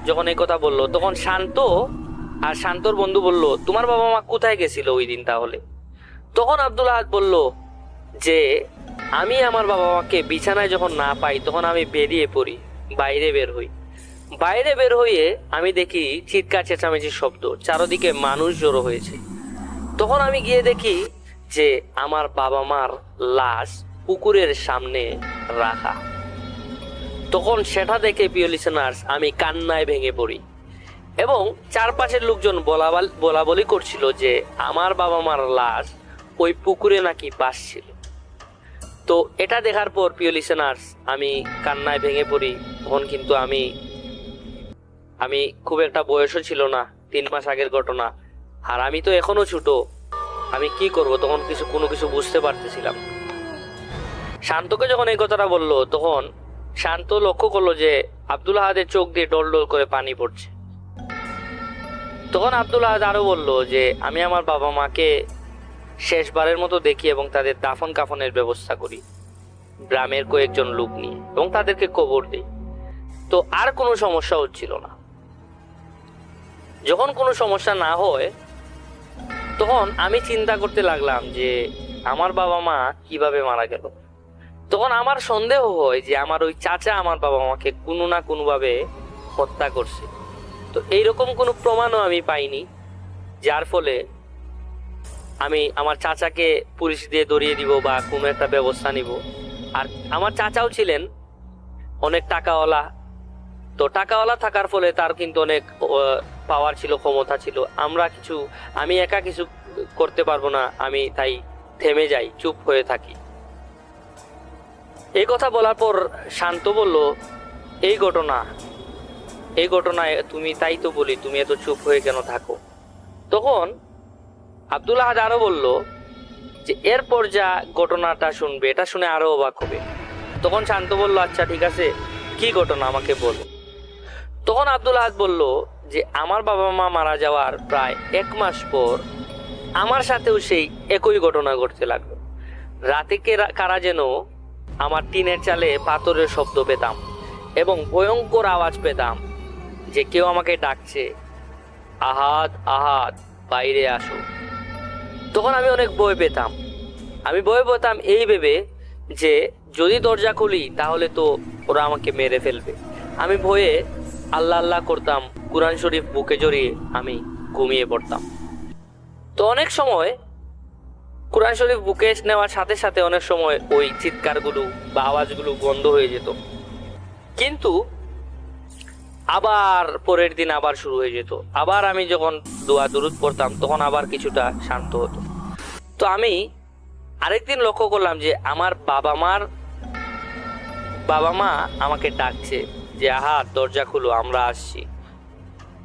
যখন এই কথা বললো, তখন শান্ত আর শান্তর বন্ধু বলল, তোমার বাবা মা কোথায় গেছিল ওই দিন তাহলে? তখন আব্দুল আহাদ বলল যে আমি আমার বাবা মাকে বিছানায় যখন না পাই, তখন আমি বেরিয়ে পড়ি, বাইরে বের হয়ে আমি দেখি চিৎকার চেঁচামেচির শব্দ, চারদিকে মানুষ জড়ো হয়েছে। তখন আমি গিয়ে দেখি যে আমার বাবা মার লাশ পুকুরের সামনে রাখা। তখন সেটা দেখে প্রিয় লিসেনার্স আমি কান্নায় ভেঙে পড়ি, এবং চারপাশের লোকজন বলা বলি করছিল যে আমার বাবা মার লাশ ওই পুকুরে নাকি ভাসছিল। তো এটা দেখার পর প্রিয় লিসেনার্স আমি কান্নায় ভেঙে পড়ি। তখন কিন্তু আমি খুব একটা বয়সও ছিল না, 3 মাস আগের ঘটনা, আর আমি তো এখনো ছোট, আমি কি করব তখন কোনো কিছু বুঝতে পারতেছিলাম। শান্তকে যখন এই কথাটা বললো, তখন শান্ত লক্ষ্য করলো যে আব্দুল আহাদের চোখ দিয়ে ডল ডল করে পানি পড়ছে। তখন আব্দুল আহাদ আরো বললো যে আমি আমার বাবা মাকে শেষবারের মতো দেখি এবং তাদের দাফন কাফনের ব্যবস্থা করি গ্রামের কয়েকজন লোক নিয়ে, এবং তাদেরকে কবর দিই। তো আর কোনো সমস্যা হচ্ছিল না। যখন কোনো সমস্যা না হয়, তখন আমি চিন্তা করতে লাগলাম যে আমার বাবা মা কিভাবে মারা গেল। তখন আমার সন্দেহ হয় যে আমার ওই চাচা আমার বাবা মাকে কোনো না কোনোভাবে হত্যা করছে। তো এইরকম কোনো প্রমাণও আমি পাইনি, যার ফলে আমি আমার চাচাকে পুলিশ দিয়ে ধরিয়ে দিব বা কোনো একটা ব্যবস্থা নিব। আর আমার চাচাও ছিলেন অনেক টাকাওয়ালা, তো টাকাওয়ালা থাকার ফলে তার কিন্তু অনেক পাওয়ার ছিল, ক্ষমতা ছিল। আমি একা কিছু করতে পারবো না, আমি তাই থেমে যাই, চুপ হয়ে থাকি। এই কথা বলার পর শান্ত বলল, এই ঘটনায় তুমি, তাই তো বলি তুমি এত চুপ হয়ে কেন থাকো। তখন আব্দুল আহাদ আরো বলল যে এরপর যা ঘটনাটা শুনবে এটা শুনে আরো অবাক হবে। তখন শান্ত বলল, আচ্ছা ঠিক আছে, কি ঘটনা আমাকে বলো। তখন আব্দুল আহাদ বলল যে আমার বাবা মা মারা যাওয়ার প্রায় 1 মাস পর আমার সাথেও সেই একই ঘটনা ঘটতে লাগলো। রাতে কারা যেন আমার টিনের চালে পাথরের শব্দ পেতাম এবং ভয়ঙ্কর আওয়াজ পেতাম যে কেউ আমাকে ডাকছে, আহাদ আহাদ বাইরে আসো। তখন আমি অনেক ভয় পেতাম এই ভেবে যে যদি দরজা খুলি তাহলে তো ওরা আমাকে মেরে ফেলবে। আমি ভয়ে আল্লাহ আল্লাহ করতাম, কুরআন শরীফ বুকে জড়িয়ে আমি ঘুমিয়ে পড়তাম। তো অনেক সময় কুরআন শরীফ বুকে নেওয়ার সাথে সাথে অনেক সময় ওই চিৎকারগুলো বা আওয়াজগুলো বন্ধ হয়ে যেত, কিন্তু আবার পরের দিন আবার শুরু হয়ে যেত। আবার আমি যখন দোয়া দুরুদ পড়তাম তখন আবার কিছুটা শান্ত হতো। তো আমি আরেকদিন লক্ষ্য করলাম যে আমার বাবা মা আমাকে ডাকছে যে আহাদ দরজা খুলো, আমরা আসছি।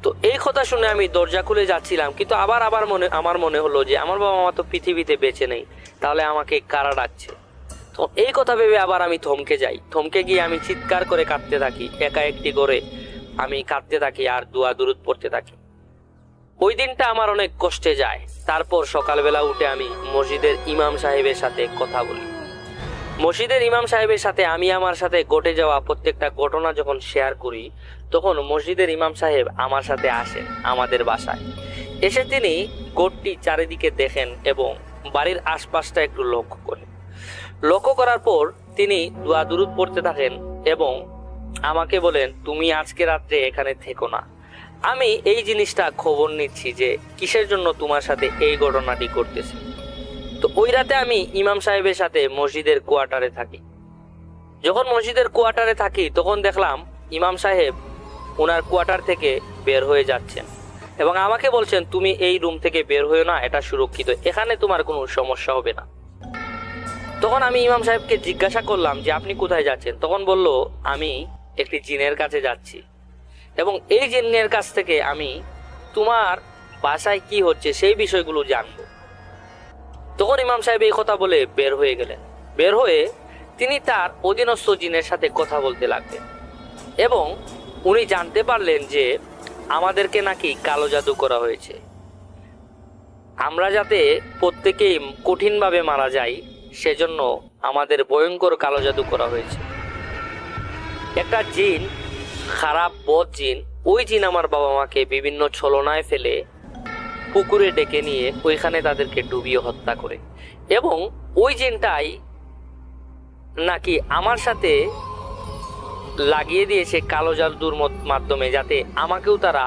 তো এই কথা শুনে আমি দরজা খুলে যাচ্ছিলাম, কিন্তু আবার আমার মনে হলো যে আমার বাবা মা তো পৃথিবীতে বেঁচে নেই, তাহলে আমাকে কারা ডাকছে। তো এই কথা ভেবে আবার আমি থমকে গিয়ে আমি চিৎকার করে কাঁদতে থাকি, একা একটি করে আমি কাঁদতে থাকি আর দোয়া দুরুদ পড়তে থাকি। ওই দিনটা আমার অনেক কষ্টে যায়। তারপর সকালবেলা উঠে আমি মসজিদের ইমাম সাহেবের সাথে কথা বলি। মসজিদের ইমাম সাহেবের সাথে আমি আমার সাথে ঘটে যাওয়া প্রত্যেকটা ঘটনা যখন শেয়ার করি, তখন মসজিদের ইমাম সাহেব আমার সাথে আসেন আমাদের বাসায়। এসে তিনি ঘরটি চারিদিকে দেখেন এবং বাড়ির আশপাশটা একটু লক্ষ্য করার পর তিনি দোয়া দুরুদ পড়তে থাকেন এবং আমাকে বলেন, তুমি আজকে রাত্রে এখানে থেকো না, আমি এই জিনিসটা খবর নিচ্ছি যে কিসের জন্য তোমার সাথে এই ঘটনাটি ঘটতেছে। তো ওই রাতে আমি ইমাম সাহেবের সাথে মসজিদের কোয়ার্টারে থাকি। যখন মসজিদের কোয়ার্টারে থাকি তখন দেখলাম ইমাম সাহেব ওনার কোয়ার্টার থেকে বের হয়ে যাচ্ছেন এবং আমাকে বলছেন, তুমি এই রুম থেকে বের হয়েও না, এটা সুরক্ষিত, এখানে তোমার কোনো সমস্যা হবে না। তখন আমি ইমাম সাহেবকে জিজ্ঞাসা করলাম যে আপনি কোথায় যাচ্ছেন। তখন বলল, আমি একটি জিনের কাছে যাচ্ছি এবং এই জিনের কাছ থেকে আমি তোমার বাসায় কি হচ্ছে সেই বিষয়গুলো জানবো। তখন ইমাম সাহেব এই কথা বলে বের হয়ে গেলেন। বের হয়ে তিনি তার অধীনস্থ জিনের সাথে কথা বলতে লাগলেন এবং উনি জানতে পারলেন যে আমাদেরকে নাকি কালো জাদু করা হয়েছে, আমরা যাতে প্রত্যেকেই কঠিনভাবে মারা যাই সেজন্য আমাদের ভয়ঙ্কর কালো জাদু করা হয়েছে। একটা জিন, খারাপ বদ জিন, ওই জিন আমার বাবা মাকে বিভিন্ন ছলনায় ফেলে পুকুরে ডেকে নিয়ে ওইখানে তাদেরকে ডুবিয়ে হত্যা করে এবং ওই জিনটাই নাকি আমার সাথে লাগিয়ে দিয়েছে কালো জাদুর মাধ্যমে, যাতে আমাকেও তারা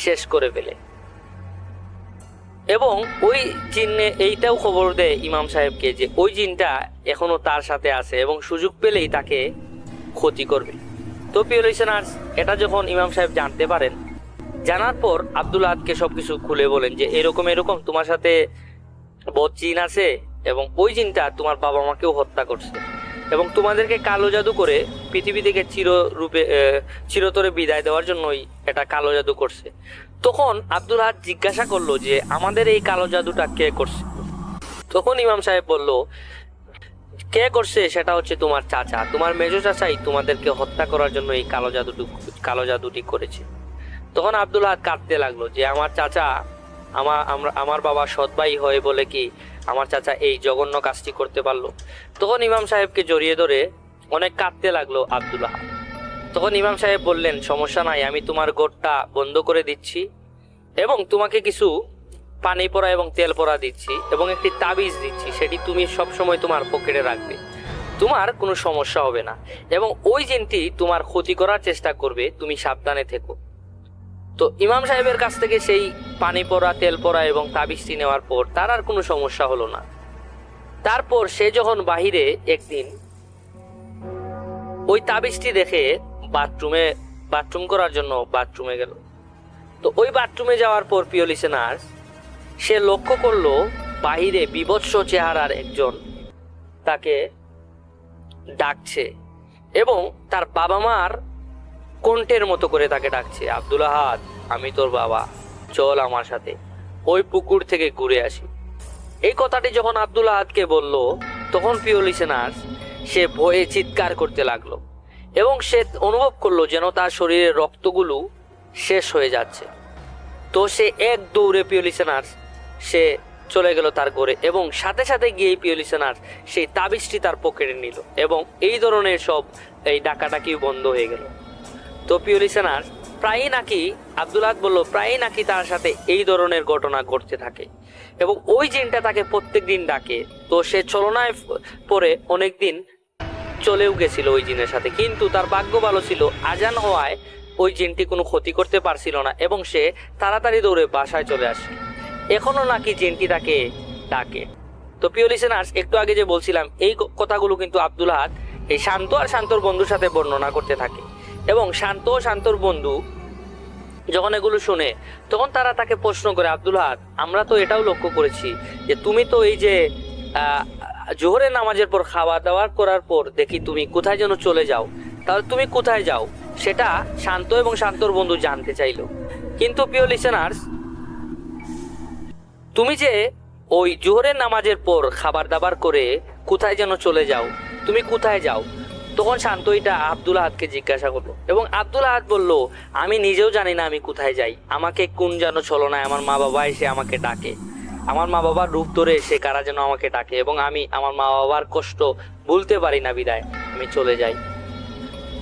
শেষ করে ফেলে। এবং ওই জিনে এইটাও খবর দেয় ইমাম সাহেবকে যে ওই জিনটা এখনো তার সাথে আছে এবং সুযোগ পেলেই তাকে ক্ষতি করবে। তো প্রিয় লিসেনার্স, এটা যখন ইমাম সাহেব জানতে পারেন, জানার পর আব্দুল আহাদকে সবকিছু খুলে বলেন যে এরকম তোমার সাথে বদ জিন আছে এবং ওই জিনটা তোমার বাবা মাকেও হত্যা করছে এবং তোমাদেরকে কালো জাদু করে পৃথিবী থেকে চিরতরে বিদায় দেওয়ার জন্যই এটা কালো জাদু করছে। তখন আব্দুল আহাদ জিজ্ঞাসা করলো যে আমাদের এই কালো জাদুটা কে করছে। তখন ইমাম সাহেব বলল, কে করছে সেটা হচ্ছে তোমার চাচা, তোমার মেজো চাচাই তোমাদেরকে হত্যা করার জন্য এই কালো জাদুটি করেছে। তখন আব্দুল আহাদ কাঁদতে লাগলো যে আমার চাচা, আমার বাবা সৎ ভাই হয়ে বলে কি আমার চাচা এই জঘন্য কাজটি করতে পারলো। তখন ইমাম সাহেবকে জড়িয়ে ধরে অনেক কাঁদতে লাগলো আব্দুল আহাদ। তখন ইমাম সাহেব বললেন, সমস্যা নাই, আমি তোমার ঘরটা বন্ধ করে দিচ্ছি এবং তোমাকে কিছু পানি পড়া এবং তেল পড়া দিচ্ছি এবং একটি তাবিজ দিচ্ছি, সেটি তুমি সবসময় তোমার পকেটে রাখবে, তোমার কোনো সমস্যা হবে না এবং ওই জিনটি তোমার ক্ষতি করার চেষ্টা করবে, তুমি সাবধানে থেকো। তো ইমাম সাহেবের কাছ থেকে সেই পানি পড়া, তেল পড়া এবং তাবিজটি নেওয়ার পর তার আর কোনো সমস্যা হলো না। তারপর সে যখন বাহিরে একদিন ওই তাবিজটি দেখে বাথরুম করার জন্য বাথরুমে গেল। তো ওই বাথরুমে যাওয়ার পর প্রিয় লিসেনার্স, সে লক্ষ্য করলো বাহিরে বিভৎস চেহারার একজন তাকে ডাকছে এবং তার বাবা মার কণ্ঠের মতো করে তাকে ডাকছে, আব্দুল আহাদ, আমি তোর বাবা, চল আমার সাথে ওই পুকুর থেকে ঘুরে আসি। এই কথাটি যখন আব্দুল আহাদকে বলল, তখন প্রিয় লিসেনার্স সে ভয়ে চিৎকার করতে লাগলো এবং সে অনুভব করলো যেন তার শরীরের রক্তগুলো শেষ হয়ে যাচ্ছে। তো সে এক দৌড়ে, প্রিয় লিসেনার্স, সে চলে গেল তার ঘরে এবং সাথে সাথে গিয়ে প্রিয় লিসেনার্স সেই তাবিজটি তার পকেটে নিল এবং এই ধরনের সব এই ডাকাডাকিও বন্ধ হয়ে গেল। তো প্রিয় লিসেনার্স, প্রায়ই নাকি আব্দুল আহাদ বলল, প্রায়ই নাকি তার সাথে এই ধরনের ঘটনা ঘটতে থাকে এবং ওই জিনটা তাকে প্রত্যেক দিন ডাকে। তো সে চলনায় পরে অনেক দিন চলেও গেছিল ওই জিনের সাথে, কিন্তু তার ভাগ্য ভালো ছিল, আজান হওয়ায় ওই জিনটি কোনো ক্ষতি করতে পারছিল না এবং সে তাড়াতাড়ি দৌড়ে বাসায় চলে আসে। এখনো নাকি জিনটি তাকে ডাকে। তো প্রিয় লিসেনার্স, একটু আগে যে বলছিলাম এই কথাগুলো কিন্তু আব্দুল আহাদ এই শান্ত আর শান্তর বন্ধুর সাথে বর্ণনা করতে থাকে এবং শান্ত ও শান্তর বন্ধু যখন এগুলো শুনে তখন তারা তাকে প্রশ্ন করে, আব্দুল আহাদ, আমরা তো এটাও লক্ষ্য করেছি যে তুমি তো এই যে জোহরের নামাজের পর খাওয়া দাওয়া করার পর দেখি তুমি কোথায় যেন চলে যাও, তাহলে তুমি কোথায় যাও? সেটা শান্ত এবং শান্তর বন্ধু জানতে চাইলো। কিন্তু প্রিয় লিসেনার্স, তুমি যে ওই জোহরের নামাজের পর খাবার দাবার করে কোথায় যেন চলে যাও, তুমি কোথায় যাও? তখন শান্ত এটা আব্দুল আহাদকে জিজ্ঞাসা করলো এবং আব্দুল আহাদ বলল, আমি নিজেও জানি না আমি কোথায় যাই, আমাকে কোন যেন ছলনায় আমার মা বাবা এসে আমাকে ডাকে, আমার মা বাবার রূপ ধরে এসে কারা যেন আমাকে ডাকে এবং আমি আমার মা বাবার কষ্ট ভুলতে পারি না, বিদায় আমি চলে যাই।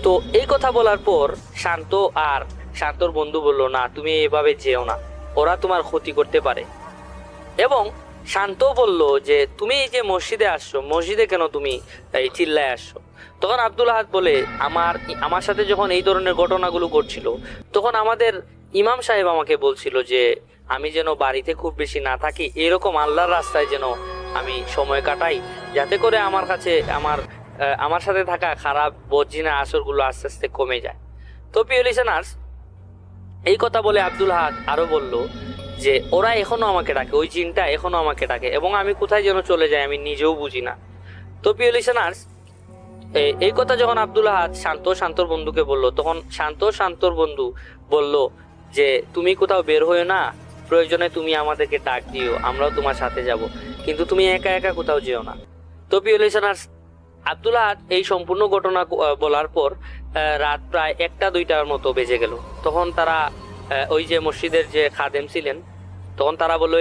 তো এই কথা বলার পর শান্ত আর শান্তর বন্ধু বলল, না, তুমি এভাবে যেও না, ওরা তোমার ক্ষতি করতে পারে। এবং শান্ত বলল যে তুমি এই যে মসজিদে আসছো, মসজিদে কেন তুমি এই চিল্লায় আসছো? তখন আব্দুল আহাদ বলে, আমার সাথে যখন এই ধরনের ঘটনাগুলো ঘটছিল তখন আমাদের ইমাম সাহেব আমাকে বলছিল যে আমি যেন বাড়িতে খুব বেশি না থাকি, এরকম আল্লাহর রাস্তায় যেন আমি সময় কাটাই, যাতে করে আমার কাছে আমার সাথে থাকা খারাপ বজ্জিনা আসরগুলো আস্তে আস্তে কমে যায়। তো প্রিয় লিসেনার্স, এই কথা বলে আব্দুল আহাদ আরো বলল যে ওরা এখনো আমাকে ডাকে, ওই জিনটা এখনো আমাকে ডাকে এবং আমি কোথায় যেন চলে যাই আমি নিজেও বুঝি না। তো প্রিয় লিসেনার্স, এই কথা যখন আব্দুল আহাদ শান্তর বন্ধুকে বলল, তখন শান্তর বন্ধু বলল যে তুমি কোথাও বের হয়েও না, প্রয়োজনে তুমি আমাদেরকে ডাক দিও, আমরাও তোমার সাথে যাব, কিন্তু তুমি একা একা কোথাও যেও না। তো প্রিয় লিসেনার্স, আব্দুল আহাদ এই সম্পূর্ণ ঘটনা বলার পর রাত প্রায় 1টা-2টার মতো বেজে গেল। তখন তারা ওই যে মসজিদের যে খাদেম ছিলেন, তখন তারা বললো,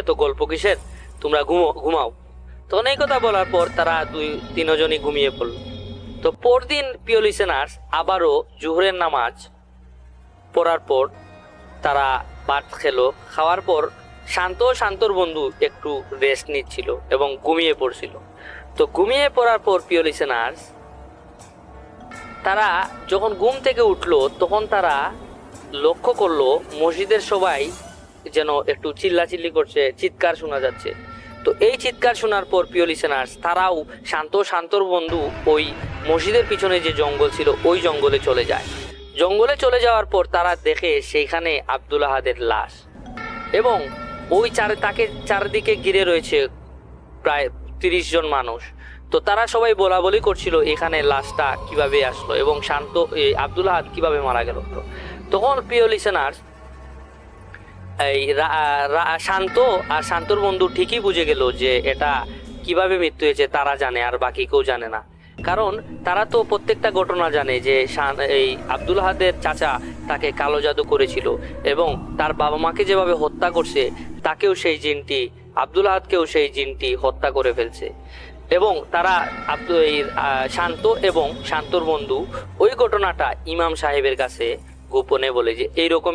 এত গল্প কিসের, তোমরা ঘুমাও। তখন এই কথা বলার পর তারা 2-3 জনই ঘুমিয়ে পড়ল। তো পরদিন প্রিয় লিসেনার্স আবারও জোহরের নামাজ পড়ার পর তারা ভাত খেলো। খাওয়ার পর শান্তর বন্ধু একটু রেস্ট নিচ্ছিল এবং ঘুমিয়ে পড়ছিল। তো ঘুমিয়ে পড়ার পর প্রিয় লিসেনার্স, তারা যখন ঘুম থেকে উঠলো তখন তারা লক্ষ্য করলো মসজিদের সবাই যেন একটু চিল্লাচিল্লি করছে, চিৎকার শোনা যাচ্ছে। তো এই চিৎকার শোনার পর প্রিয় লিসেনার্স তারাও শান্তর বন্ধু ওই মসজিদের পিছনে যে জঙ্গল ছিল ওই জঙ্গলে চলে যায়। জঙ্গলে চলে যাওয়ার পর তারা দেখে সেইখানে আব্দুল আহাদের লাশ এবং ওই তাকে চারিদিকে ঘিরে রয়েছে প্রায় 30 জন মানুষ। তো তারা সবাই বলাবলি করছিল এখানে লাশটা কিভাবে আসলো এবং আব্দুল আহাদ কিভাবে মারা গেল। তখন প্রিয় লিসেনার্স, এই শান্ত আর শান্তর বন্ধু ঠিকই বুঝে গেল যে এটা কিভাবে মৃত্যু হয়েছে তারা জানে আর বাকি কেউ জানে না, কারণ তারা তো প্রত্যেকটা ঘটনা জানে যে এই আব্দুল আহাদের চাচা তাকে কালো জাদু করেছিল এবং তার বাবা মাকে যেভাবে হত্যা করছে তাকেও সেই জিনটি, আব্দুল আহাদকেও সেই জিনটি হত্যা করে ফেলছে। এবং তারা শান্ত এবং শান্তর বন্ধু ওই ঘটনাটা ইমাম সাহেবের কাছে গোপনে বলে যে এরকম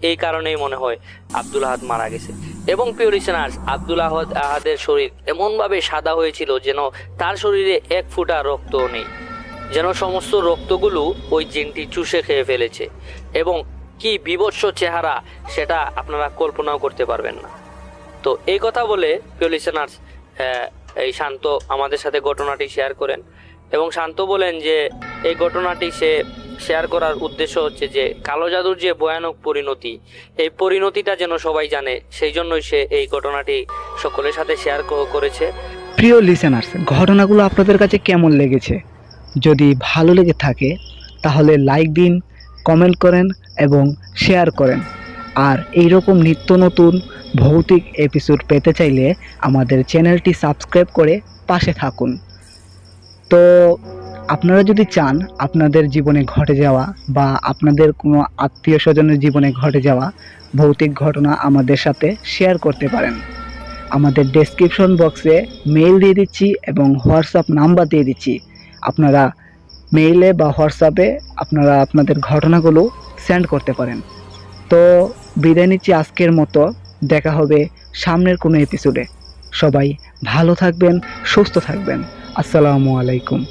এই কারণেই মনে হয় আব্দুল আহাদ মারা গেছে। এবং প্রিয় লিসেনার্স, আব্দুল আহাদের শরীর এমনভাবে সাদা হয়েছিল যেন তার শরীরে 1 ফোঁটা রক্তও নেই, যেন সমস্ত রক্তগুলো ওই জিনটি চুষে খেয়ে ফেলেছে এবং কি বিভৎস চেহারা সেটা আপনারা কল্পনাও করতে পারবেন না। তো এই কথা বলে প্রিয় লিসেনার্স এই শান্ত আমাদের সাথে ঘটনাটি শেয়ার করেন এবং শান্ত বলেন যে এই ঘটনাটি সে শেয়ার করার উদ্দেশ্য হচ্ছে যে কালো জাদুর যে ভয়ানক পরিণতি, এই পরিণতিটা যেন সবাই জানে, সেই জন্যই সে এই ঘটনাটি সকলের সাথে শেয়ার করেছে। প্রিয় লিসেনার্স, ঘটনাগুলো আপনাদের কাছে কেমন লেগেছে? যদি ভালো লেগে থাকে তাহলে লাইক দিন, কমেন্ট করেন এবং শেয়ার করেন। আর এইরকম নিত্য নতুন ভৌতিক এপিসোড পেতে চাইলে আমাদের চ্যানেলটি সাবস্ক্রাইব করে পাশে থাকুন। তো আপনারা যদি চান আপনাদের জীবনে ঘটে যাওয়া বা আপনাদের কোনো আত্মীয় স্বজনের জীবনে ঘটে যাওয়া ভৌতিক ঘটনা আমাদের সাথে শেয়ার করতে পারেন। আমাদের ডেসক্রিপশন বক্সে মেইল দিয়ে দিচ্ছি এবং হোয়াটসঅ্যাপ নাম্বার দিয়ে দিচ্ছি। আপনারা মেইলে বা হোয়াটসঅ্যাপে আপনারা আপনাদের ঘটনাগুলো সেন্ড করতে পারেন। তো বিদায় নিচ্ছি আজকের মতো। দেখা হবে সামনের কোনো এপিসোডে। সবাই ভালো থাকবেন, সুস্থ থাকবেন। আসসালামু আলাইকুম।